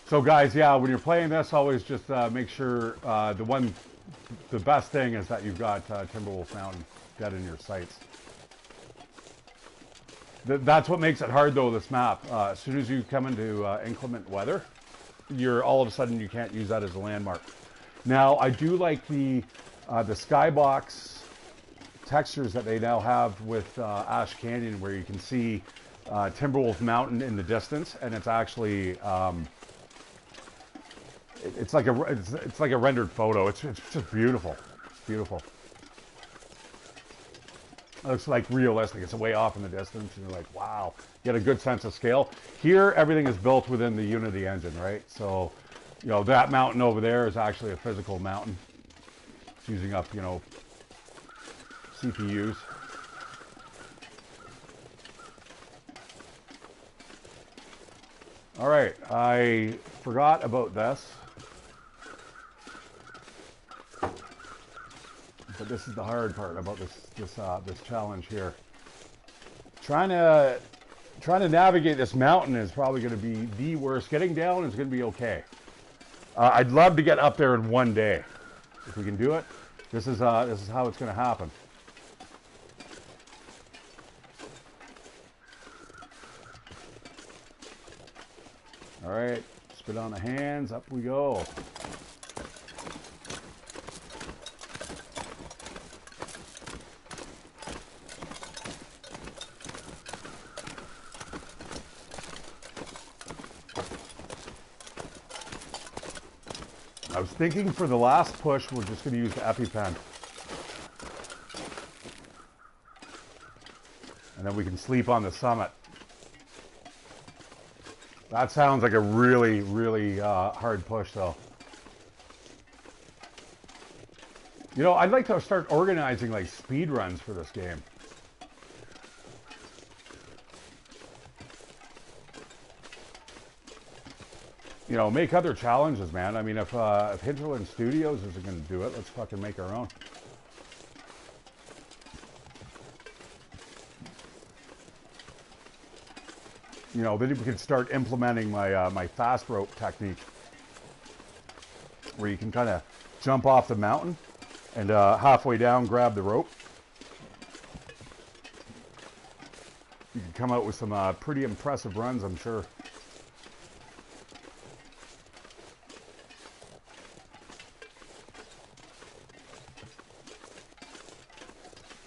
So guys, yeah, when you're playing this, always just make sure the best thing is that you've got Timberwolf Mountain dead in your sights. That's what makes it hard, though, this map. As soon as you come into inclement weather, you're all of a sudden you can't use that as a landmark. Now, I do like the skybox textures that they now have with Ash Canyon, where you can see Timberwolf Mountain in the distance, and it's actually it's like a rendered photo. It's just beautiful. It's beautiful. It looks like realistic. It's way off in the distance, and you're like, wow. You get a good sense of scale. Here, everything is built within the Unity engine, right? So, you know, that mountain over there is actually a physical mountain. It's using up, you know, CPUs. All right, I forgot about this. But this is the hard part about this challenge here. Trying to navigate this mountain is probably going to be the worst. Getting down is going to be okay. I'd love to get up there in one day. If we can do it, this is how it's going to happen. All right, spit on the hands. Up we go. I was thinking for the last push, we're just going to use the EpiPen. And then we can sleep on the summit. That sounds like a really, really hard push, though. You know, I'd like to start organizing, like, speed runs for this game. You know, make other challenges, man. I mean, if Hinterland Studios isn't going to do it, let's fucking make our own. You know, then we can start implementing my my fast rope technique, where you can kind of jump off the mountain and halfway down grab the rope. You can come out with some pretty impressive runs, I'm sure.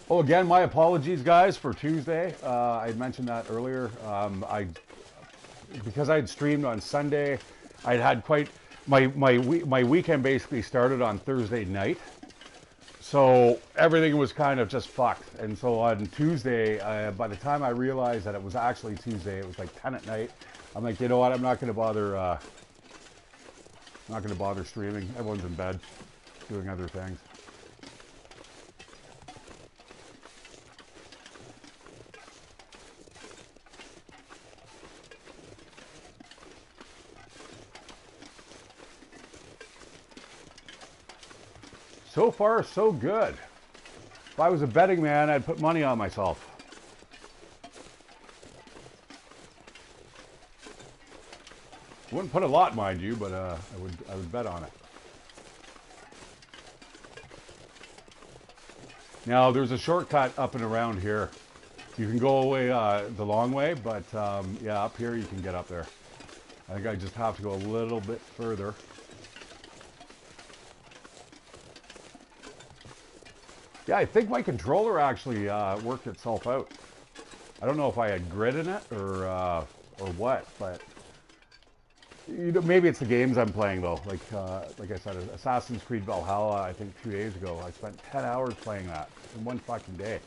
Oh, again, my apologies, guys, for Tuesday. I mentioned that earlier. Because I'd streamed on Sunday, I'd had quite my weekend basically started on Thursday night, so everything was kind of just fucked. And so on Tuesday, by the time I realized that it was actually Tuesday, it was like 10 at night. I'm like, you know what? I'm not going to bother. Not going to bother streaming. Everyone's in bed, doing other things. So far, so good. If I was a betting man, I'd put money on myself. Wouldn't put a lot, mind you, but I would bet on it. Now, there's a shortcut up and around here. You can go away the long way, but yeah, up here you can get up there. I think I just have to go a little bit further. Yeah, I think my controller actually worked itself out. I don't know if I had grid in it or what, but you know, maybe it's the games I'm playing though. Like I said, Assassin's Creed Valhalla. I think 2 days ago, I spent 10 hours playing that in one fucking day.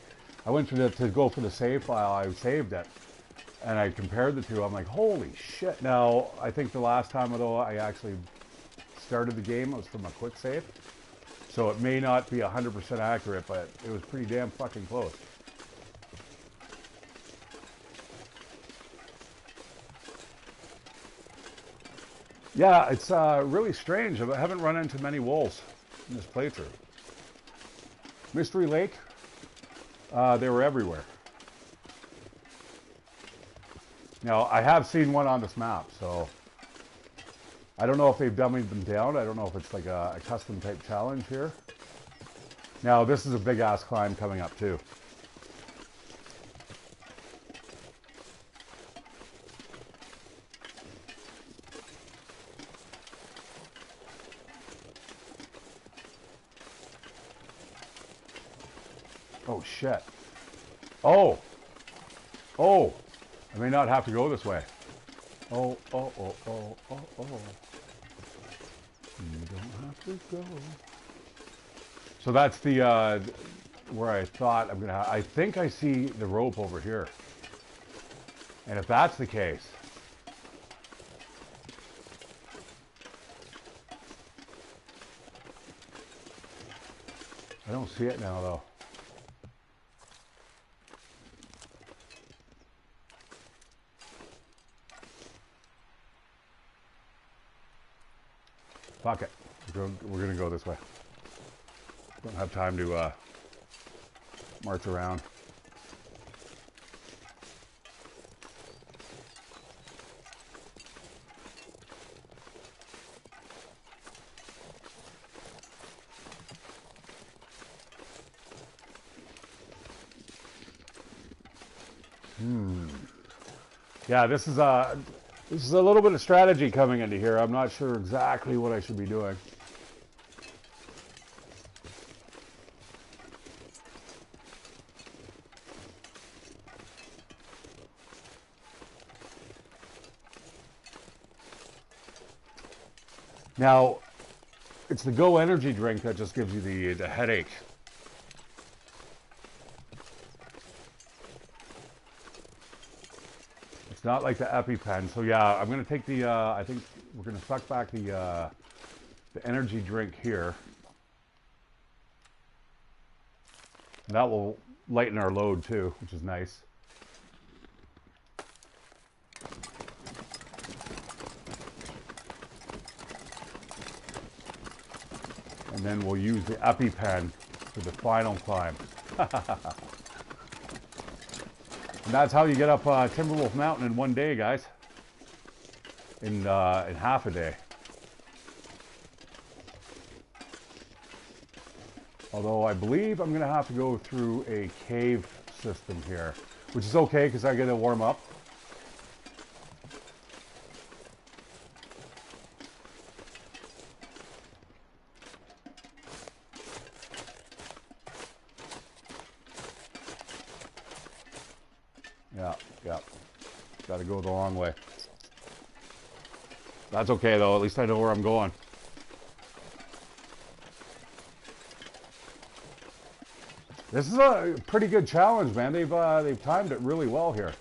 I went to go for the save file. I saved it, and I compared the two. I'm like, holy shit! Now I think the last time though I actually started the game, it was from a quick save. So it may not be 100% accurate, but it was pretty damn fucking close. Yeah, it's really strange. I haven't run into many wolves in this playthrough. Mystery Lake, they were everywhere. Now, I have seen one on this map, so I don't know if they've dummied them down. I don't know if it's like a custom type challenge here. Now, this is a big ass climb coming up too. Oh, shit. Oh. Oh. I may not have to go this way. Oh, oh, oh, oh, oh, oh. You don't have to go. So that's the, where I thought I'm going to, I think I see the rope over here. And if that's the case, I don't see it now though. Fuck it. We're going to go this way. Don't have time to march around. Yeah, this is a little bit of strategy coming into here. I'm not sure exactly what I should be doing. Now, it's the Go energy drink that just gives you the headache. It's not like the EpiPen. So yeah, I'm going to take the, I think we're going to suck back the energy drink here. And that will lighten our load too, which is nice. And then we'll use the EpiPen for the final climb. And that's how you get up Timberwolf Mountain in one day, guys. In half a day. Although I believe I'm going to have to go through a cave system here, which is okay because I get to warm up. Yeah. Got to go the long way. That's okay though. At least I know where I'm going. This is a pretty good challenge, man. They've timed it really well here.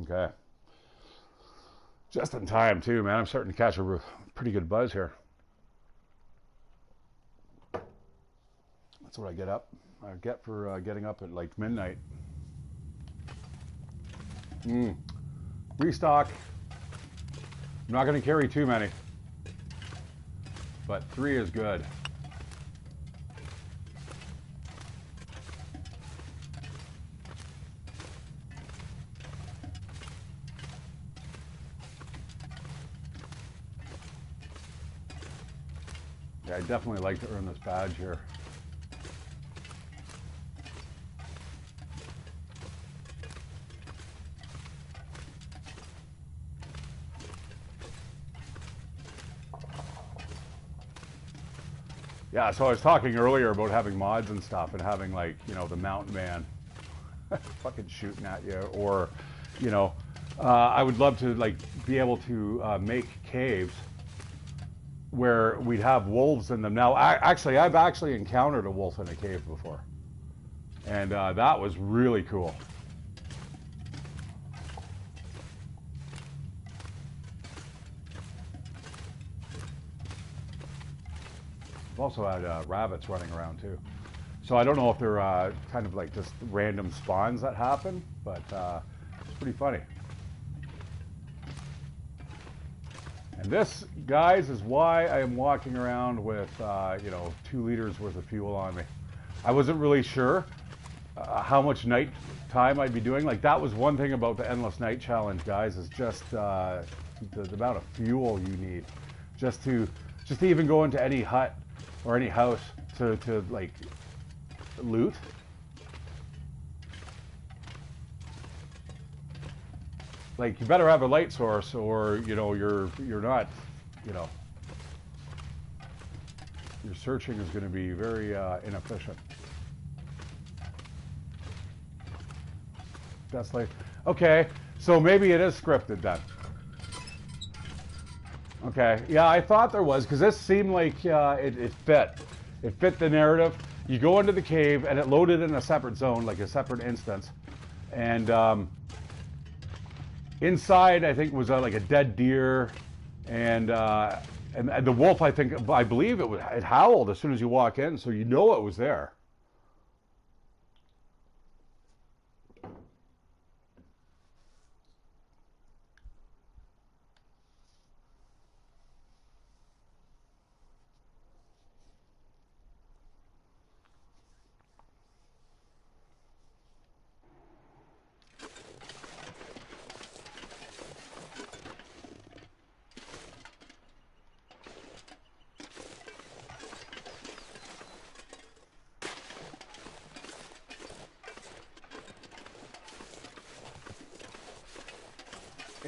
Okay. Just in time too, man. I'm starting to catch a pretty good buzz here. That's what I get for getting up at like midnight. Restock. I'm not going to carry too many, but 3 is good. Yeah, I definitely like to earn this badge here. Yeah, so I was talking earlier about having mods and stuff and having like, you know, the mountain man fucking shooting at you, or, you know, I would love to like be able to make caves where we'd have wolves in them. Now, I've actually encountered a wolf in a cave before, and that was really cool. I've also had rabbits running around too. So I don't know if they're kind of like just random spawns that happen, but it's pretty funny. And this, guys, is why I am walking around with, you know, 2 liters worth of fuel on me. I wasn't really sure how much night time I'd be doing. Like, that was one thing about the Endless Night Challenge, guys, is just the amount of fuel you need just to even go into any hut or any house to like loot. Like, you better have a light source, or you know you're not, you know, your searching is going to be very inefficient. That's like, okay, so maybe it is scripted then. Okay, yeah, I thought there was, because this seemed like it fit. It fit the narrative. You go into the cave, and it loaded in a separate zone, like a separate instance, and inside, I think, was like a dead deer, and the wolf, I believe it howled as soon as you walk in, so you know it was there.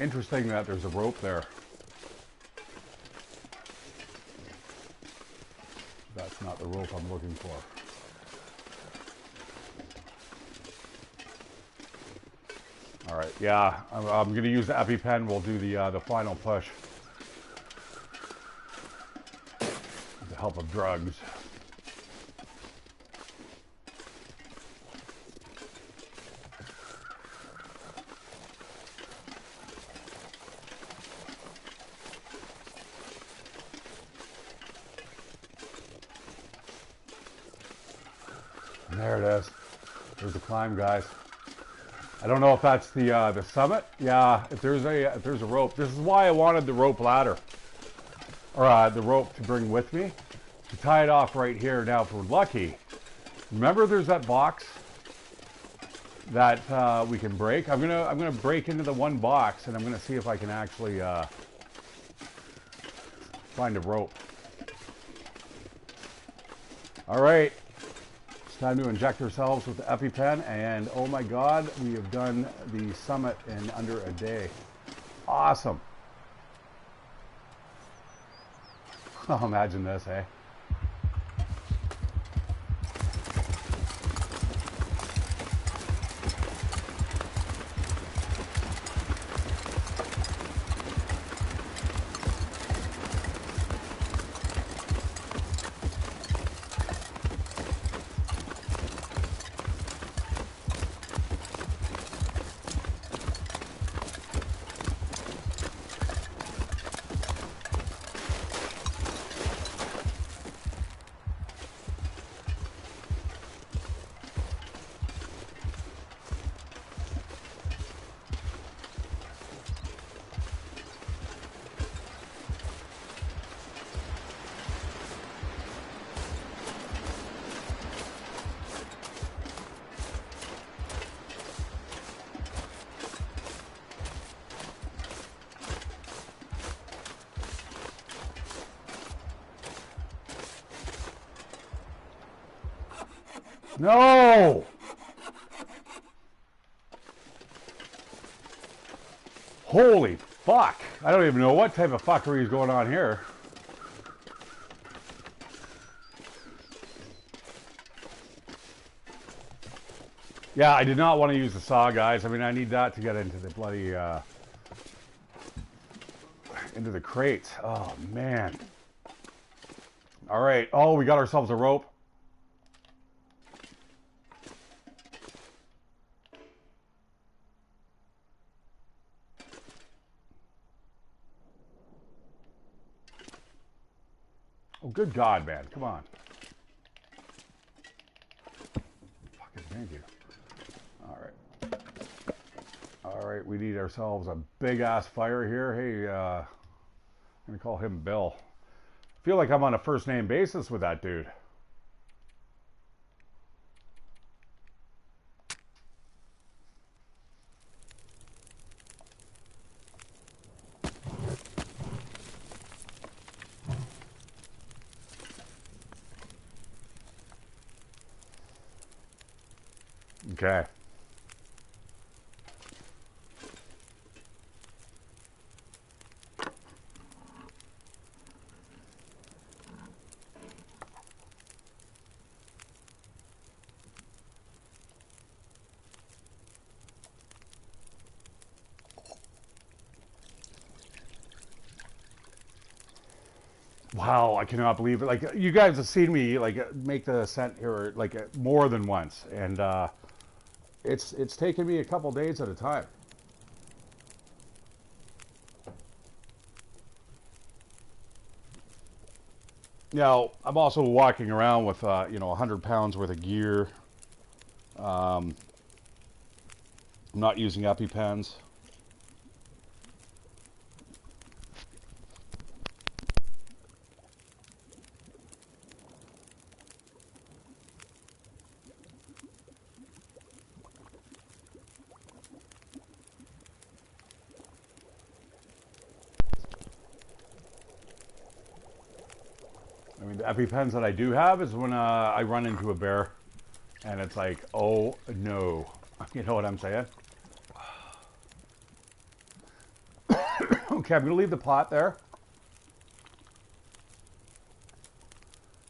Interesting that there's a rope there. That's not the rope I'm looking for. All right, yeah, I'm going to use the EpiPen. We'll do the final push with the help of drugs. There it is. There's the climb, guys. I don't know if that's the summit. Yeah, if there's a rope. This is why I wanted the rope ladder, or the rope to bring with me, to tie it off right here. Now, if we're lucky, remember there's that box that we can break. I'm gonna break into the one box, and I'm gonna see if I can actually find a rope. All right. Time to inject ourselves with the EpiPen, and oh my god, we have done the summit in under a day. Awesome. Oh, imagine this, eh? No! Holy fuck! I don't even know what type of fuckery is going on here. Yeah, I did not want to use the saw, guys. I mean, I need that to get into the bloody, into the crates. Oh, man. All right. Oh, we got ourselves a rope. Oh, good God, man. Come on. Fucking thank you. All right. All right, we need ourselves a big-ass fire here. Hey, I'm going to call him Bill. I feel like I'm on a first-name basis with that dude. Okay. Wow, I cannot believe it. Like, you guys have seen me like make the ascent here like more than once, and it's taken me a couple days at a time. Now, I'm also walking around with 100 pounds worth of gear. I'm not using EpiPens. I mean, the EpiPens that I do have is when I run into a bear, and it's like, oh no, you know what I'm saying? Okay, I'm gonna leave the pot there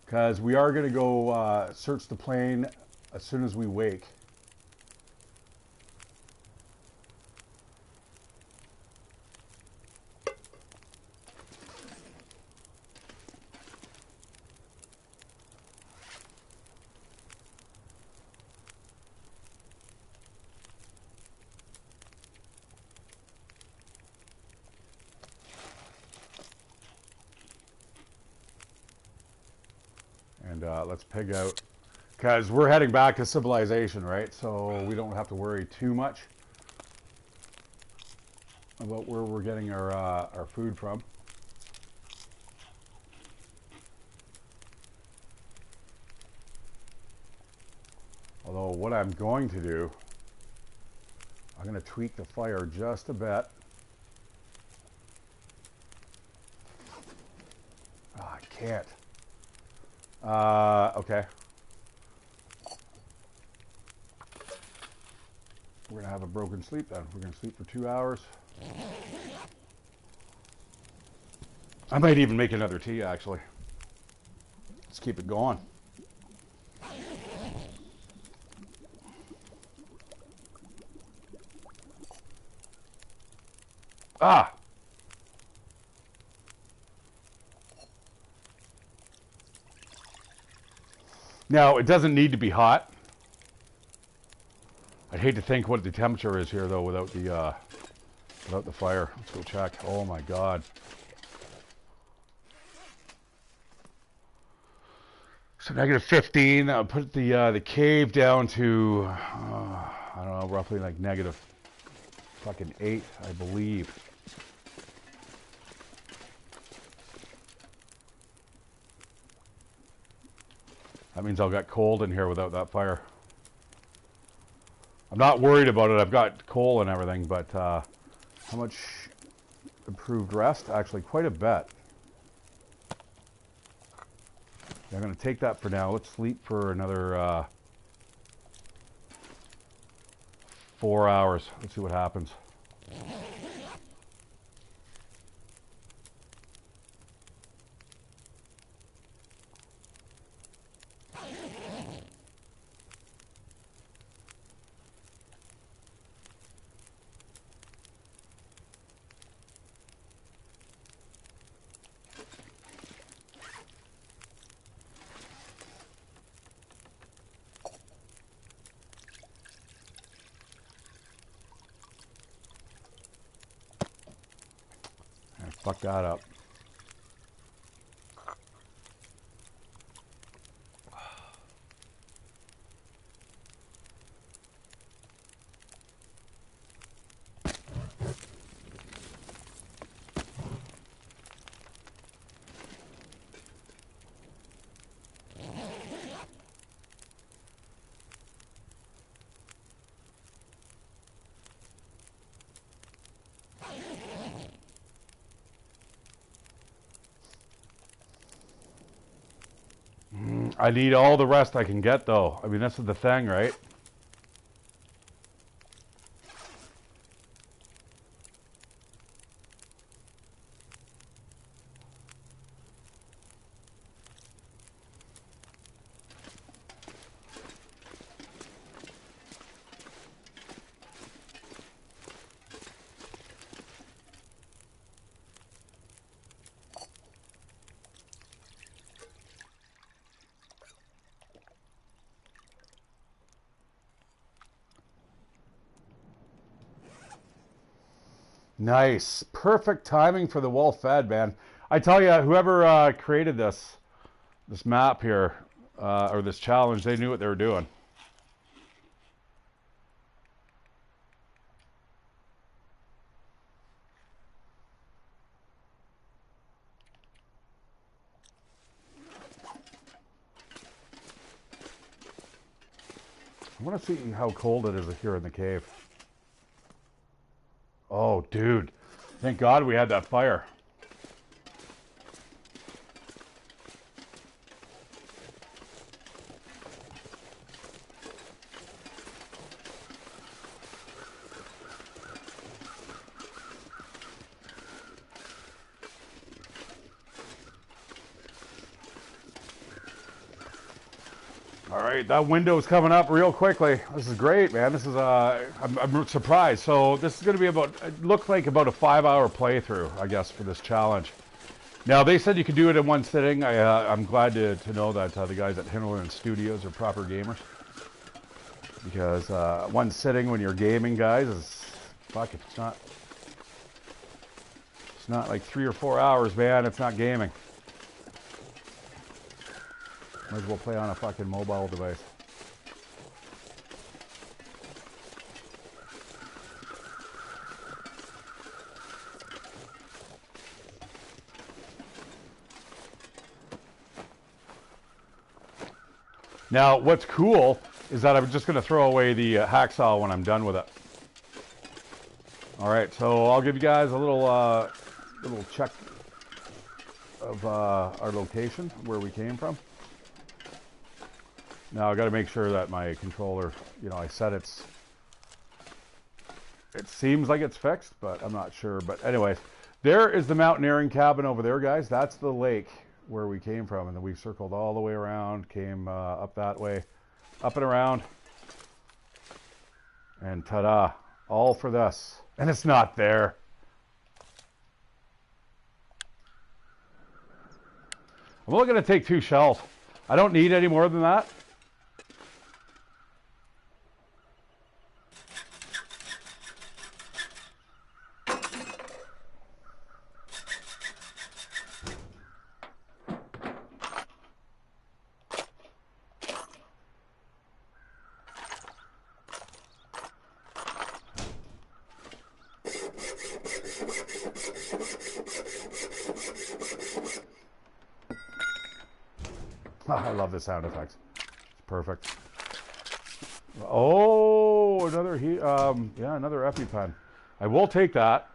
because we are gonna go search the plane as soon as we wake. And let's pig out because we're heading back to civilization, right? So we don't have to worry too much about where we're getting our food from. Although what I'm going to do, I'm going to tweak the fire just a bit. Oh, I can't. Okay. We're going to have a broken sleep then. We're going to sleep for 2 hours. I might even make another tea, actually. Let's keep it going. Ah! Now, it doesn't need to be hot. I'd hate to think what the temperature is here, though, without the fire. Let's go check. Oh my God. So -15. I'll put the cave down to I don't know, roughly like -8, I believe. That means I'll get cold in here without that fire. I'm not worried about it. I've got coal and everything, but how much improved rest? Actually, quite a bit. Yeah, I'm going to take that for now. Let's sleep for another 4 hours. Let's see what happens. Fuck that up. I need all the rest I can get, though. I mean, this is the thing, right? Nice. Perfect timing for the well-fed, man. I tell you, whoever created this map here, or this challenge, they knew what they were doing. I want to see how cold it is here in the cave. Oh, dude. Thank God we had that fire. All right, that window's coming up real quickly. This is great, man. This is I'm surprised. So this is going to be about, it looked like about a 5-hour playthrough, I guess, for this challenge. Now they said you could do it in one sitting. I'm glad to know that the guys at Hinterland Studios are proper gamers, because one sitting when you're gaming, guys, is fuck. If it's not like 3 or 4 hours, man. It's not gaming. Might as well play on a fucking mobile device. Now, what's cool is that I'm just going to throw away the hacksaw when I'm done with it. All right, so I'll give you guys a little check of our location, where we came from. Now I got to make sure that my controller, you know, I said it seems like it's fixed, but I'm not sure. But anyways, there is the mountaineering cabin over there, guys. That's the lake where we came from, and then we circled all the way around, came up that way, up and around, and ta-da, all for this. And it's not there. I'm only going to take 2 shells. I don't need any more than that. I love the sound effects. It's perfect. Oh, another yeah, another EpiPen. I will take that.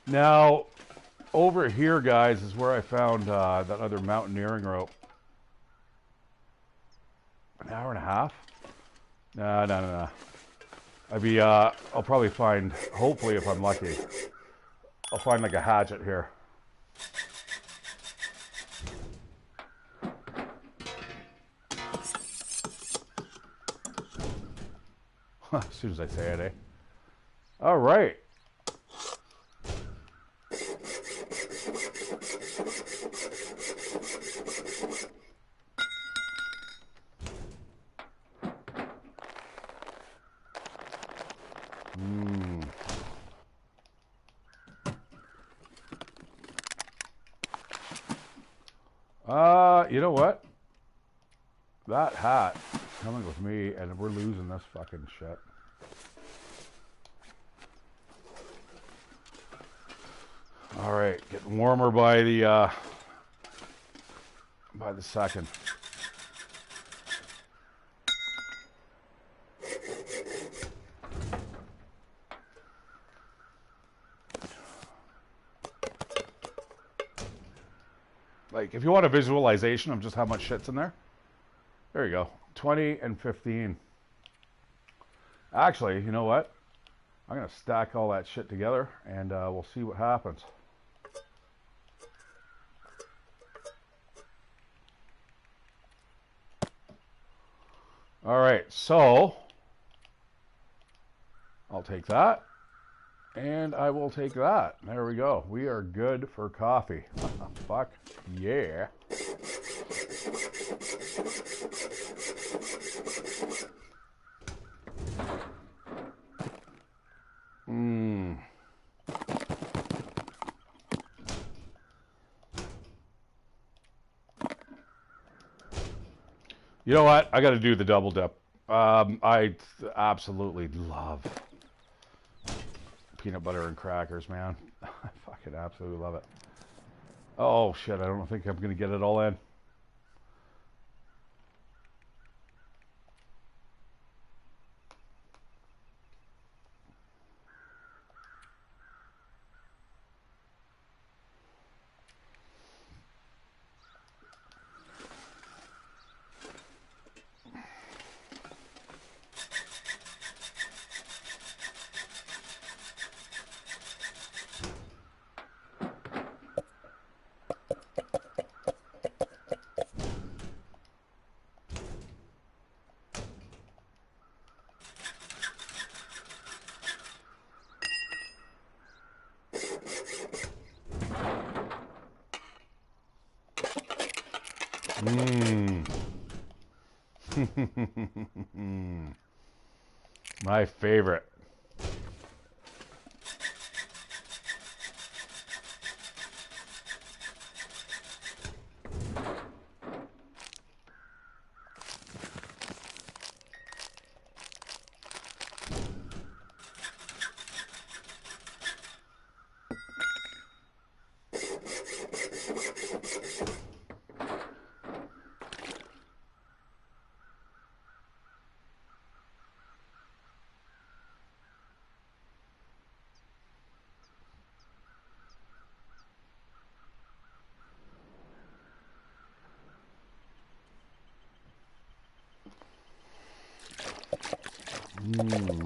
Now, over here, guys, is where I found that other mountaineering rope. An hour and a half? No. I'll probably find, hopefully if I'm lucky, I'll find like a hatchet here. As soon as I say it, eh? All right. You know what? That hat coming with me, and we're losing this fucking shit. All right, getting warmer by the second. Like, if you want a visualization of just how much shit's in there, there you go. 20 and 15. Actually, you know what? I'm going to stack all that shit together, and we'll see what happens. All right, so I'll take that, and I will take that. There we go. We are good for coffee. Fuck yeah. You know what? I got to do the double dip. I absolutely love peanut butter and crackers, man. I fucking absolutely love it. Oh shit! I don't think I'm gonna get it all in. My favorite.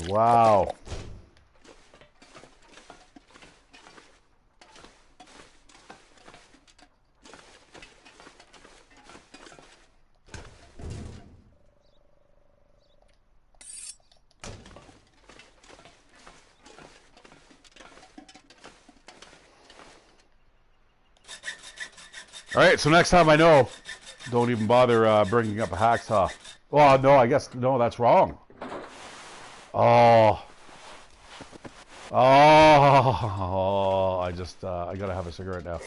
Wow. All right, so next time I know, don't even bother bringing up a hacksaw. Oh, no, I guess, no, that's wrong. Oh. Oh, I gotta have a cigarette now.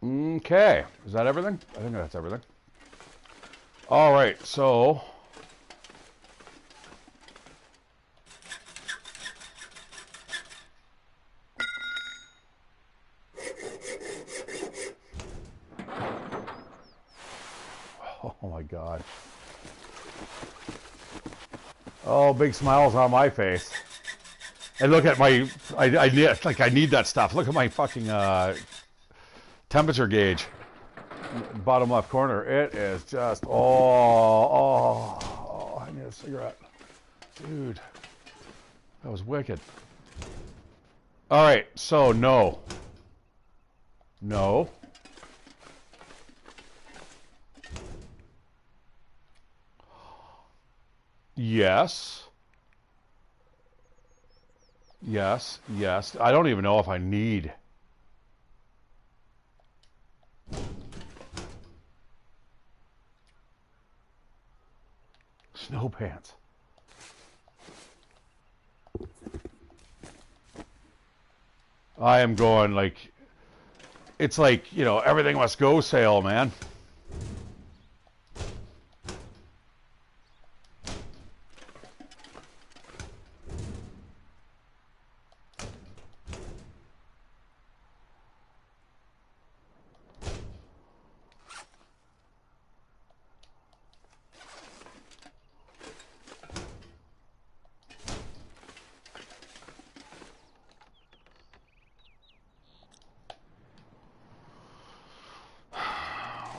Okay, is that everything? I think that's everything. All right, so oh my God. Oh, big smiles on my face. And look at my, I need that stuff. Look at my fucking temperature gauge. Bottom left corner. It is just, I need a cigarette. Dude, that was wicked. All right, so no. No. Yes. Yes, yes. I don't even know if I need. Snow pants. I am going like, it's like, you know, everything must go sale, man.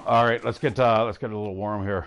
All right, let's get a little warm here.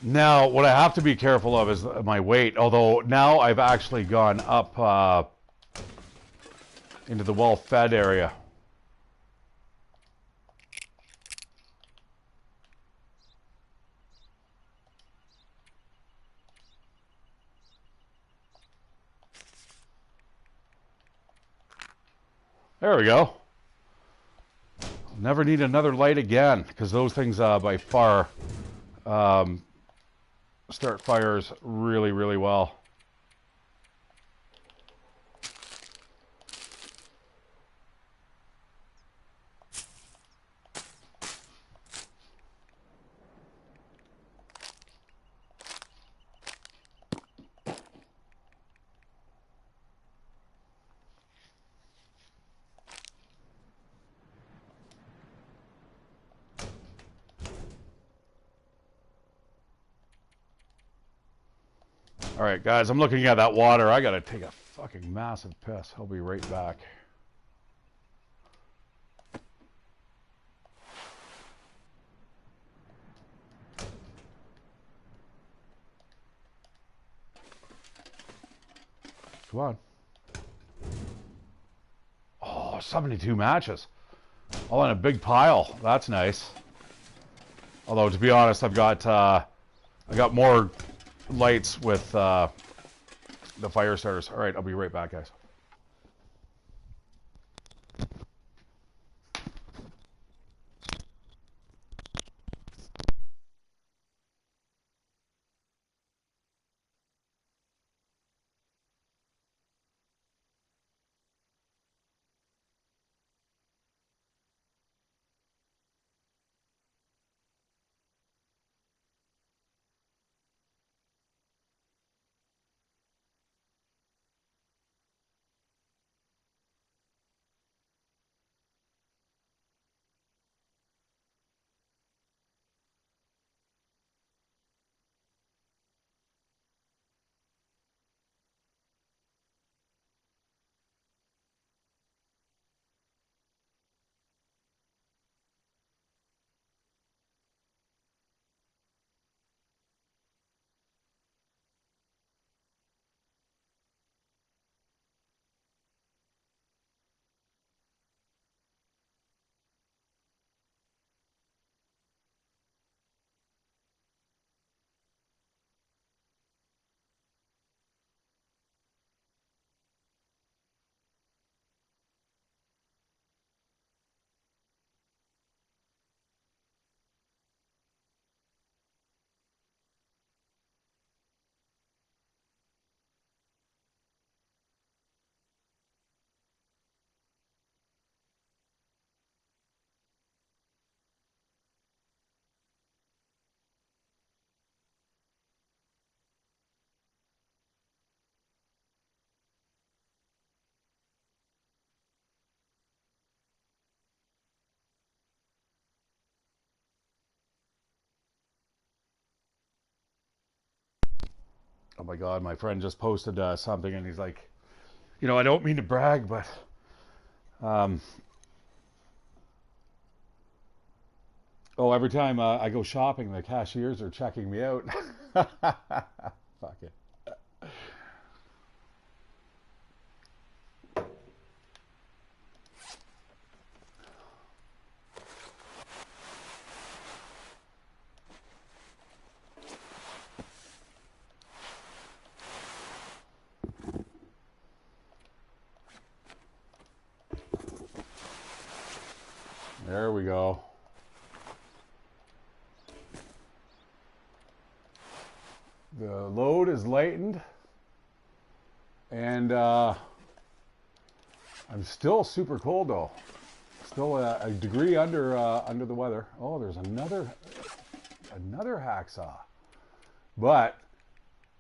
Now, what I have to be careful of is my weight. Although now I've actually gone up into the well-fed area. There we go. Never need another light again, because those things by far start fires really, really well. All right, guys, I'm looking at that water. I got to take a fucking massive piss. I'll be right back. Come on. Oh, 72 matches. All in a big pile. That's nice. Although, to be honest, I got more lights with the fire starters. All right, I'll be right back, guys. Oh my God, my friend just posted something, and he's like, you know, I don't mean to brag, but oh, every time I go shopping, the cashiers are checking me out. Fuck it. There we go. The load is lightened, and I'm still super cold though. Still a degree under the weather. Oh, there's another hacksaw, but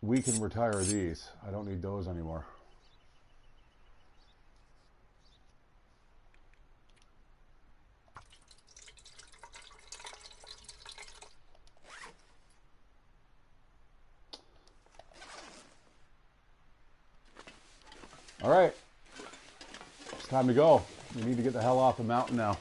we can retire these. I don't need those anymore. All right, it's time to go. We need to get the hell off the mountain now.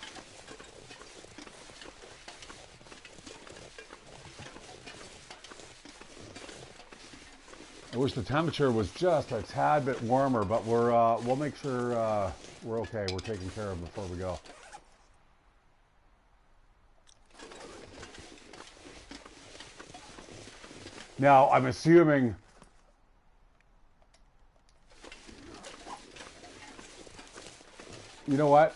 I wish the temperature was just a tad bit warmer, but we'll make sure we're okay. We're taken care of before we go. Now, I'm assuming you know what?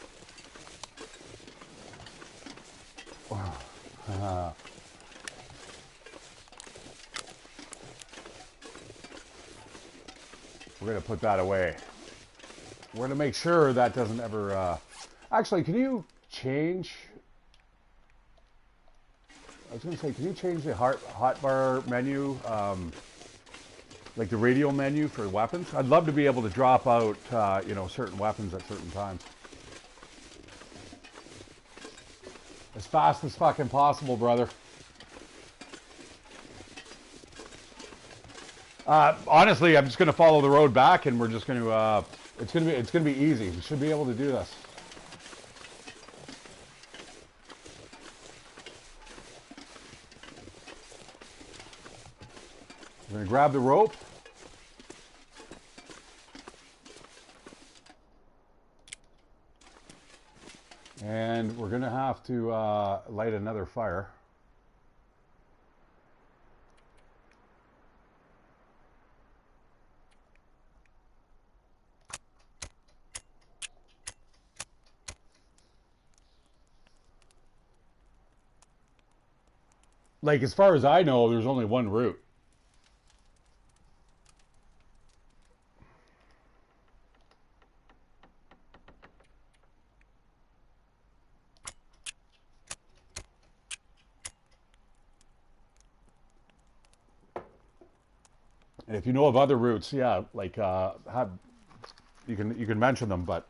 We're going to put that away. We're going to make sure that doesn't ever... Actually, can you change... I was going to say, can you change the hotbar menu, like the radial menu for weapons? I'd love to be able to drop out, you know, certain weapons at certain times. As fast as fucking possible, brother. Honestly, I'm just going to follow the road back, and we're just going to. It's going to be easy. We should be able to do this. We're going to grab the rope. And we're going to have to light another fire. Like, as far as I know, there's only one route. And if you know of other routes, yeah, like you can mention them, but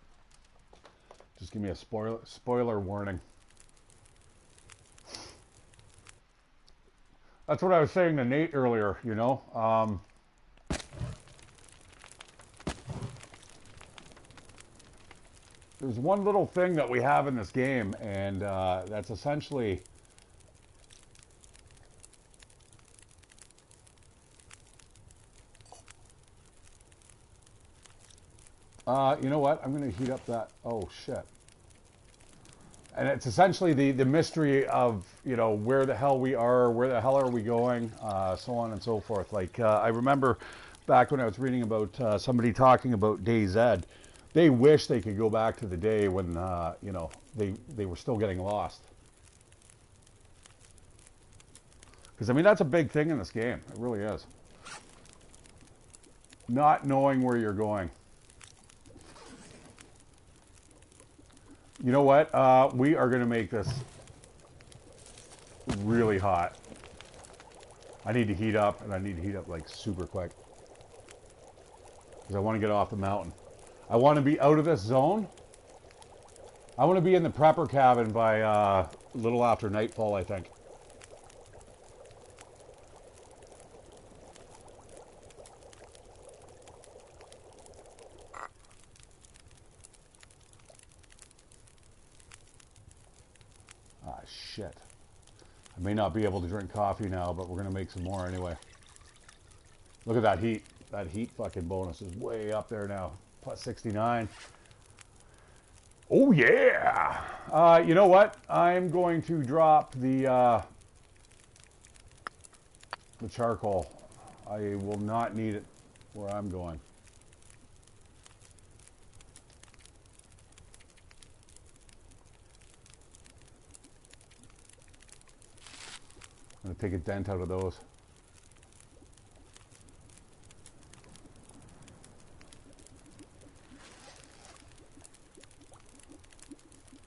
just give me a spoiler warning. That's what I was saying to Nate earlier, you know. There's one little thing that we have in this game, and that's essentially... you know what? I'm going to heat up that... Oh, shit. And it's essentially the mystery of, you know, where the hell we are, where the hell are we going, so on and so forth. Like, I remember back when I was reading about somebody talking about DayZ, they wish they could go back to the day when, you know, they were still getting lost. Because, I mean, that's a big thing in this game. It really is. Not knowing where you're going. You know what? We are going to make this really hot. I need to heat up, and I need to heat up like super quick. Because I want to get off the mountain. I want to be out of this zone. I want to be in the prepper cabin by a little after nightfall, I think. Shit. I may not be able to drink coffee now, but we're going to make some more anyway. Look at that heat. That heat fucking bonus is way up there now. Plus 69. Oh, yeah. You know what? I'm going to drop the charcoal. I will not need it where I'm going. I'm going to take a dent out of those.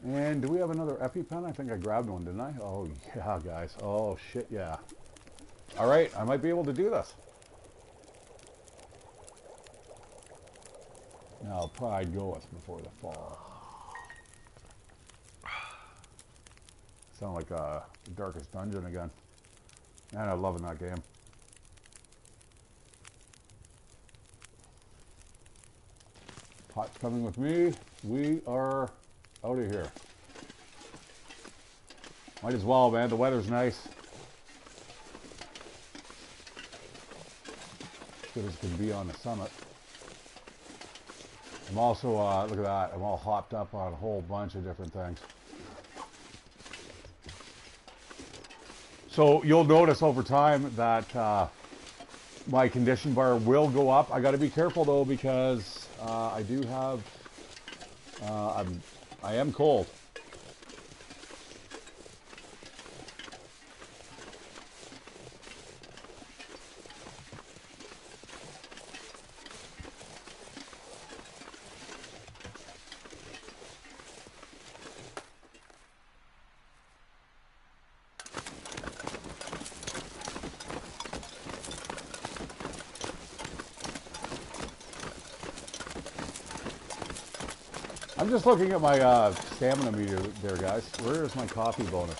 And do we have another EpiPen? I think I grabbed one, didn't I? Oh, yeah, guys. Oh, shit, yeah. All right, I might be able to do this. Now, pride goeth before the fall. Sound like Darkest Dungeon again. Man, I'm loving that game. Pot's coming with me. We are out of here. Might as well, man. The weather's nice. good as can be on the summit. I'm also, look at that, I'm all hopped up on a whole bunch of different things. So you'll notice over time that my condition bar will go up. I got to be careful though, because I do have, I am cold. I'm just looking at my stamina meter there, guys. Where is my coffee bonus?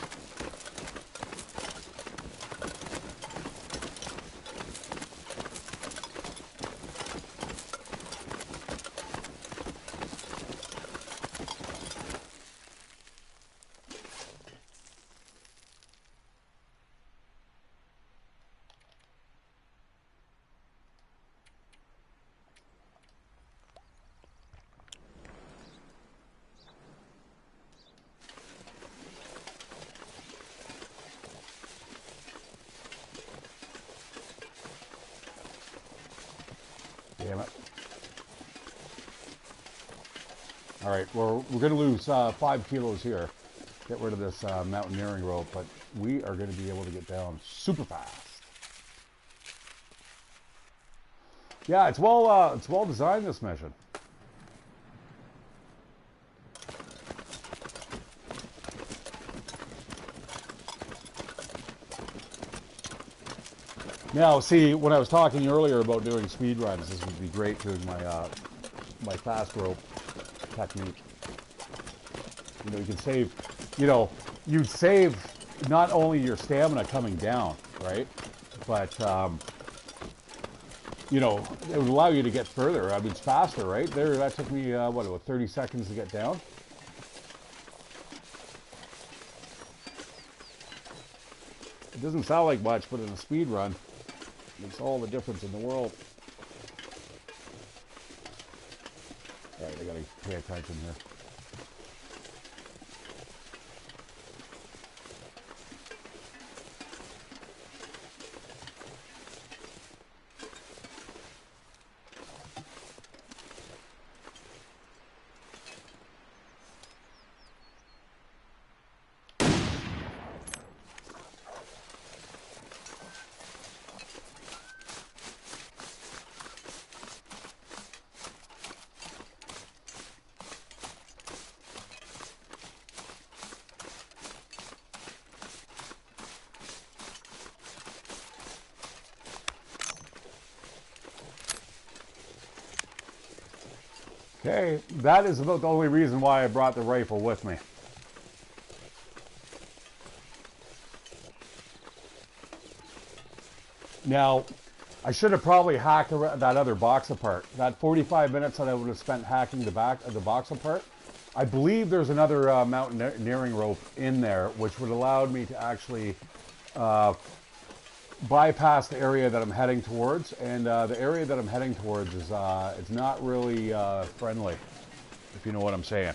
Damn it. All right, well, we're going to lose 5 kilos here. Get rid of this mountaineering rope, but we are going to be able to get down super fast. Yeah, it's well designed, this mission. Now, see, when I was talking earlier about doing speed runs, this would be great doing my my fast rope technique. You know, you can save, you know, you'd save not only your stamina coming down, right? But, you know, it would allow you to get further. I mean, it's faster, right? There, that took me, what, about 30 seconds to get down? It doesn't sound like much, but in a speed run, it makes all the difference in the world. All right, I gotta pay attention here. Okay, that is about the only reason why I brought the rifle with me. Now, I should have probably hacked that other box apart. That 45 minutes that I would have spent hacking the back of the box apart, I believe there's another mountaineering rope in there, which would allow me to actually bypass the area that I'm heading towards, and the area that I'm heading towards is it's not really friendly, if you know what I'm saying.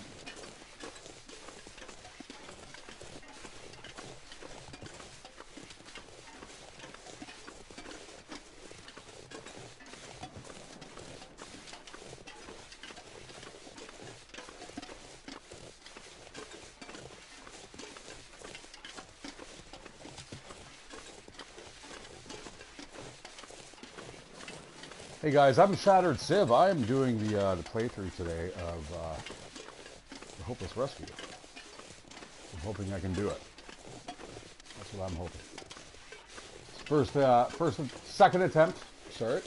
Hey guys, I'm ShatteredCiv. I am doing the playthrough today of the Hopeless Rescue. I'm hoping I can do it. That's what I'm hoping. Second attempt. Sorry.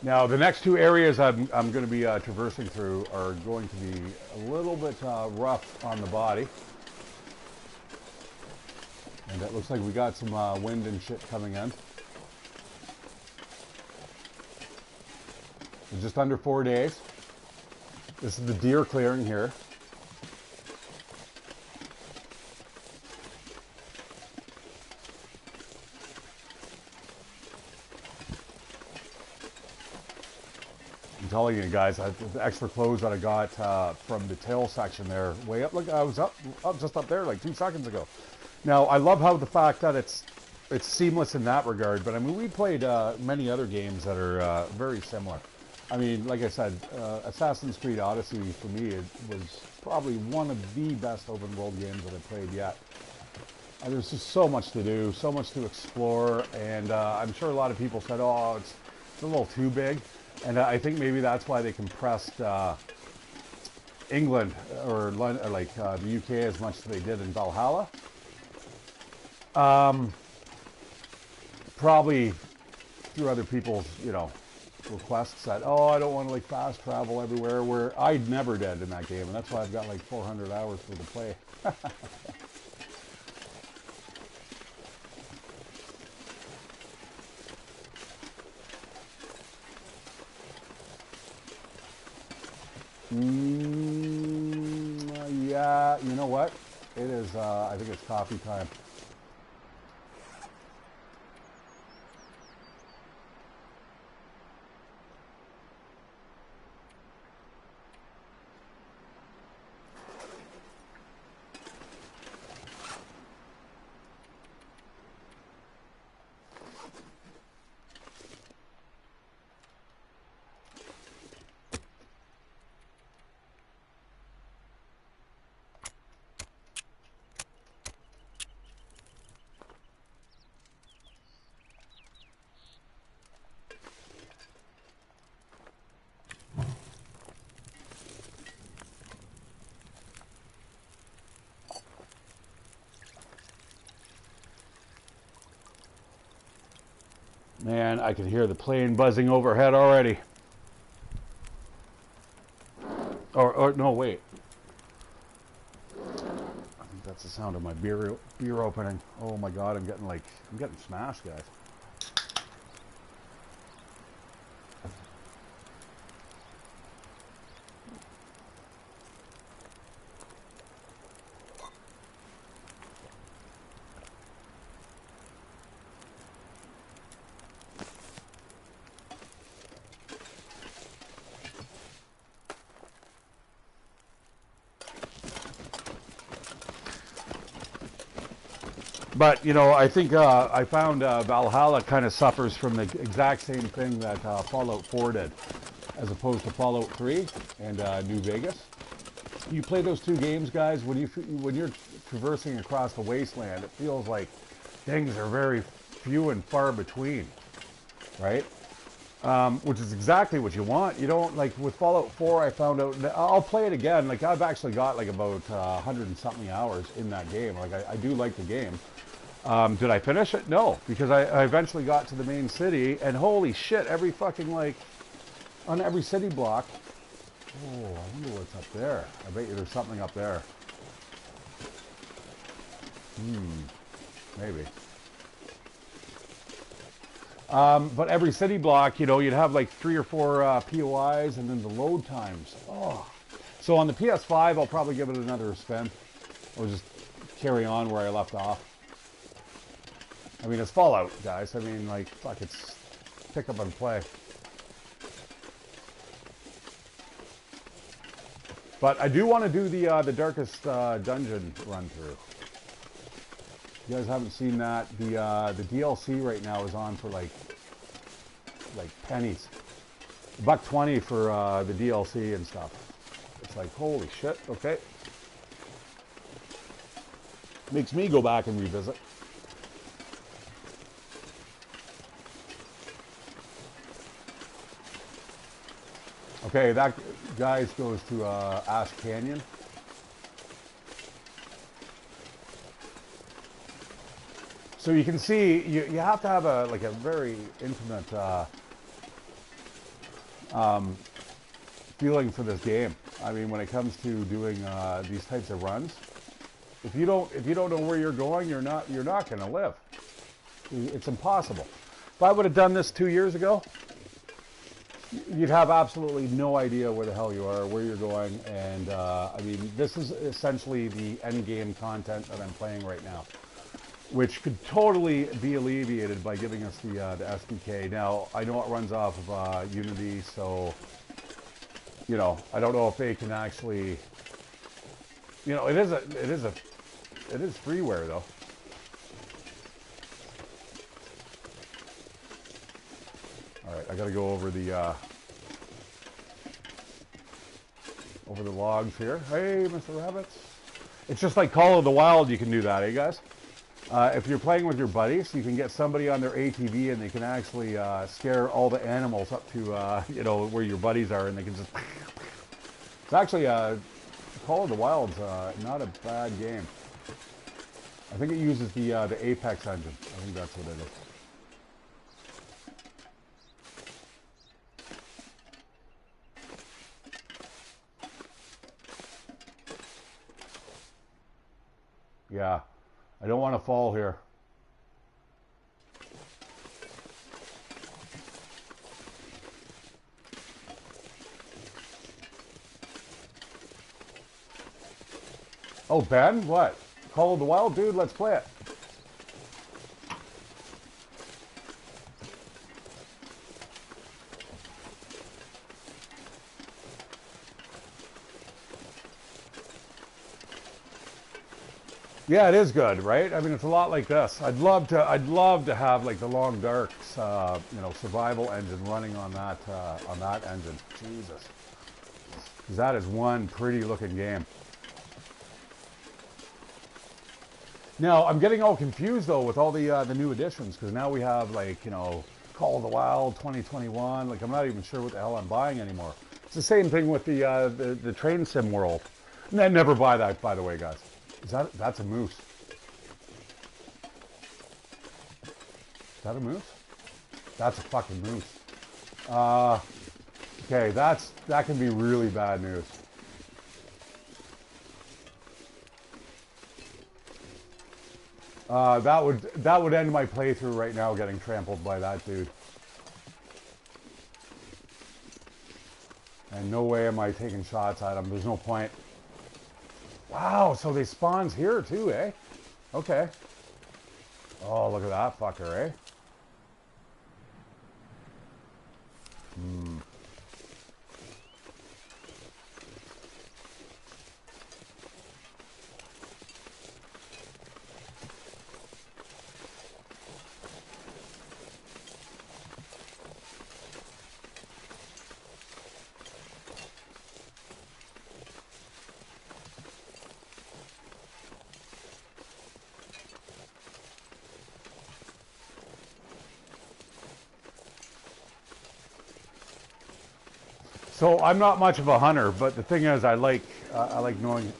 Now, the next two areas I'm going to be traversing through are going to be a little bit rough on the body. And it looks like we got some wind and shit coming in. So just under 4 days. This is the deer clearing here. telling you guys, the extra clothes that I got from the tail section there, way up. Look, I was up just up there like 2 seconds ago. Now, I love how the fact that it's seamless in that regard, but I mean, we played many other games that are very similar. I mean, like I said, Assassin's Creed Odyssey, for me, it was probably one of the best open world games that I've played yet. There's just so much to do, so much to explore, and I'm sure a lot of people said, oh, it's a little too big, and I think maybe that's why they compressed England or like the UK as much as they did in Valhalla. Probably through other people's, you know, requests that, oh, I don't want to like fast travel everywhere, where I never did in that game, and that's why I've got like 400 hours for the play. Yeah, you know what? It is, I think it's coffee time. Man, I can hear the plane buzzing overhead already. Or no, wait. I think that's the sound of my beer opening. Oh my God, I'm getting smashed, guys. But, you know, I think I found Valhalla kind of suffers from the exact same thing that Fallout 4 did, as opposed to Fallout 3 and New Vegas. You play those two games, guys, when you're traversing across the wasteland, it feels like things are very few and far between, right? Which is exactly what you want. You don't, like with Fallout 4, I found out, I'll play it again, like I've actually got like about 100 and something hours in that game. Like I do like the game. Did I finish it? No, because I eventually got to the main city, and holy shit, every fucking, like, on every city block. Oh, I wonder what's up there. I bet you there's something up there. Maybe. But every city block, you know, you'd have like 3 or 4 POIs, and then the load times. Oh. So on the PS5, I'll probably give it another spin, or just carry on where I left off. I mean, it's Fallout, guys. I mean, like, fuck, it's pick up and play. But I do want to do the darkest dungeon run through. If you guys haven't seen that, the DLC right now is on for like pennies. $1.20 for the DLC and stuff. It's like, holy shit, okay. Makes me go back and revisit. Okay, that, guys, goes to Ash Canyon. So you can see, you have to have a very intimate feeling for this game. I mean, when it comes to doing these types of runs, if you don't know where you're going, you're not going to live. It's impossible. If I would have done this 2 years ago, you'd have absolutely no idea where the hell you are, where you're going, and I mean, this is essentially the end game content that I'm playing right now, which could totally be alleviated by giving us the SDK. Now, I know it runs off of Unity, so you know, I don't know if they can actually, you know, it is freeware though. All right, I got to go over the logs here. Hey, Mr. Rabbits. It's just like Call of the Wild. You can do that, eh, guys? If you're playing with your buddies, you can get somebody on their ATV and they can actually scare all the animals up to, you know, where your buddies are, and they can just... It's actually, Call of the Wild's not a bad game. I think it uses the Apex engine. I think that's what it is. Yeah, I don't want to fall here. Oh, Ben, what? Call of the Wild? Dude, let's play it. Yeah, it is good, right? I mean, it's a lot like this. I'd love to have like the Long Dark's, you know, survival engine running on that engine. Jesus, because that is one pretty looking game. Now I'm getting all confused though with all the new additions, because now we have like, you know, Call of the Wild 2021. Like I'm not even sure what the hell I'm buying anymore. It's the same thing with the train sim world. Never buy that, by the way, guys. That's a moose. Is that a moose? That's a fucking moose. Okay, that can be really bad news. That would end my playthrough right now, getting trampled by that dude. And no way am I taking shots at him. There's no point. Wow, so they spawns here too, eh? Okay. Oh, look at that fucker, eh? Hmm. So I'm not much of a hunter, but the thing is, I like knowing.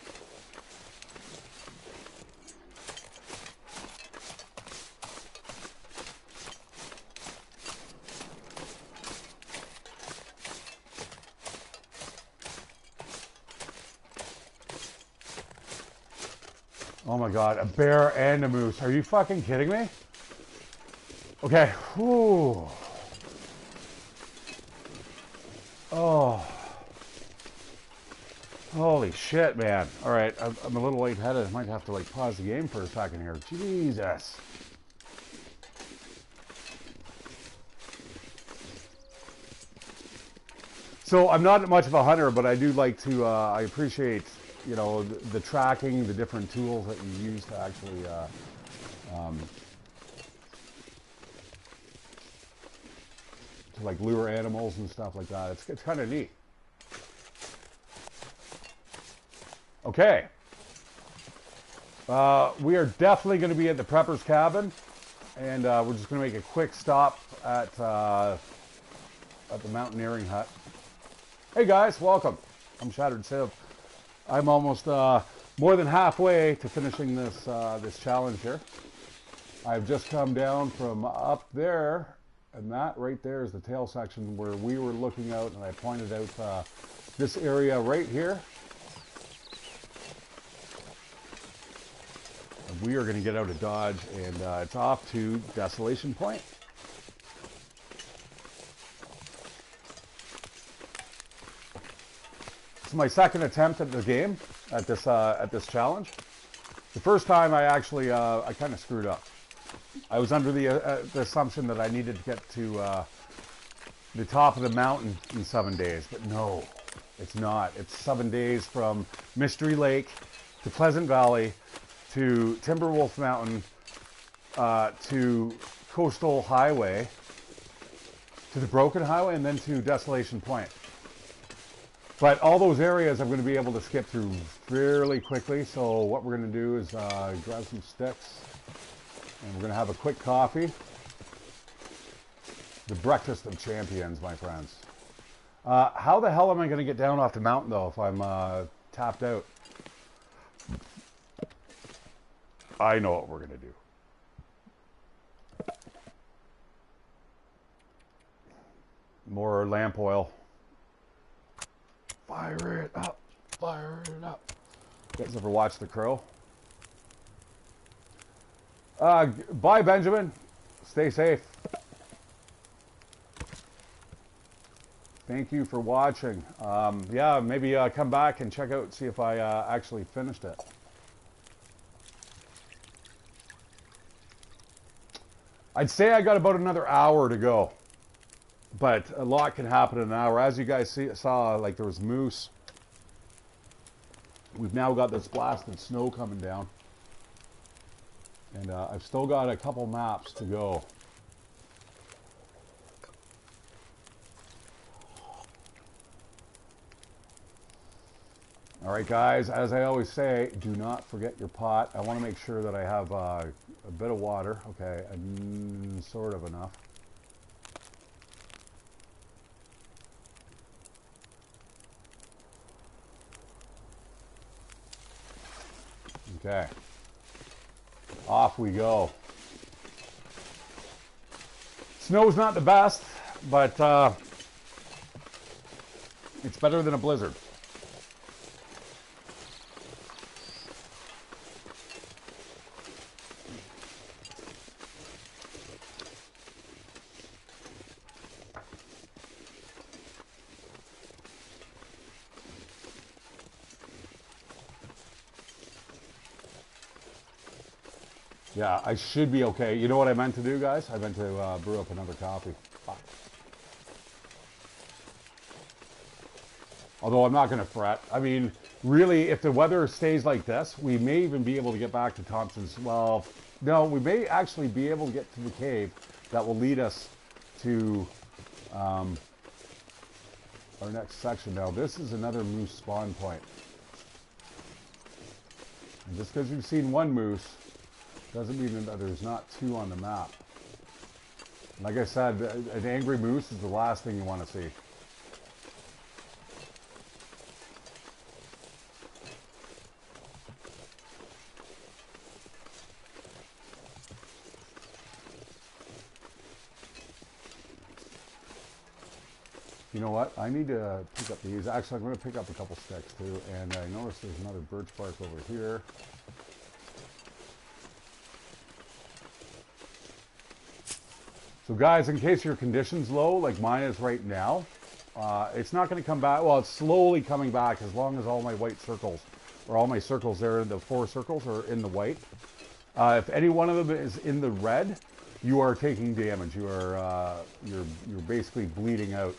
Oh my God, a bear and a moose. Are you fucking kidding me? Okay. Whew. Oh. Holy shit, man. All right, I'm a little lightheaded. I might have to like pause the game for a second here. Jesus. So I'm not much of a hunter, but I do like to, I appreciate, you know, the tracking, the different tools that you use to actually, to like lure animals and stuff like that. It's kind of neat. Okay. We are definitely going to be at the Prepper's Cabin, and we're just going to make a quick stop at the Mountaineering Hut. Hey guys, welcome. I'm ShatteredCiv. I'm almost more than halfway to finishing this this challenge here. I've just come down from up there, and that right there is the tail section where we were looking out, and I pointed out this area right here. And we are going to get out of Dodge, and it's off to Desolation Point. It's my second attempt at the game, at this challenge. The first time I actually I kind of screwed up. I was under the assumption that I needed to get to the top of the mountain in 7 days, but no. It's not. It's 7 days from Mystery Lake to Pleasant Valley to Timberwolf Mountain to Coastal Highway to the Broken Highway and then to Desolation Point. But all those areas I'm going to be able to skip through fairly quickly. So what we're going to do is grab some sticks and we're going to have a quick coffee. The breakfast of champions, my friends. How the hell am I going to get down off the mountain, though, if I'm tapped out? I know what we're going to do. More lamp oil. Fire it up. Fire it up. You guys ever watch The Crow? Bye, Benjamin. Stay safe. Thank you for watching. Yeah, maybe come back and check out, see if I actually finished it. I'd say I got about another hour to go, but a lot can happen in an hour. As you guys saw, like there was moose. We've now got this blasted snow coming down, and I've still got a couple maps to go. All right, guys, as I always say, do not forget your pot. I want to make sure that I have a bit of water. Okay, sort of enough. Okay, off we go. Snow's not the best, but it's better than a blizzard. Yeah, I should be okay. You know what I meant to do, guys? I meant to brew up another coffee. Fuck. Although I'm not going to fret. I mean, really, if the weather stays like this, we may even be able to get back to Thompson's. Well, no, we may actually be able to get to the cave that will lead us to our next section. Now, this is another moose spawn point. And just because you've seen one moose doesn't mean that there's not two on the map. Like I said, an angry moose is the last thing you want to see. You know what? I need to pick up these. Actually, I'm going to pick up a couple sticks too. And I noticed there's another birch bark over here. So guys, in case your condition's low, like mine is right now, it's not going to come back. Well, it's slowly coming back as long as all my white circles, or all my circles there, the 4 circles are in the white. If any one of them is in the red, you are taking damage. You are, you're basically bleeding out,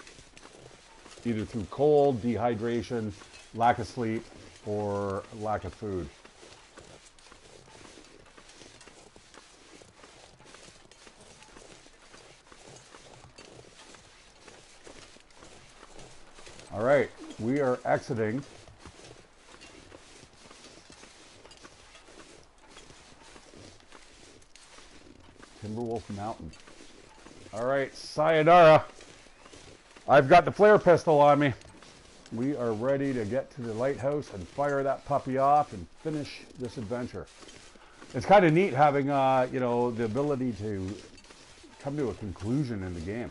either through cold, dehydration, lack of sleep, or lack of food. All right, we are exiting Timberwolf Mountain. All right, sayonara. I've got the flare pistol on me. We are ready to get to the lighthouse and fire that puppy off and finish this adventure. It's kind of neat having, you know, the ability to come to a conclusion in the game.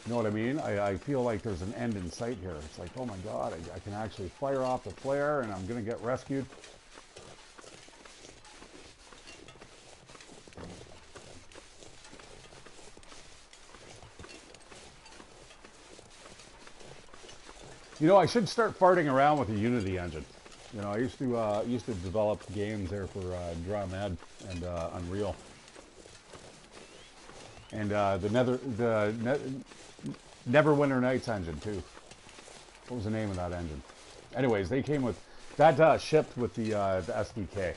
You know what I mean? I feel like there's an end in sight here. It's like, oh my God, I can actually fire off the flare and I'm going to get rescued. You know, I should start farting around with the Unity engine. You know, I used to develop games there for DrawMed and Unreal. And Neverwinter Nights engine too. What was the name of that engine? Anyways, they came with that shipped with the SDK,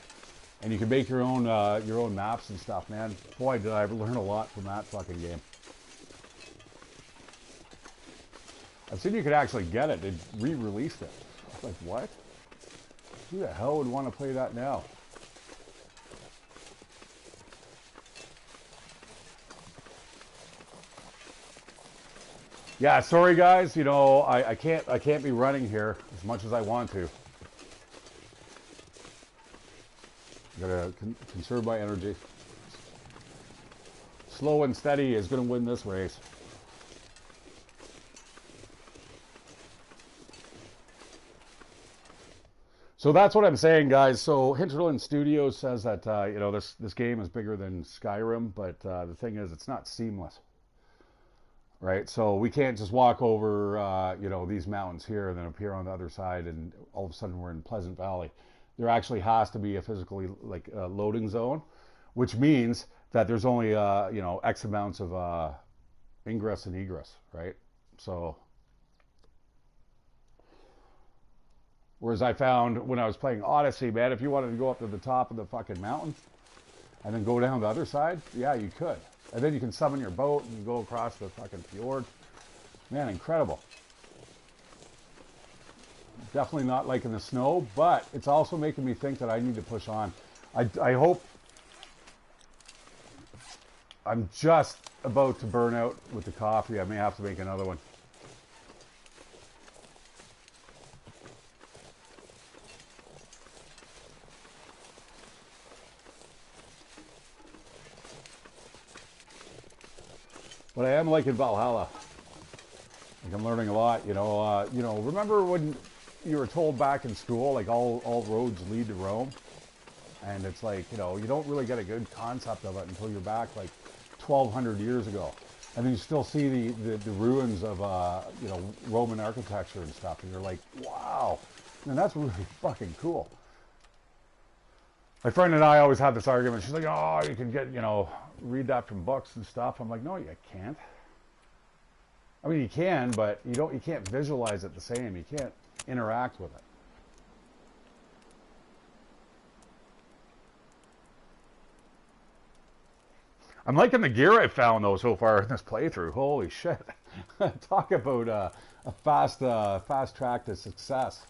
and you can make your own maps and stuff. Man, boy, did I ever learn a lot from that fucking game. I've seen you could actually get it. They re-released it. I was like, what? Who the hell would want to play that now? Yeah, sorry guys. You know, I can't be running here as much as I want to. Gotta conserve my energy. Slow and steady is gonna win this race. So that's what I'm saying, guys. So Hinterland Studios says that you know, this game is bigger than Skyrim, but the thing is, it's not seamless, right? So we can't just walk over you know, these mountains here and then appear on the other side, and all of a sudden we're in Pleasant Valley. There actually has to be a physically loading zone, which means that there's only you know, X amounts of ingress and egress, right? So. Whereas I found when I was playing Odyssey, man, if you wanted to go up to the top of the fucking mountain and then go down the other side, yeah, you could. And then you can summon your boat and go across the fucking fjord. Man, incredible. Definitely not liking the snow, but it's also making me think that I need to push on. I hope I'm just about to burn out with the coffee. I may have to make another one. But I am liking Valhalla. Like, I'm learning a lot, you know. Remember when you were told back in school, like all roads lead to Rome? And it's like, you know, you don't really get a good concept of it until you're back like 1,200 years ago. And then you still see the ruins of, you know, Roman architecture and stuff. And you're like, wow, man, that's really fucking cool. My friend and I always have this argument. She's like, oh, you can get, you know, read that from books and stuff. I'm like, no, you can't. I mean, you can, but you can't visualize it the same. You can't interact with it. I'm liking the gear I found though so far in this playthrough. Holy shit! Talk about a fast track to success.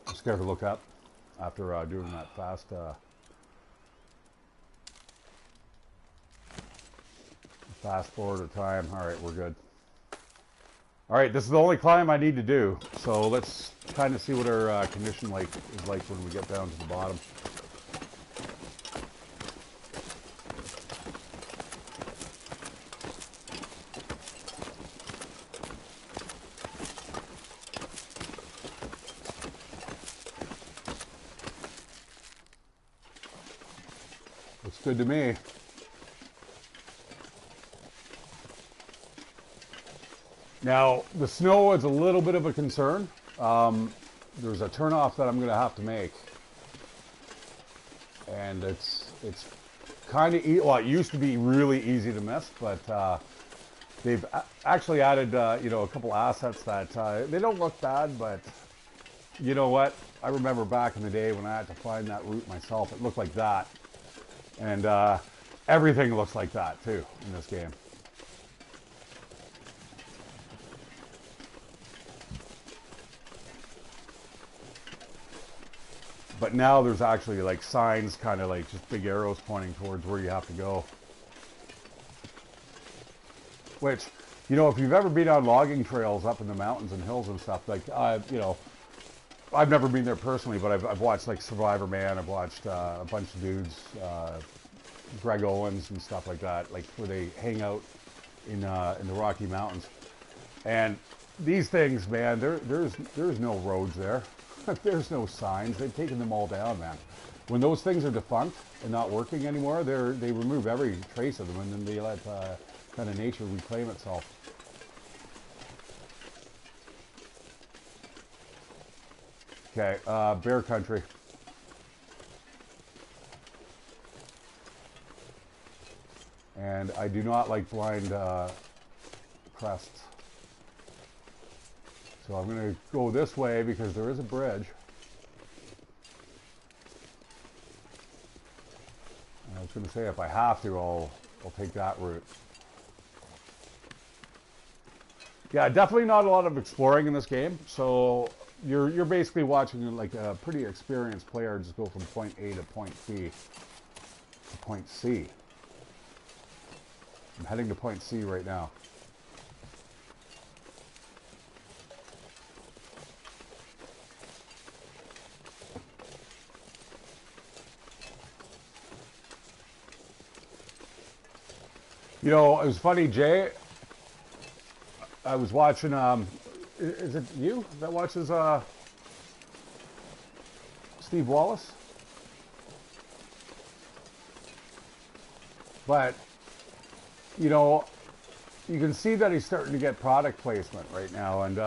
I'm scared to look up after doing that fast forward of time. All right, we're good. All right, this is the only climb I need to do. So let's kind of see what our condition is like when we get down to the bottom. Looks good to me. Now, the snow is a little bit of a concern. There's a turnoff that I'm going to have to make. And it's kind of, well, it used to be really easy to miss, but they've actually added, you know, a couple assets that, they don't look bad, but you know what? I remember back in the day when I had to find that route myself, it looked like that. And everything looks like that, too, in this game. But now there's actually like signs, kind of like just big arrows pointing towards where you have to go. Which, you know, if you've ever been on logging trails up in the mountains and hills and stuff, like, you know, I've never been there personally, but I've watched like Survivor Man, I've watched a bunch of dudes, Greg Owens and stuff like that, like where they hang out in the Rocky Mountains. And these things, man, there's no roads there. There's no signs. They've taken them all down, man. When those things are defunct and not working anymore, they remove every trace of them, and then they let kind of nature reclaim itself. Okay, bear country. And I do not like blind crests. So I'm going to go this way because there is a bridge. And I was going to say if I have to, I'll take that route. Yeah, definitely not a lot of exploring in this game. So you're basically watching like a pretty experienced player just go from point A to point B to point C. I'm heading to point C right now. You know, it was funny, Jay. I was watching, is it you that watches Steve Wallace? But, you know, you can see that he's starting to get product placement right now, and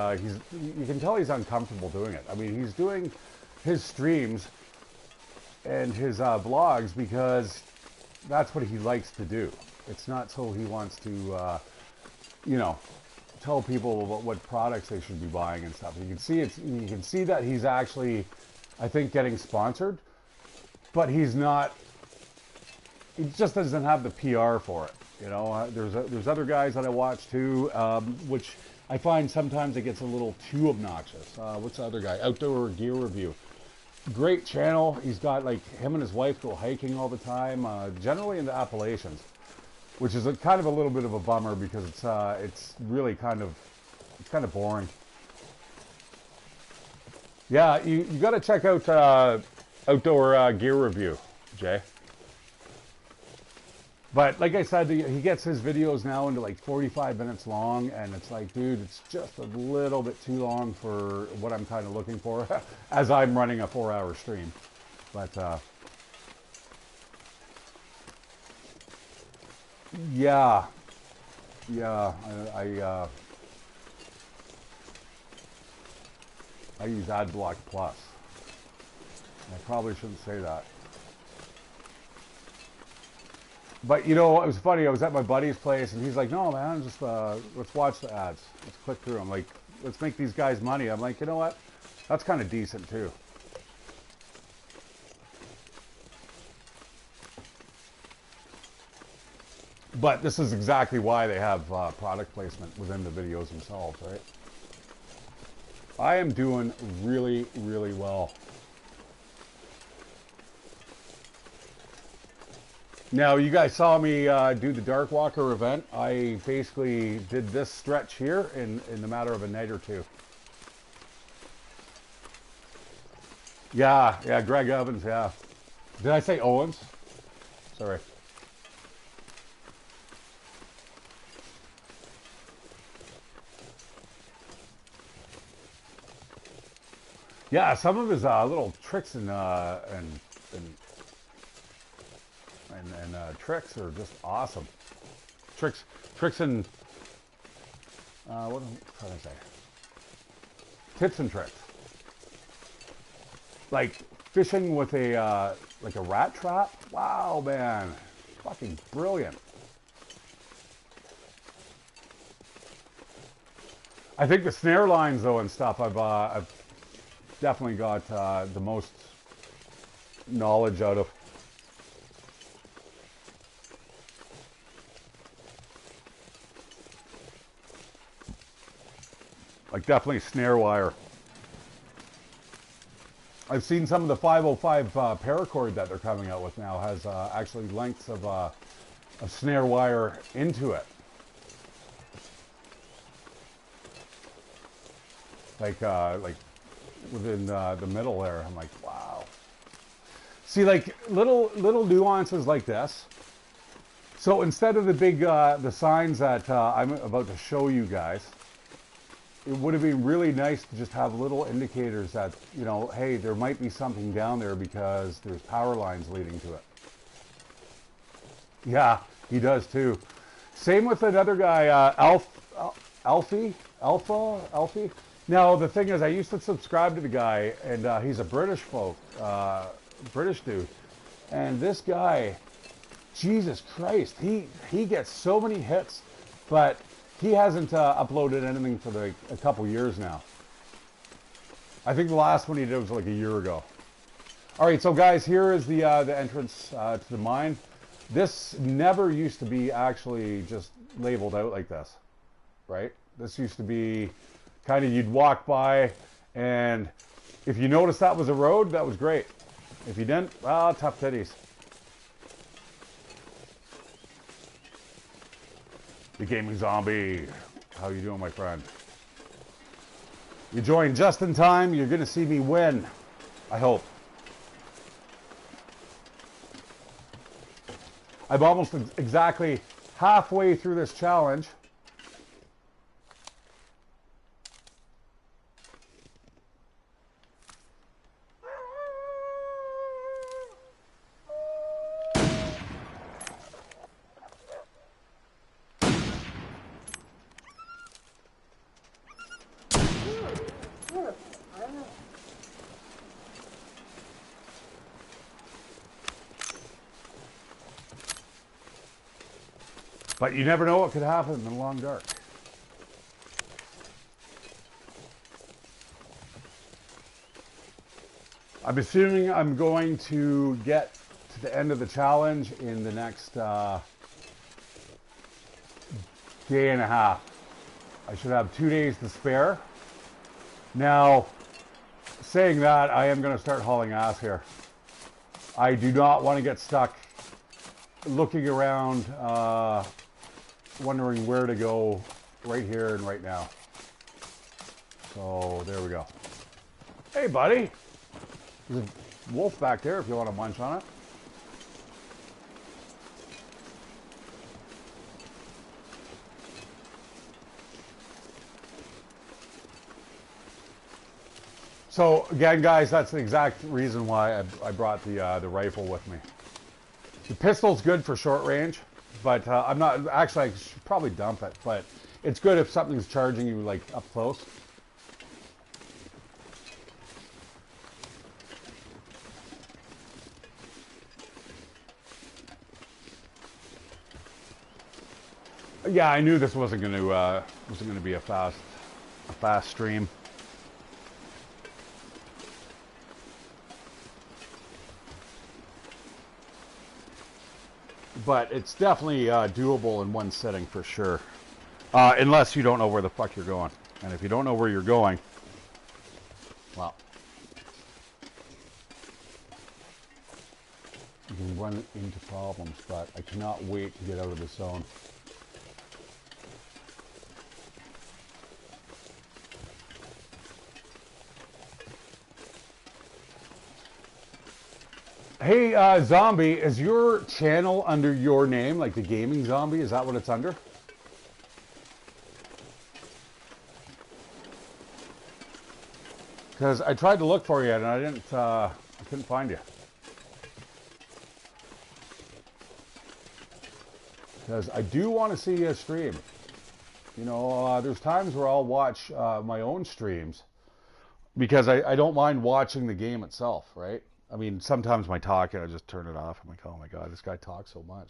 you can tell he's uncomfortable doing it. I mean, he's doing his streams and his vlogs because that's what he likes to do. It's not so he wants to, you know, tell people about what products they should be buying and stuff. You can see that he's actually, I think, getting sponsored, but he's not. He just doesn't have the PR for it. You know, there's other guys that I watch too, which I find sometimes it gets a little too obnoxious. What's the other guy? Outdoor Gear Review. Great channel. He's got, like, him and his wife go hiking all the time, generally in the Appalachians, which is kind of a little bit of a bummer because it's really kind of boring. Yeah, you got to check out Outdoor Gear Review, Jay. But like I said, he gets his videos now into like 45 minutes long, and it's like, dude, it's just a little bit too long for what I'm kind of looking for as I'm running a 4-hour stream. But yeah, I use AdBlock Plus. I probably shouldn't say that. But, you know, it was funny. I was at my buddy's place, and he's like, no, man, just let's watch the ads. Let's click through. I'm like, let's make these guys money. I'm like, you know what? That's kind of decent, too. But this is exactly why they have product placement within the videos themselves, right? I am doing really, really well. Now, you guys saw me do the Darkwalker event. I basically did this stretch here in the matter of a night or two. Yeah, Greg Evans, yeah. Did I say Owens? Sorry. Yeah, some of his little tricks and tricks are just awesome. Tricks and what am I trying to say? Tips and tricks. Like fishing with a like a rat trap. Wow, man, fucking brilliant. I think the snare lines though and stuff I've definitely got the most knowledge out of. Like definitely snare wire. I've seen some of the 505 paracord that they're coming out with now has actually lengths of snare wire into it. Like within the middle there. I'm like, wow. See, like little nuances like this. So instead of the big the signs that I'm about to show you guys, it would have been really nice to just have little indicators that, you know, hey, there might be something down there because there's power lines leading to it. Yeah, he does too. Same with another guy, Alfie. Now, the thing is, I used to subscribe to the guy, and he's a British British dude. And this guy, Jesus Christ, he gets so many hits, but he hasn't uploaded anything for like a couple years now. I think the last one he did was like a year ago. All right, so guys, here is the entrance to the mine. This never used to be actually just labeled out like this, right? This used to be kind of, you'd walk by, and if you noticed that was a road, that was great. If you didn't, well, tough titties. The Gaming Zombie. How you doing, my friend? You joined just in time. You're going to see me win. I hope. I'm almost exactly halfway through this challenge. But you never know what could happen in the long dark. I'm assuming I'm going to get to the end of the challenge in the next day and a half. I should have 2 days to spare. Now, saying that, I am going to start hauling ass here. I do not want to get stuck looking around, wondering where to go right here and right now. So there we go. Hey, buddy. There's a wolf back there if you want to munch on it. So again, guys, that's the exact reason why I brought the rifle with me. The pistol's good for short range, but I'm not, actually I should probably dump it, but it's good if something's charging you like up close. Yeah, I knew this wasn't going to be a fast stream. But it's definitely doable in one sitting for sure. Unless you don't know where the fuck you're going. And if you don't know where you're going, well, you can run into problems, but I cannot wait to get out of the zone. Hey, Zombie, is your channel under your name, like the Gaming Zombie? Is that what it's under? Because I tried to look for you and I couldn't find you. Because I do want to see you stream. You know, there's times where I'll watch my own streams because I don't mind watching the game itself, right? I mean, sometimes my talking, I just turn it off. I'm like, oh my God, this guy talks so much.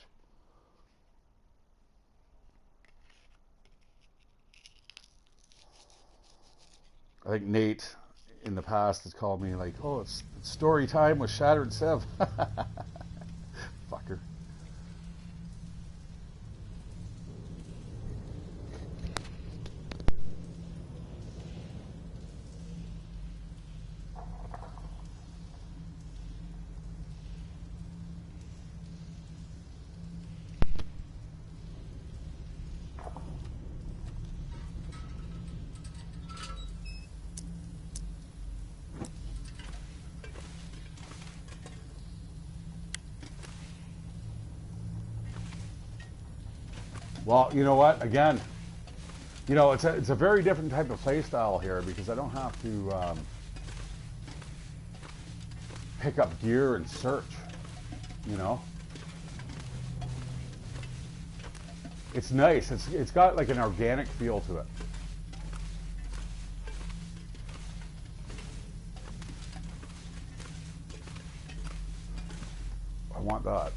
I think Nate in the past has called me like, oh, it's story time with ShatteredCiv. Fucker. Well, you know what? Again, you know, it's a very different type of play style here because I don't have to pick up gear and search, you know? It's nice. It's got like an organic feel to it. want that.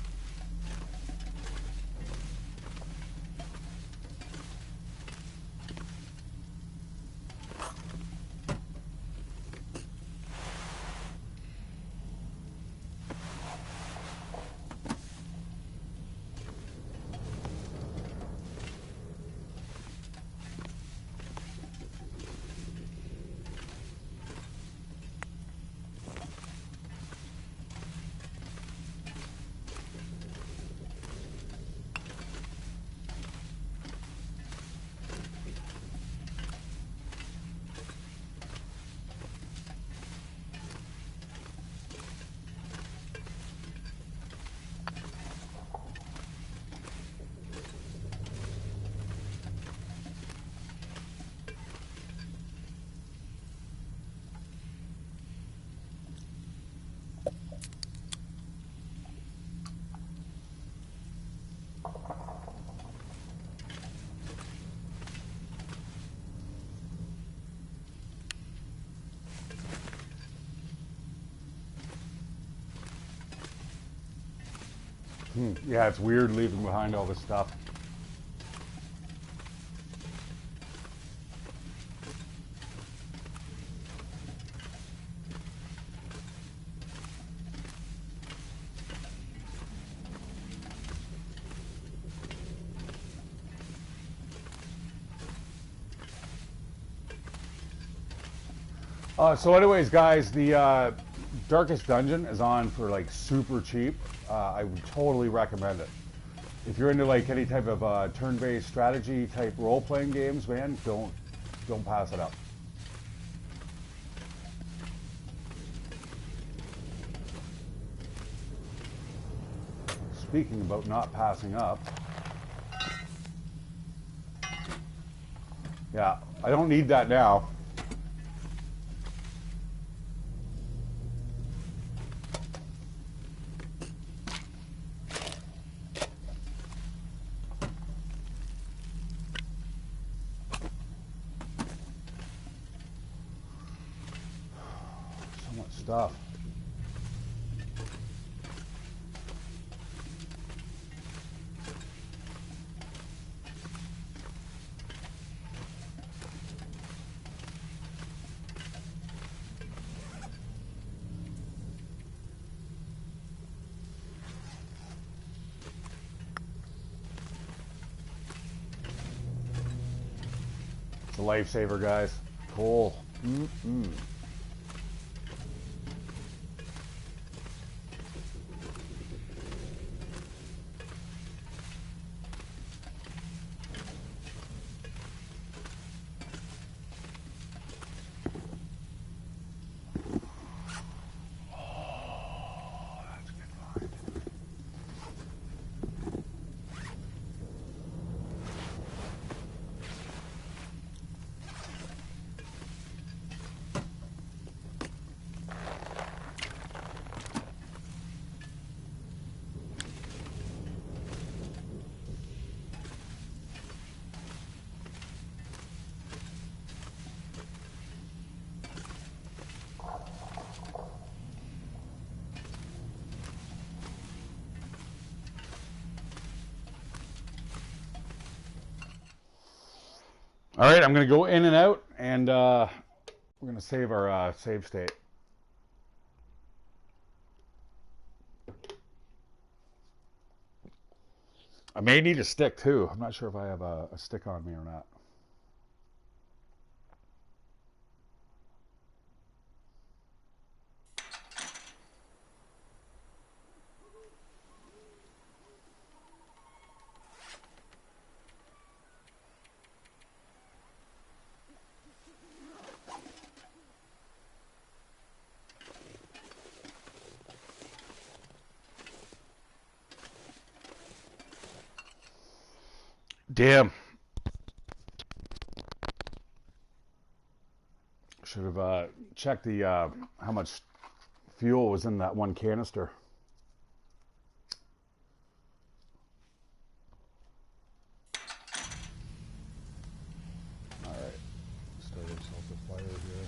Yeah, it's weird leaving behind all this stuff. So anyways, guys, the Darkest Dungeon is on for like super cheap. I would totally recommend it. If you're into like any type of turn-based strategy type role-playing games, man, don't pass it up. Speaking about not passing up, yeah, I don't need that now. So much stuff. It's a lifesaver, guys. Cool. All right, I'm going to go in and out, and we're going to save our save state. I may need a stick, too. I'm not sure if I have a stick on me or not. Damn. Should have checked the how much fuel was in that one canister. All right, start ourselves a fire here.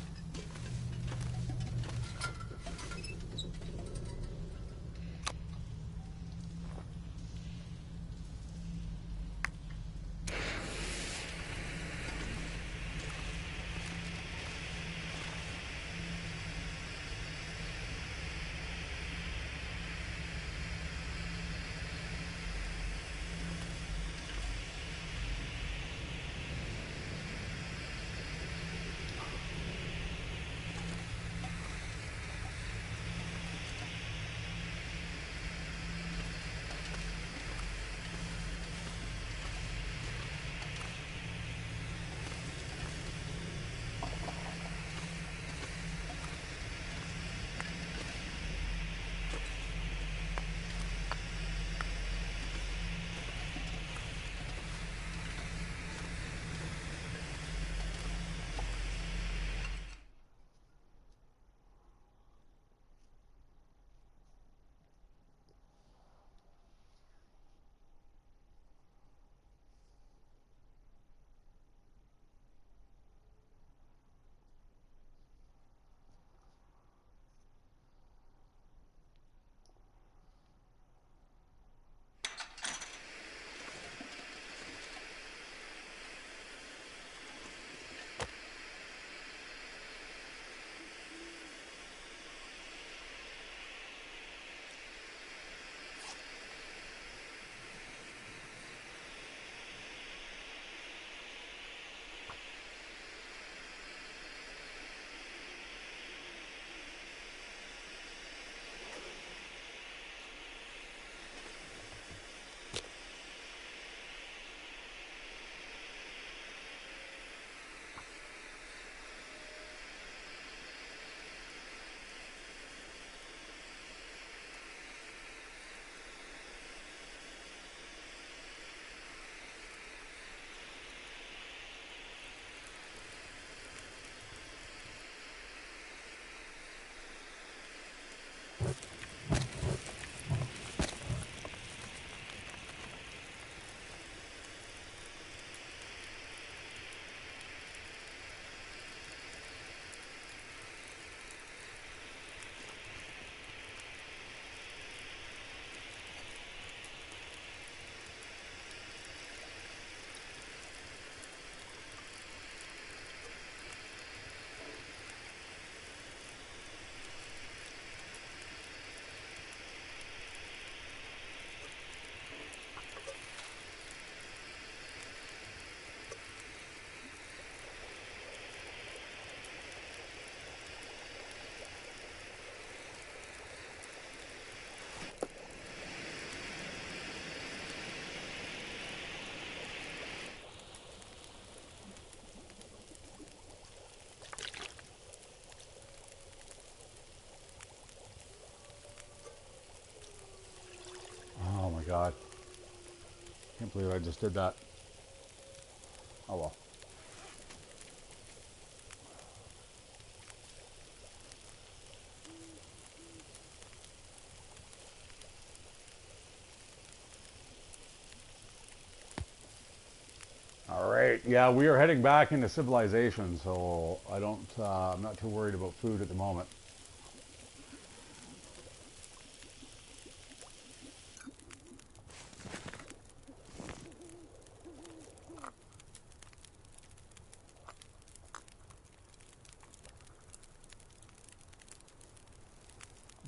Oh my God. Can't believe I just did that. Oh well. All right. Yeah, we are heading back into civilization, so I'm not too worried about food at the moment.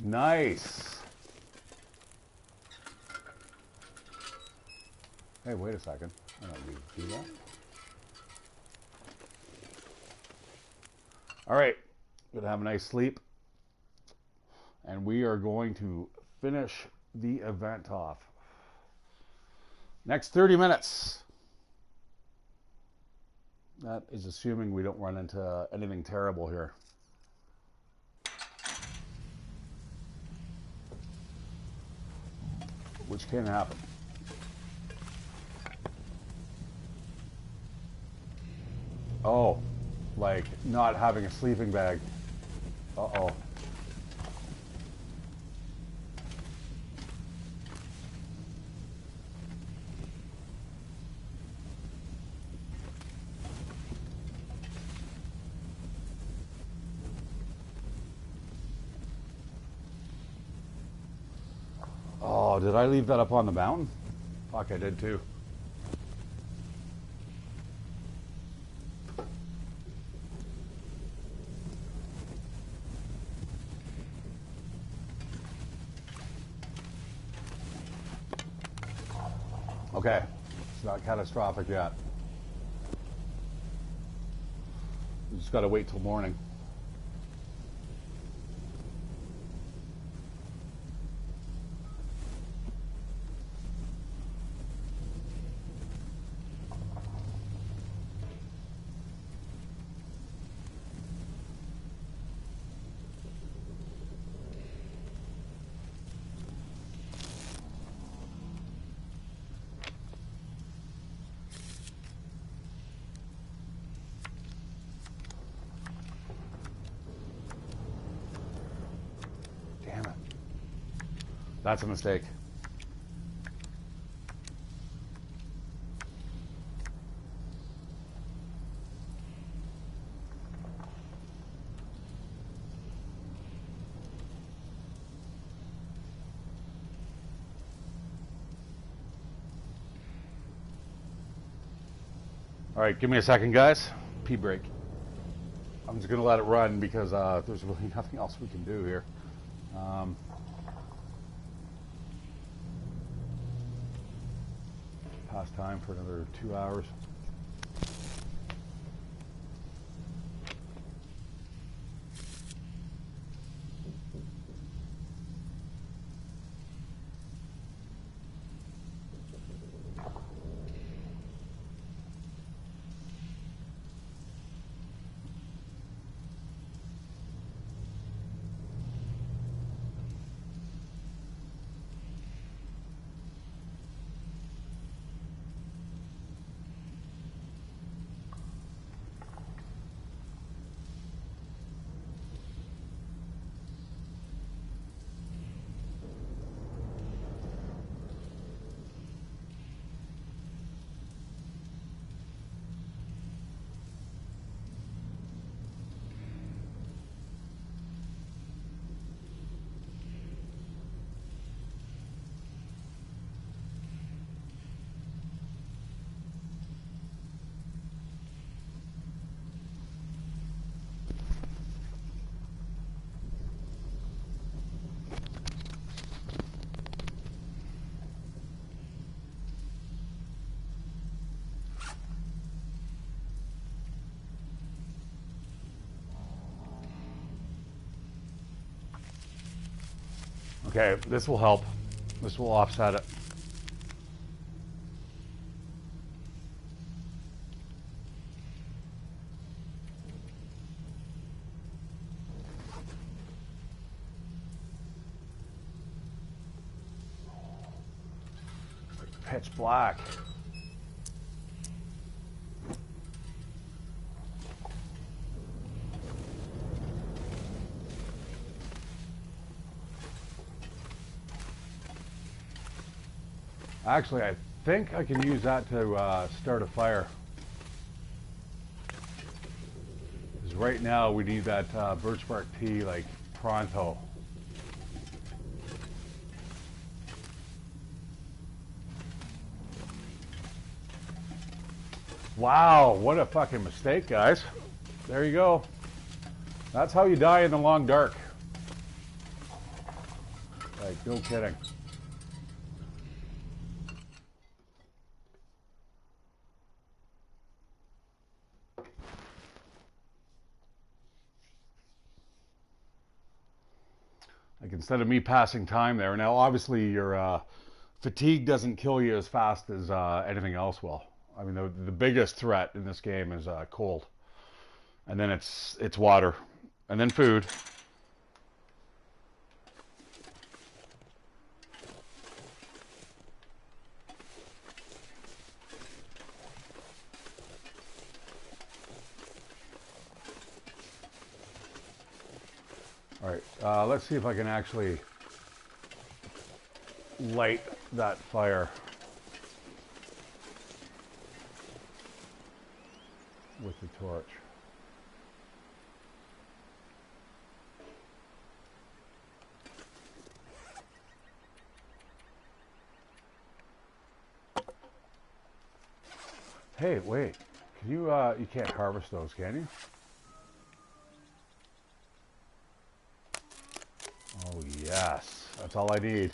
Nice. Hey, wait a second. I don't need to do that. All right. Gonna have a nice sleep. And we are going to finish the event off. Next 30 minutes. That is assuming we don't run into anything terrible here. Which can happen. Oh, like not having a sleeping bag. Uh-oh. Oh, did I leave that up on the mountain? Fuck, I did too. Okay, it's not catastrophic yet. We just gotta wait till morning. That's a mistake. All right, give me a second, guys. Pee break. I'm just gonna let it run because there's really nothing else we can do here. Past time for another 2 hours. Okay, this will help. This will offset it. Pitch black. Actually, I think I can use that to start a fire. Because right now we need that birch bark tea like pronto. Wow, what a fucking mistake, guys. There you go. That's how you die in the long dark. Like, no kidding. Like, instead of me passing time there, now obviously your fatigue doesn't kill you as fast as anything else will. I mean, the biggest threat in this game is cold, and then it's water, and then food. All right, let's see if I can actually light that fire with the torch. Hey, wait. Can you you can't harvest those, can you? Oh, yes. That's all I need.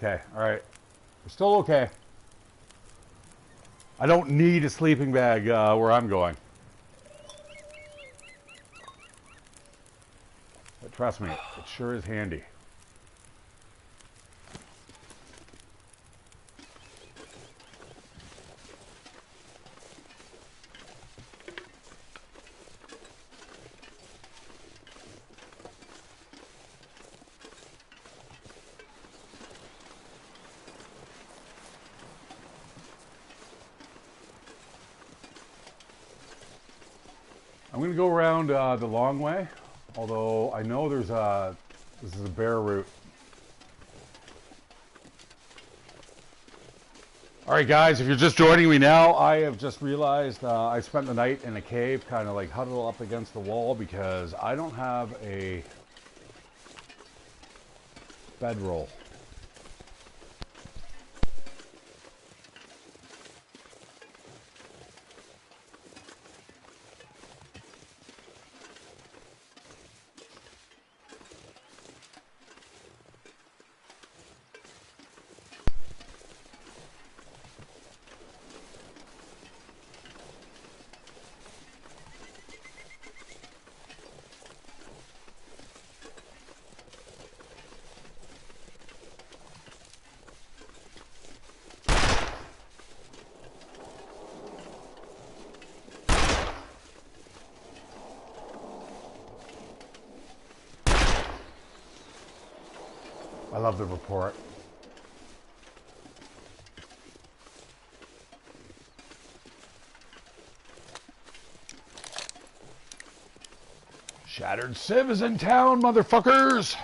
Okay, all right. We're still okay. I don't need a sleeping bag where I'm going. But trust me, it sure is handy. I'm going to go around the long way, although I know this is a bear route. All right, guys, if you're just joining me now, I have just realized I spent the night in a cave, kind of like huddled up against the wall because I don't have a bedroll. I love the report. ShatteredCiv is in town, motherfuckers!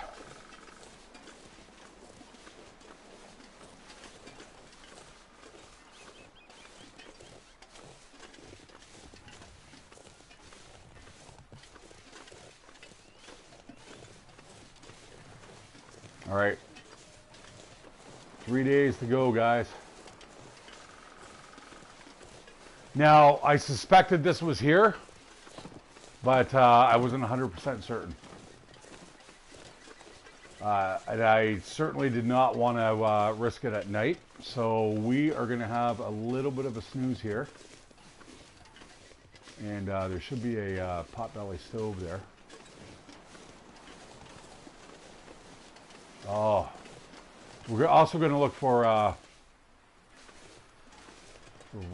All right, 3 days to go, guys. Now, I suspected this was here, but I wasn't 100% certain. And I certainly did not want to risk it at night, so we are going to have a little bit of a snooze here. And there should be a potbelly stove there. Oh, we're also going to look for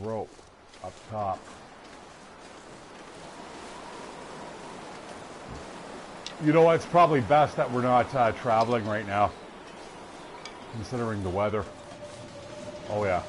rope up top. You know, it's probably best that we're not traveling right now, considering the weather. Oh yeah.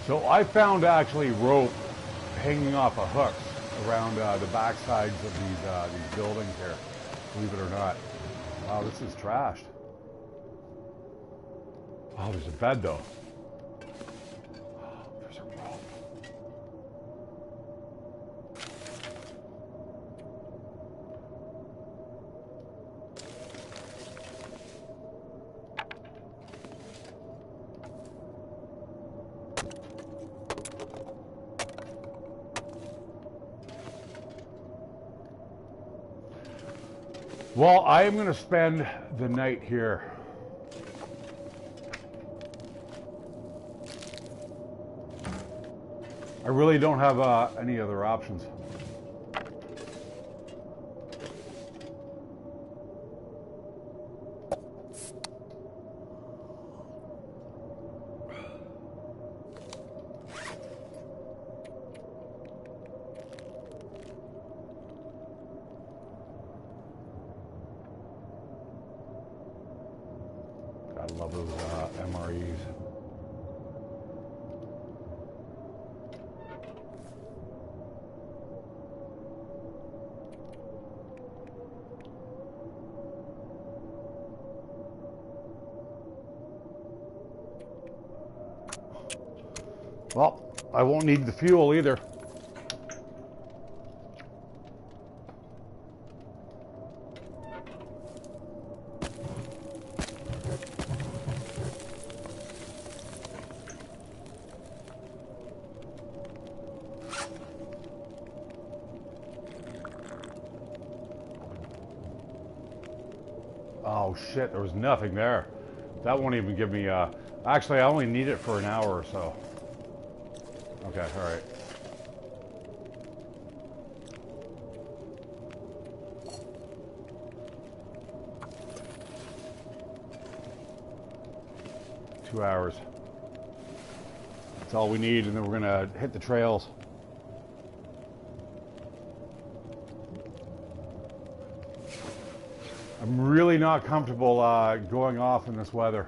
So I found actually rope hanging off of hooks around the back sides of these buildings here, believe it or not. Wow, this is trashed. Oh, there's a bed though. Oh, there's a rope. Well, I am going to spend the night here. I really don't have any other options. I love those MREs. Well, I won't need the fuel either. Oh shit, there was nothing there. That won't even give me actually I only need it for an hour or so. Okay, alright. Two hours. That's all we need, and then we're gonna hit the trails. I'm really not comfortable going off in this weather.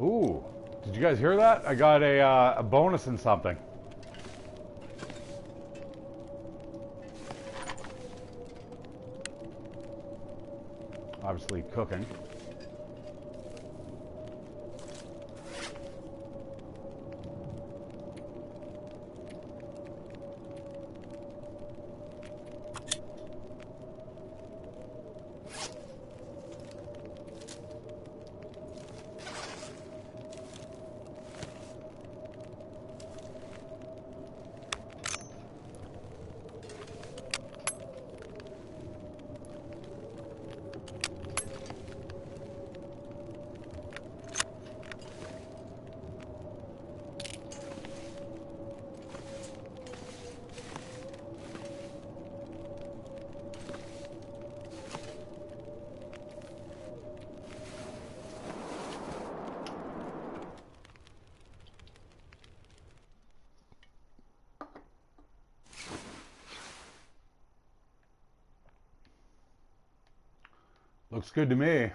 Ooh, did you guys hear that? I got a bonus in something. Obviously cooking. Looks good to me.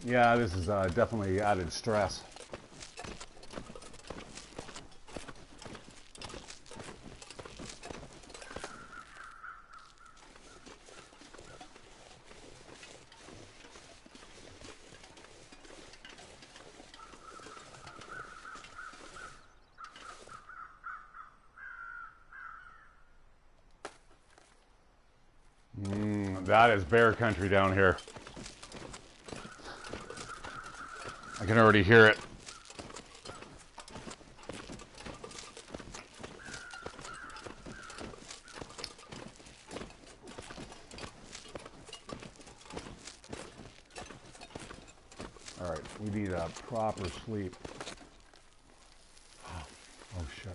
Yeah, this is definitely added stress. That is bear country down here. I can already hear it. All right, we need a proper sleep. Oh shit.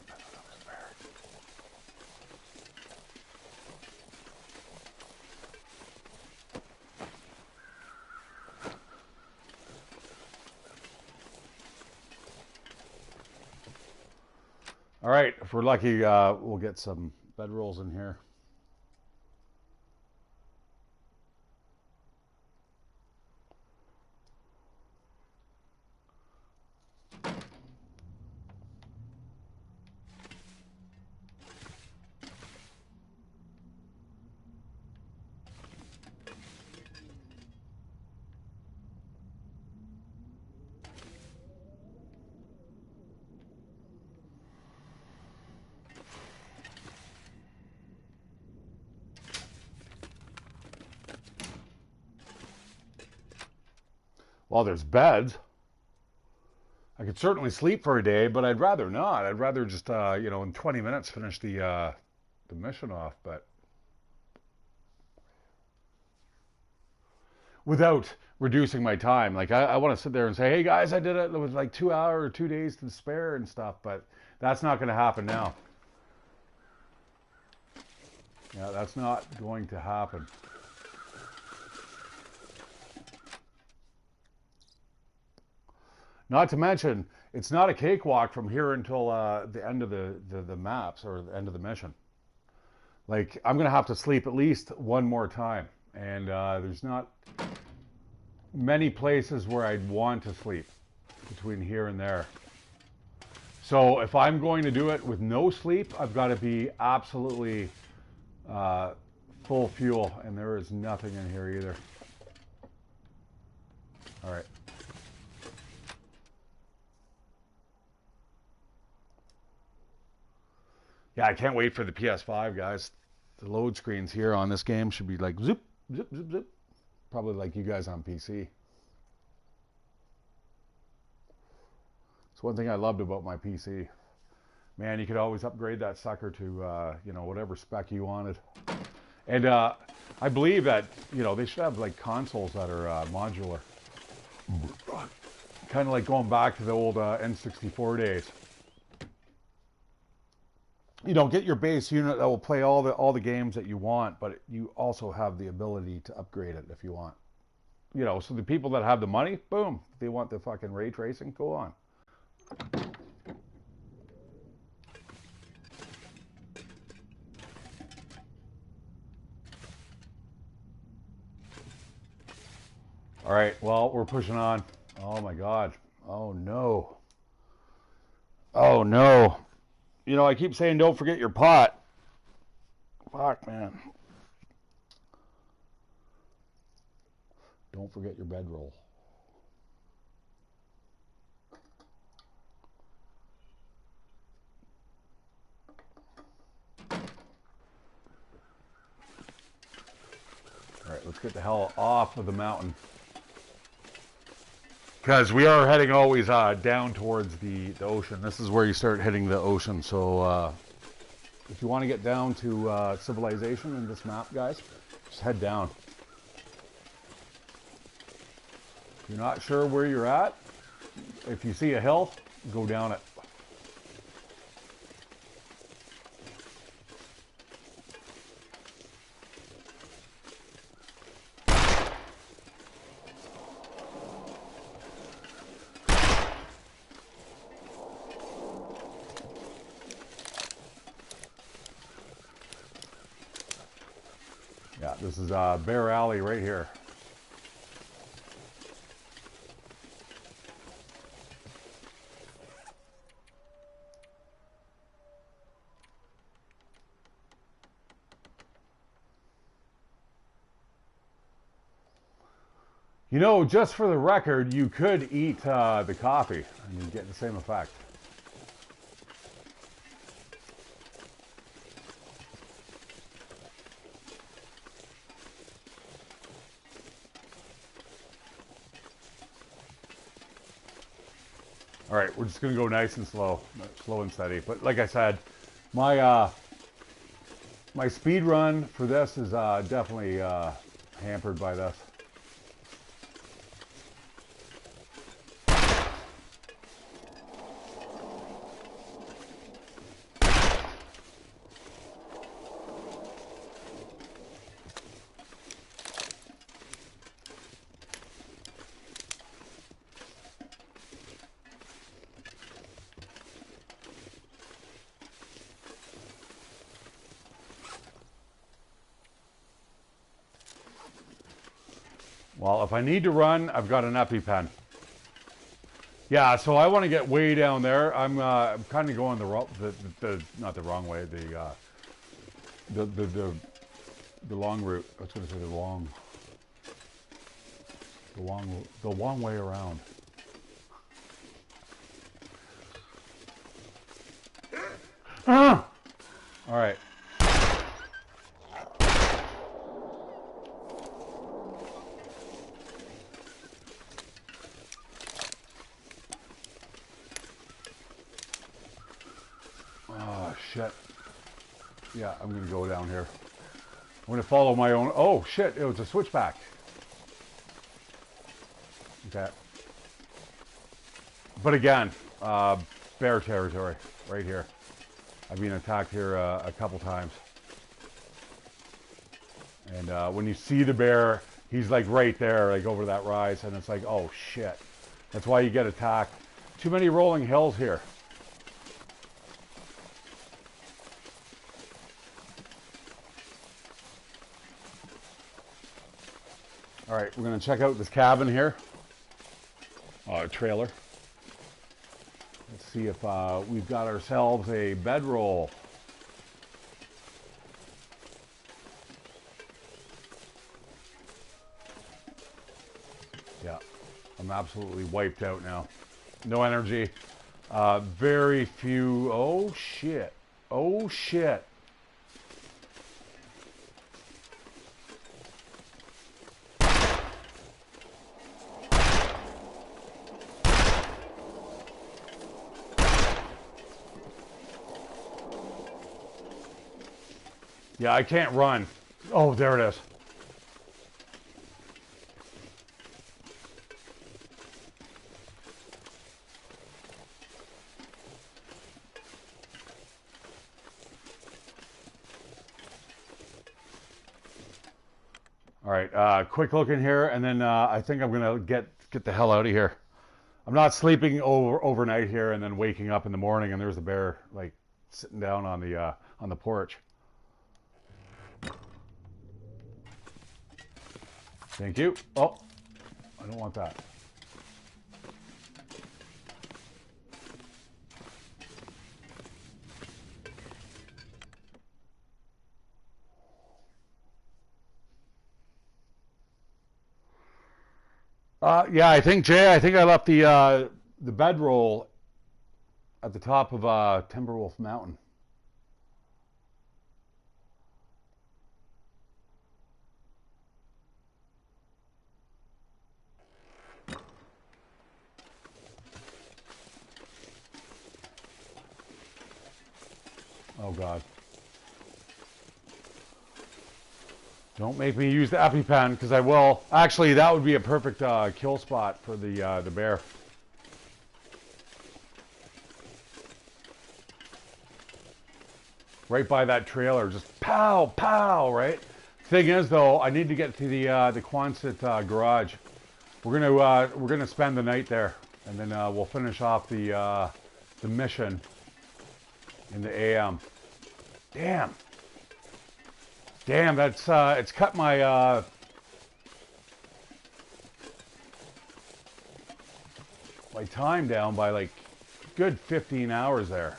All right, if we're lucky, we'll get some bedrolls in here. Well, there's beds. I could certainly sleep for a day, but I'd rather not. I'd rather just, you know, in 20 minutes finish the mission off. But without reducing my time, like I want to sit there and say, "Hey guys, I did it. It was like 2 hours or 2 days to spare and stuff." But that's not going to happen now. Yeah, that's not going to happen. Not to mention, it's not a cakewalk from here until the end of the maps or the end of the mission. Like, I'm going to have to sleep at least one more time. And there's not many places where I'd want to sleep between here and there. So if I'm going to do it with no sleep, I've got to be absolutely full fuel. And there is nothing in here either. All right. Yeah, I can't wait for the PS5, guys. The load screens here on this game should be like zip, zip, zip, zip. Probably like you guys on PC. It's one thing I loved about my PC. Man, you could always upgrade that sucker to, you know, whatever spec you wanted. And I believe that, you know, they should have like consoles that are modular. Kind of like going back to the old N64 days. You know, get your base unit that will play all the games that you want, but you also have the ability to upgrade it if you want. You know, so the people that have the money, boom, if they want the fucking ray tracing, go on. All right, well, we're pushing on. Oh my God. Oh no. Oh no. You know, I keep saying don't forget your pot. Fuck, man. Don't forget your bedroll. let's get the hell off of the mountain. Because we are heading always down towards the ocean. This is where you start hitting the ocean. So if you want to get down to civilization in this map, guys, just head down. If you're not sure where you're at, if you see a hill, go down it. Yeah, this is Bear Alley right here. You know, just for the record, you could eat the coffee and you get the same effect. All right, we're just gonna go nice and slow and steady. But like I said, my my speed run for this is definitely hampered by this. Well, if I need to run, I've got an EpiPen. Yeah, so I want to get way down there. I'm kind of going not the wrong way, the long route. I was going to say the long way around. All right. Shit. Yeah, I'm going to go down here. I'm going to follow my own... Oh, shit. It was a switchback. Okay. But again, bear territory right here. I've been attacked here a couple times. And when you see the bear, he's like right there, like over that rise. And it's like, oh, shit. That's why you get attacked. Too many rolling hills here. All right, we're going to check out this cabin here. Trailer. Let's see if we've got ourselves a bedroll. Yeah, I'm absolutely wiped out now. No energy. Very few. Oh, shit. Oh, shit. Yeah, I can't run. Oh, there it is. All right, quick look in here, and then I think I'm gonna get the hell out of here. I'm not sleeping overnight here and then waking up in the morning and there's a bear like sitting down on the porch. Thank you. Oh, I don't want that. Yeah, I think Jay. I think I left the bedroll at the top of Timberwolf Mountain. Oh, God. Don't make me use the EpiPen, because I will. Actually, that would be a perfect kill spot for the bear. Right by that trailer, just pow, pow, right? Thing is, though, I need to get to the Quonset garage. We're gonna spend the night there, and then we'll finish off the mission in the AM. Damn, damn, that's it's cut my my time down by like good 15 hours there.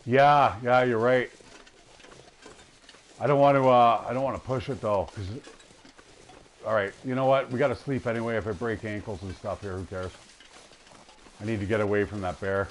Yeah, yeah, you're right. I don't want to push it though, because all right, you know what? We got to sleep anyway. If I break ankles and stuff here, who cares? I need to get away from that bear.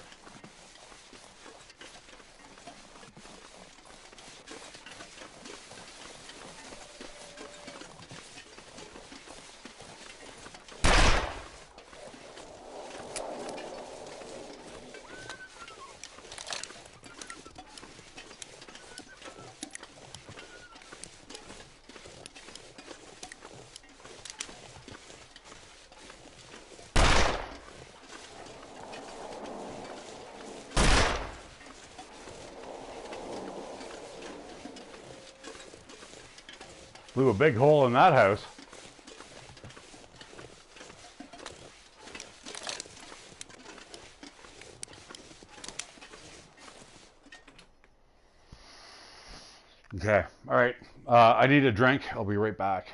Blew a big hole in that house. Okay, all right. I need a drink. I'll be right back.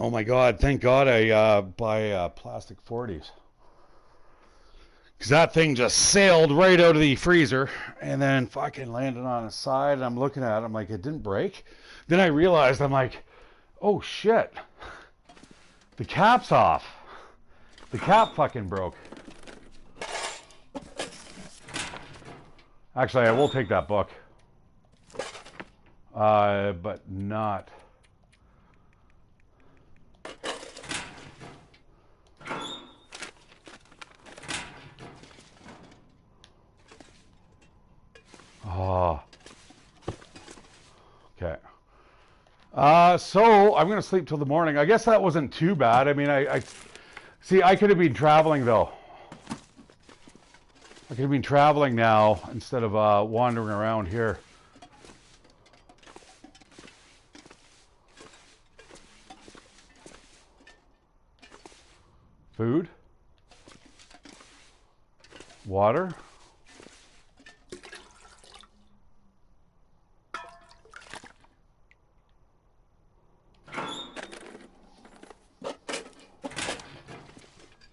Oh my God! Thank God I buy plastic 40s, because that thing just sailed right out of the freezer and then fucking landed on its side. And I'm looking at it, I'm like, it didn't break. Then I realized, I'm like, oh shit, the cap's off. The cap fucking broke. Actually, I will take that book, but not. Oh. Okay. So I'm gonna sleep till the morning. I guess that wasn't too bad. I mean, I see. I could have been traveling though. I could have been traveling now instead of wandering around here. Food. Water.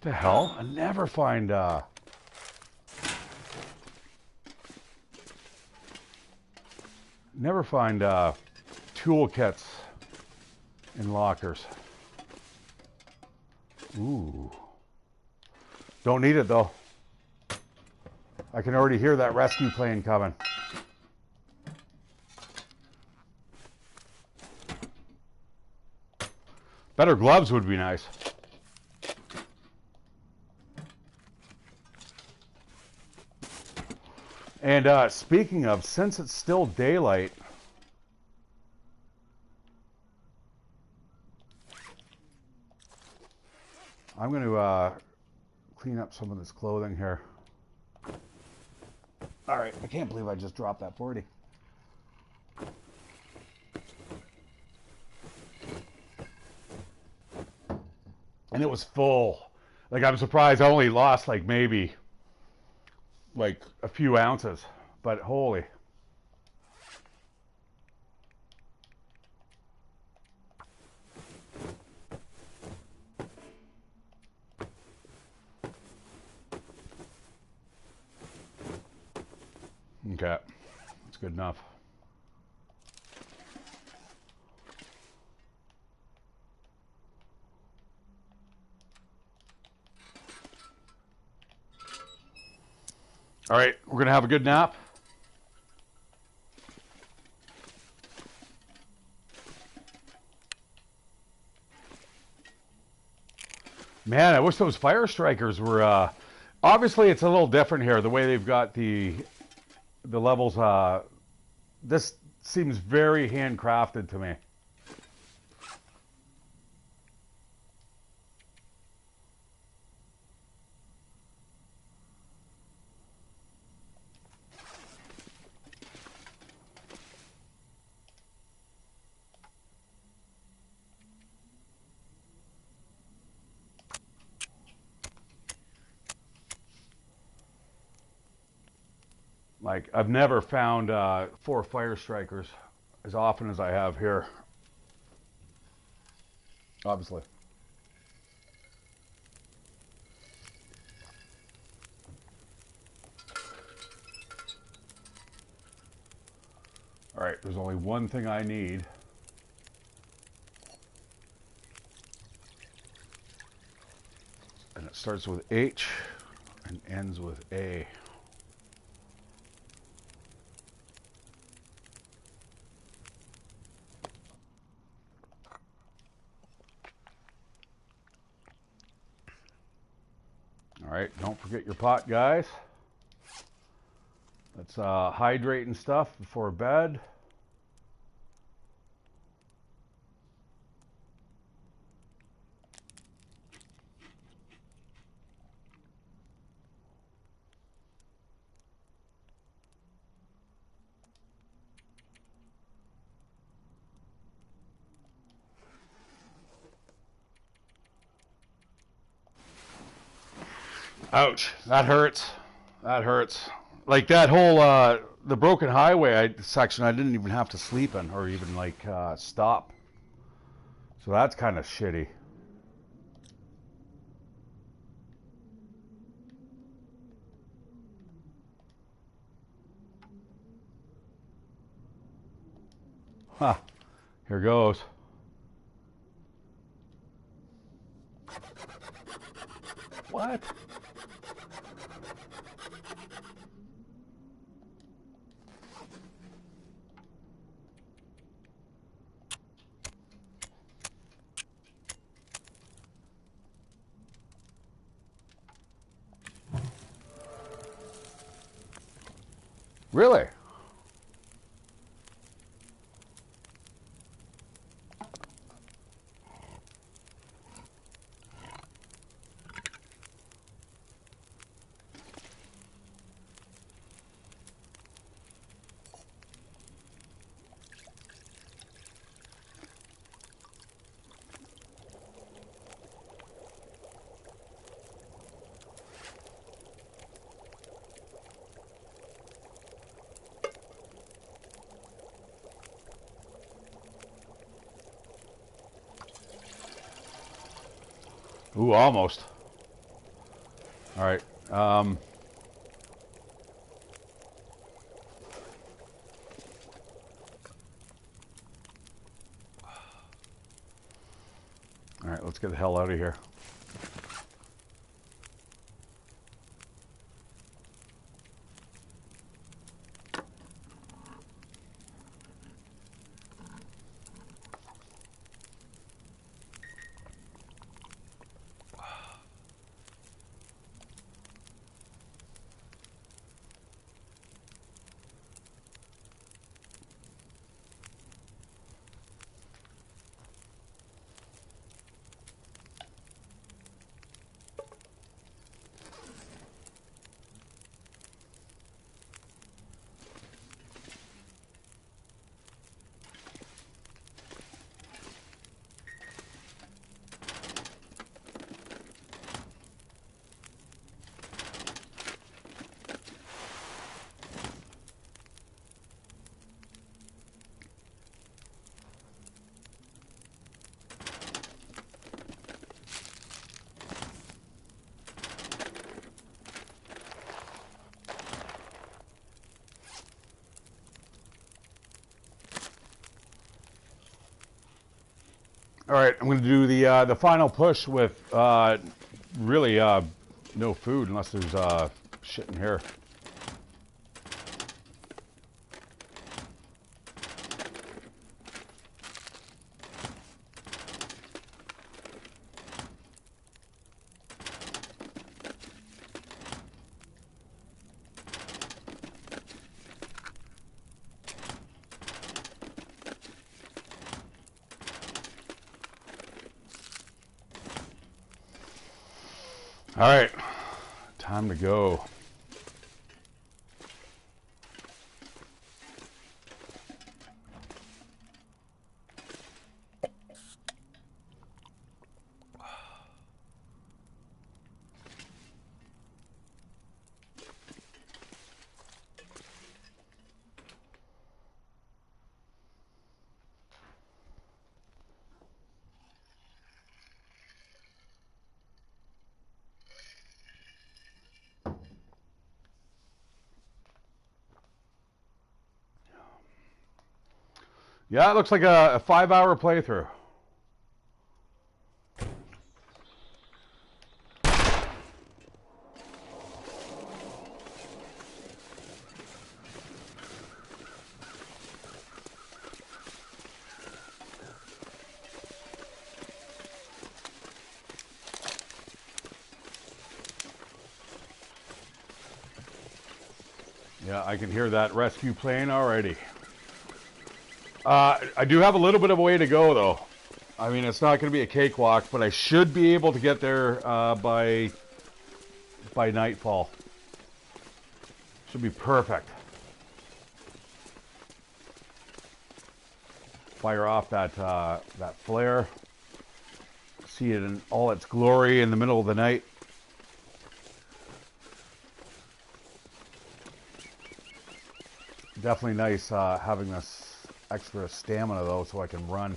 The hell? I never find toolkits in lockers. Ooh. Don't need it though. I can already hear that rescue plane coming. Better gloves would be nice. And speaking of, since it's still daylight, I'm going to clean up some of this clothing here. All right, I can't believe I just dropped that 40. And it was full. Like, I'm surprised I only lost like maybe like a few ounces, but holy. Okay, that's good enough. All right, we're gonna have a good nap. Man, I wish those fire strikers were. Obviously, it's a little different here. The way they've got the levels. This seems very handcrafted to me. Like, I've never found 4 fire strikers as often as I have here. Obviously. All right, there's only one thing I need. And it starts with H and ends with A. All right, don't forget your pot, guys. Let's hydrate and stuff before bed. Ouch, that hurts. That hurts. Like that whole the broken highway section, I didn't even have to sleep in or even like stop. So that's kind of shitty. Huh. Here goes. What? Really? Ooh, almost. All right. All right, let's get the hell out of here. All right, I'm going to do the final push with really no food unless there's shit in here. All right, time to go. Yeah, it looks like a 5-hour playthrough. Yeah, I can hear that rescue plane already. I do have a little bit of a way to go, though. I mean, it's not going to be a cakewalk, but I should be able to get there by nightfall. Should be perfect. Fire off that flare. See it in all its glory in the middle of the night. Definitely nice having this extra stamina, though, so I can run.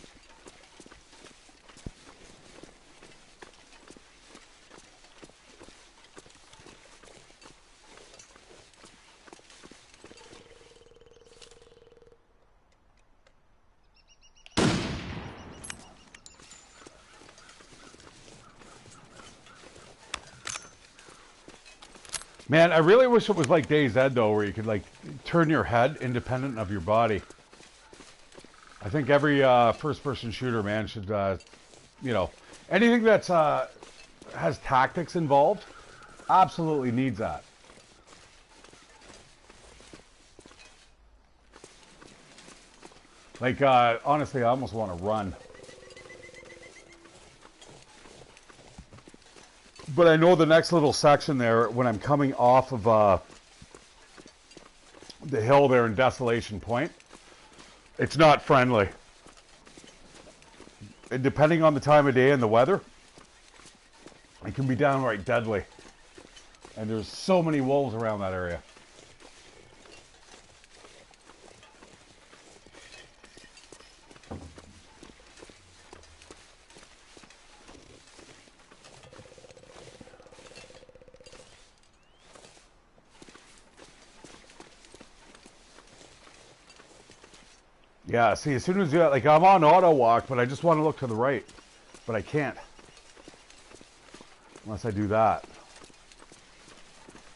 Man, I really wish it was like DayZ, though, where you could, like, turn your head independent of your body. I think every first-person shooter, man, should, you know, anything that's has tactics involved, absolutely needs that. Like, honestly, I almost want to run. But I know the next little section there, when I'm coming off of the hill there in Desolation Point, it's not friendly. And depending on the time of day and the weather, it can be downright deadly. And there's so many wolves around that area. Yeah, see, as soon as you, like, I'm on auto walk, but I just want to look to the right. But I can't. Unless I do that.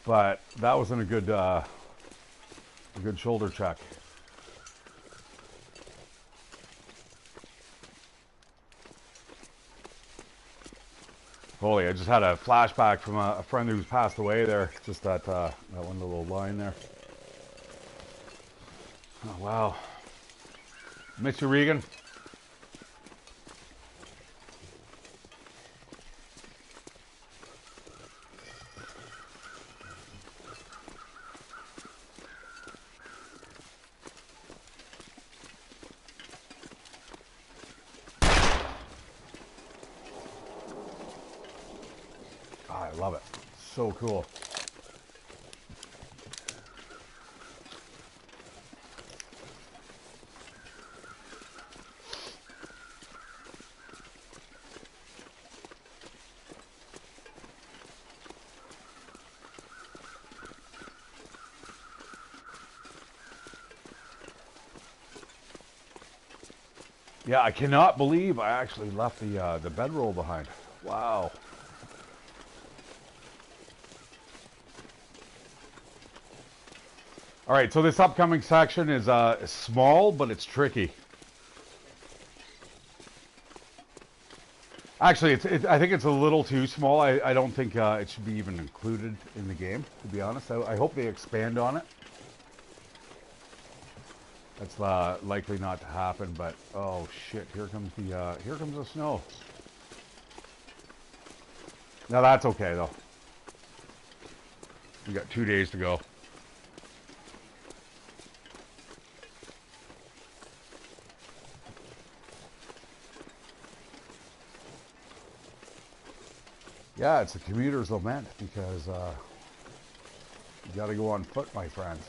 But that wasn't a good shoulder check. Holy, I just had a flashback from a friend who's passed away there. Just that one little line there. Oh, wow. Miss you, Regan. Oh, I love it. So cool. Yeah, I cannot believe I actually left the bedroll behind. Wow. All right, so this upcoming section is small, but it's tricky. Actually, I think it's a little too small. I don't think it should be even included in the game, to be honest. I hope they expand on it. That's likely not to happen, but oh shit, here comes the snow. Now that's okay though. We got 2 days to go. Yeah, it's a commuter's lament because you got to go on foot, my friends.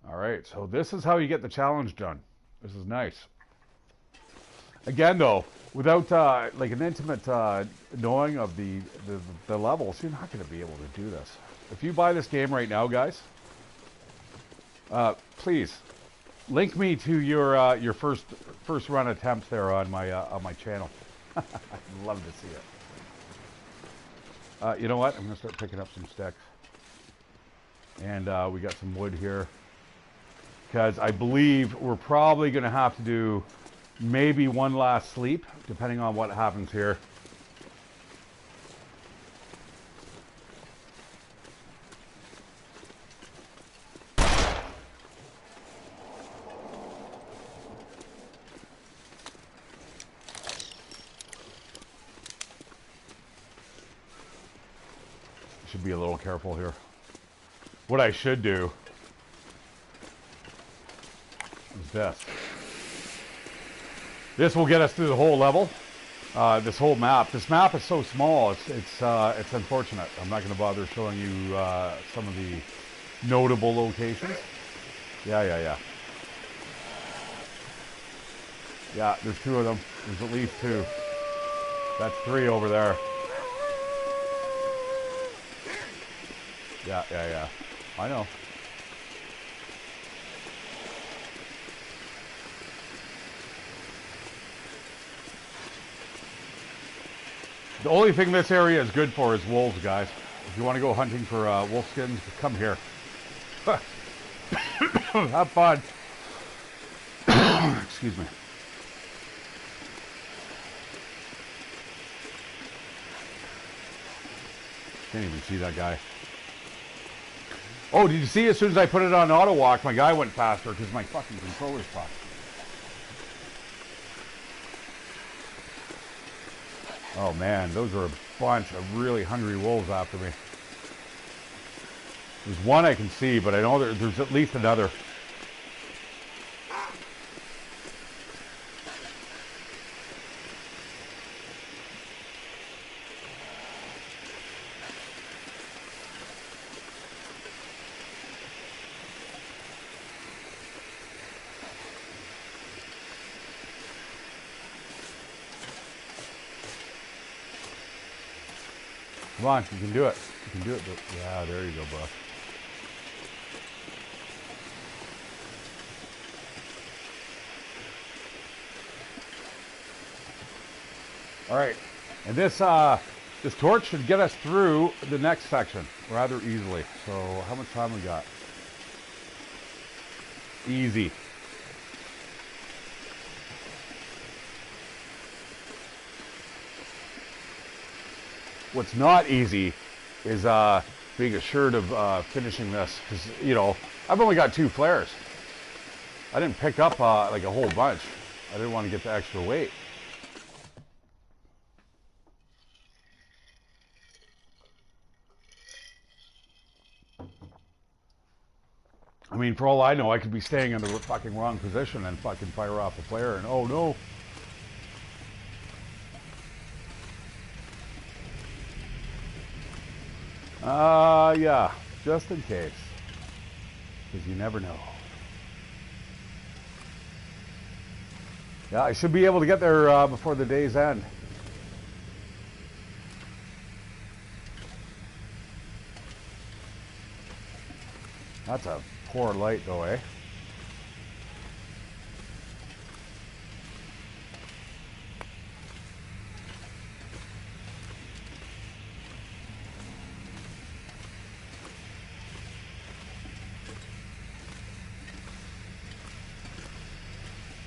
All right, so this is how you get the challenge done. This is nice. Again, though, without like an intimate knowing of the levels, you're not going to be able to do this. If you buy this game right now, guys, please link me to your first run attempt there on my channel. I'd love to see it. You know what? I'm going to start picking up some sticks, and we got some wood here because I believe we're probably going to have to do maybe one last sleep, depending on what happens here. Should be a little careful here. What I should do is this. This will get us through the whole level. This whole map. This map is so small. It's unfortunate. I'm not going to bother showing you some of the notable locations. Yeah. Yeah, there's 2 of them. There's at least 2. That's 3 over there. Yeah. I know. The only thing this area is good for is wolves, guys. If you want to go hunting for wolf skins, come here. Have fun. Excuse me. Can't even see that guy. Oh, did you see as soon as I put it on auto walk, my guy went faster because my fucking controller's fucked. Oh man, those are a bunch of really hungry wolves after me. There's one I can see, but I know there's at least another. Come on, you can do it. You can do it. Yeah, there you go, bro. All right, and this torch should get us through the next section rather easily. So how much time we got? Easy. What's not easy is being assured of finishing this, because, you know, I've only got 2 flares. I didn't pick up like a whole bunch. I didn't want to get the extra weight. I mean, for all I know, I could be staying in the fucking wrong position and fucking fire off a flare, and oh no. Yeah, just in case, because you never know. Yeah, I should be able to get there before the day's end. That's a poor light though, eh?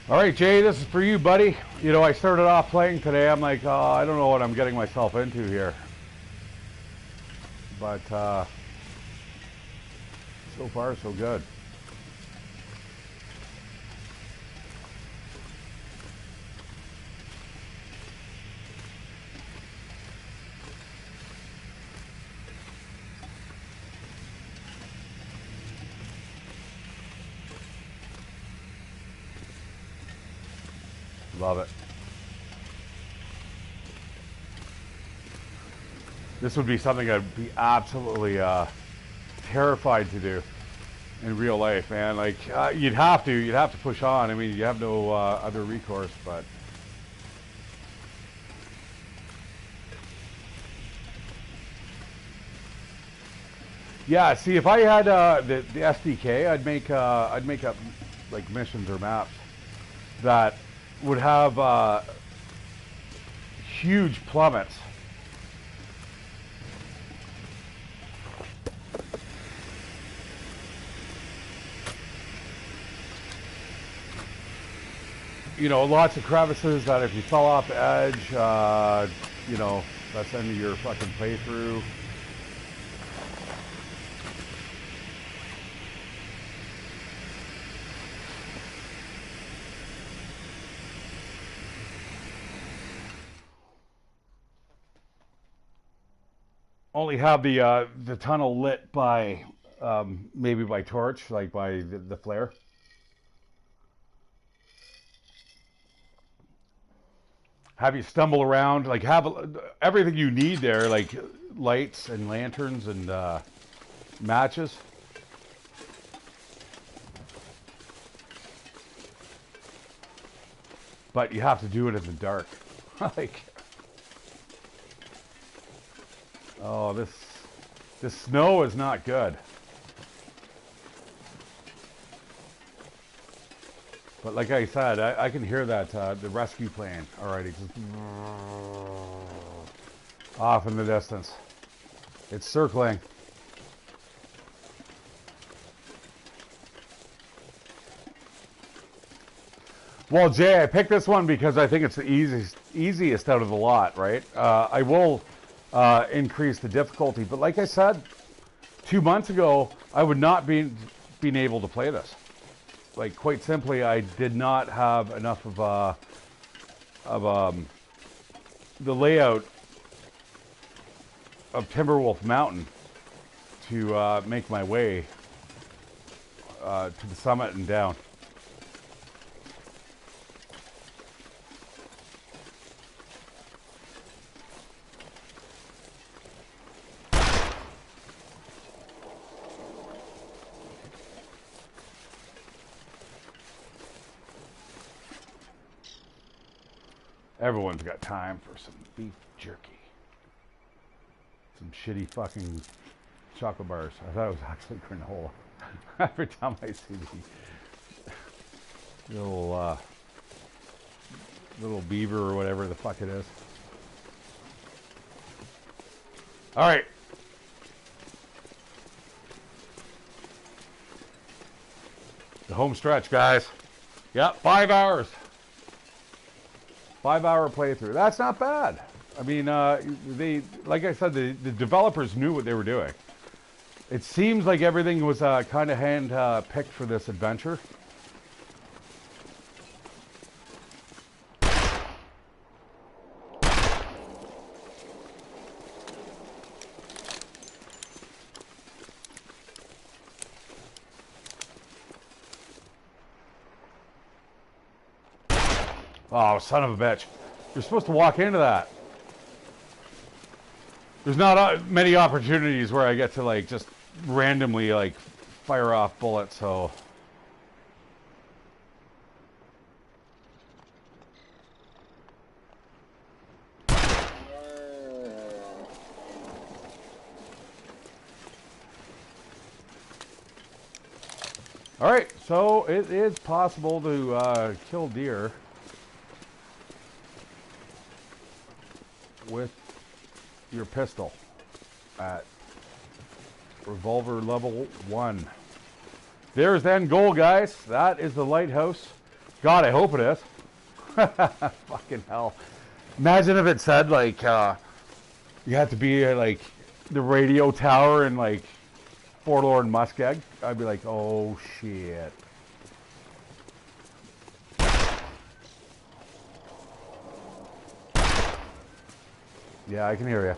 All right, Jay, this is for you, buddy. You know, I started off playing today. I'm like, oh, I don't know what I'm getting myself into here. But so far, so good. Love it. This would be something I'd be absolutely terrified to do in real life, man. Like you'd have to push on. I mean, you have no other recourse, but yeah. See, if I had the SDK, I'd make up like missions or maps that would have huge plummets. You know, lots of crevices that if you fell off the edge, you know, that's the end of your fucking playthrough. Only have the tunnel lit by maybe by torch, like by the flare. Have you stumble around, like have everything you need there, like lights and lanterns and matches. But you have to do it in the dark. Like, oh, this snow is not good. But like I said, I can hear that the rescue plane already just off in the distance. It's circling. Well, Jay, I picked this one because I think it's the easiest out of the lot, right? I will increase the difficulty, but like I said, 2 months ago, I would not been able to play this. Like, quite simply, I did not have enough of the layout of Timberwolf Mountain to make my way to the summit and down. Everyone's got time for some beef jerky. some shitty fucking chocolate bars. I thought it was actually granola. Every time I see the little beaver or whatever the fuck it is. All right. The home stretch, guys. Yep, 5 hours. 5 hour playthrough. That's not bad. I mean, they, like I said, the developers knew what they were doing. It seems like everything was kind of hand picked for this adventure. Oh, son of a bitch. You're supposed to walk into that. There's not many opportunities where I get to, like, just randomly, like, fire off bullets, so... Alright, so it is possible to kill deer with your pistol at revolver level 1. There's the end goal, guys. That is the lighthouse. God, I hope it is. Fucking hell. Imagine if it said, like, you had to be at, like, the radio tower in, like, Forlorn Muskeg. I'd be like, oh, shit. Yeah, I can hear you.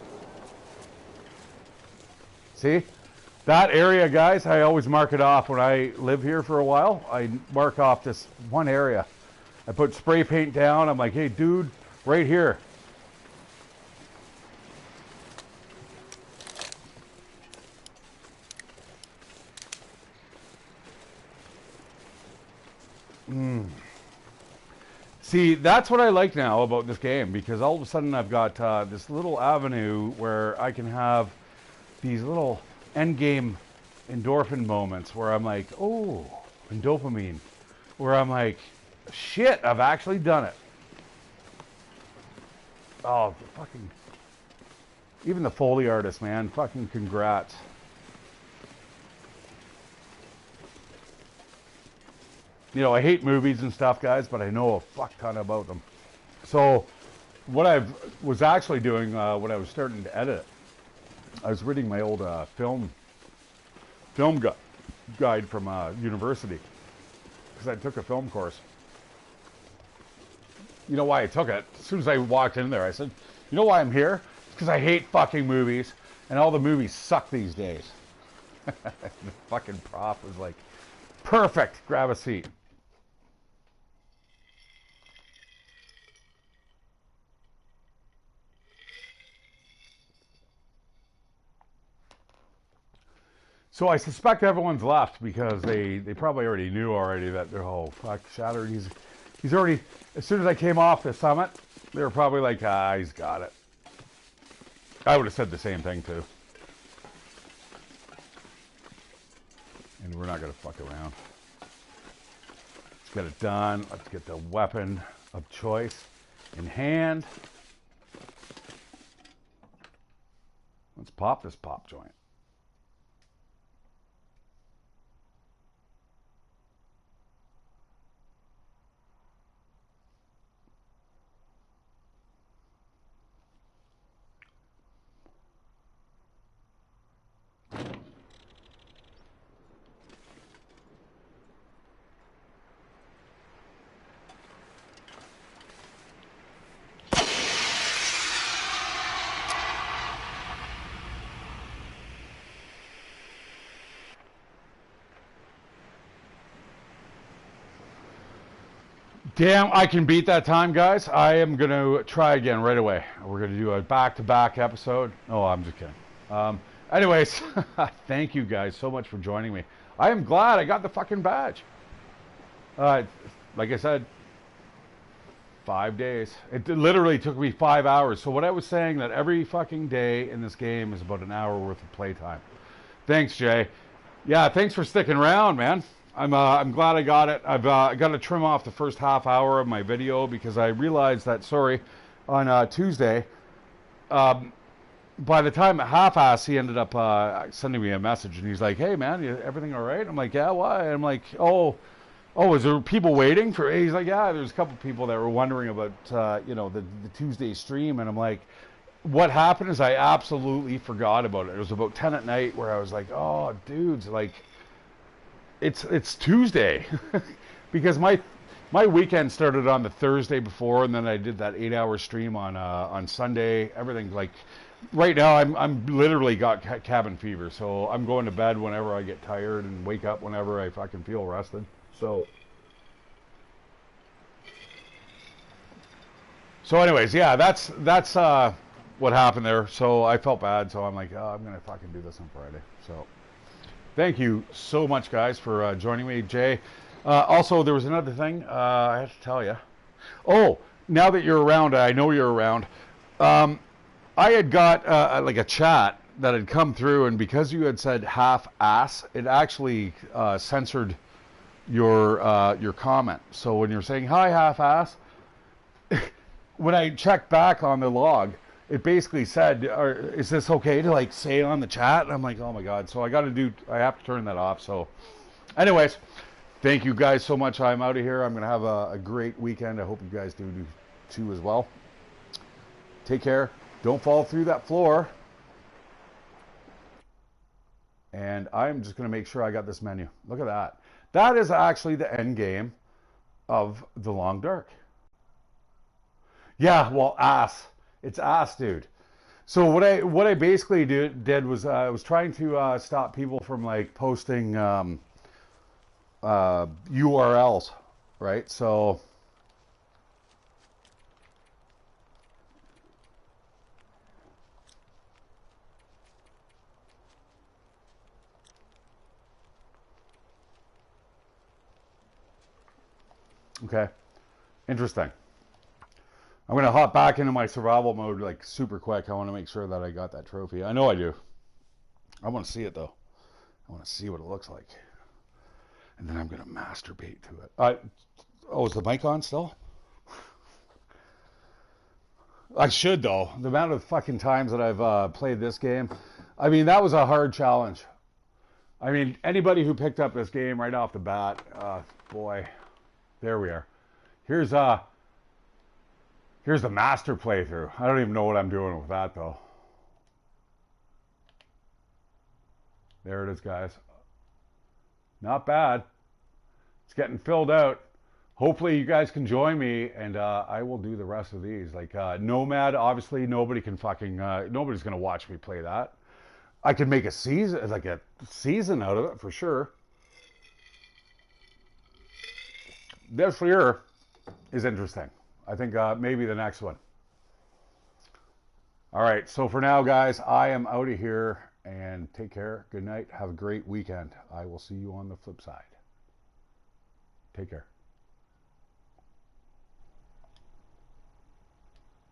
See? That area, guys, I always mark it off when I live here for a while. I mark off this one area. I put spray paint down. I'm like, hey, dude, right here. See, that's what I like now about this game, because all of a sudden I've got this little avenue where I can have these little end game endorphin moments where I'm like, oh, and dopamine, where I'm like, shit, I've actually done it. Oh, fucking, even the Foley artist, man, fucking congrats. You know, I hate movies and stuff, guys, but I know a fuck ton about them. So, what I was actually doing when I was starting to edit, I was reading my old film guide from university, because I took a film course. You know why I took it? As soon as I walked in there, I said, you know why I'm here? It's because I hate fucking movies, and all the movies suck these days. The fucking prof was like, perfect, grab a seat. So I suspect everyone's left because they probably already knew already that they're, oh, fuck, Shattered, he's already, as soon as I came off the summit, they were probably like, ah, he's got it. I would have said the same thing too. And we're not going to fuck around. Let's get it done. Let's get the weapon of choice in hand. Let's pop this pop joint. Damn, I can beat that time, guys. I am going to try again right away. We're going to do a back-to-back episode. Oh, I'm just kidding. Anyways, thank you guys so much for joining me. I am glad I got the fucking badge. Like I said, 5 days. It literally took me 5 hours. So what I was saying, that every fucking day in this game is about an hour worth of playtime. Thanks, Jay. Yeah, thanks for sticking around, man. I'm glad I got it. I've got to trim off the first half hour of my video because I realized that, sorry, on Tuesday, by the time at half-ass, he ended up sending me a message, and he's like, "Hey, man, everything all right?" I'm like, "Yeah, why?" I'm like, "Oh, is there people waiting for?" He's like, "Yeah, there's a couple people that were wondering about, the Tuesday stream," and I'm like, what happened is I absolutely forgot about it. It was about 10 at night where I was like, "Oh, dudes, like, it's Tuesday," because my weekend started on the Thursday before, and then I did that 8-hour stream on Sunday. Everything, like, right now I'm literally got cabin fever, so I'm going to bed whenever I get tired and wake up whenever I fucking feel rested. So anyways, yeah, that's what happened there. So I felt bad, so I'm like, "Oh, I'm gonna fucking do this on Friday." So thank you so much, guys, for joining me, Jay. Also, there was another thing I have to tell you. Oh, now that you're around, I know you're around. I had got like a chat that had come through, and because you had said half ass, it actually censored your comment. So when you're saying hi half ass, when I checked back on the log, it basically said, "Is this okay to like say on the chat?" And I'm like, "Oh my god!" So I have to turn that off. So, anyways, thank you guys so much. I'm out of here. I'm gonna have a great weekend. I hope you guys do too as well. Take care. Don't fall through that floor. And I'm just gonna make sure I got this menu. Look at that. That is actually the end game of the Long Dark. Yeah, well, ass. It's ass, dude. So what I basically did was I was trying to stop people from like posting URLs, right? So okay, interesting. I'm gonna hop back into my survival mode like super quick. I want to make sure that I got that trophy. I know I do. I want to see it though. I want to see what it looks like, and then I'm gonna masturbate to it. Oh, is the mic on still? I should though. The amount of fucking times that I've played this game, I mean, that was a hard challenge. I mean, anybody who picked up this game right off the bat, boy, there we are. Here's the master playthrough. I don't even know what I'm doing with that though. There it is, guys. Not bad. It's getting filled out. Hopefully you guys can join me, and I will do the rest of these. Like Nomad, obviously nobody's gonna watch me play that. I could make a season out of it for sure. This here is interesting. I think maybe the next one. All right, so for now, guys, I am out of here, and take care. Good night. Have a great weekend. I will see you on the flip side. Take care.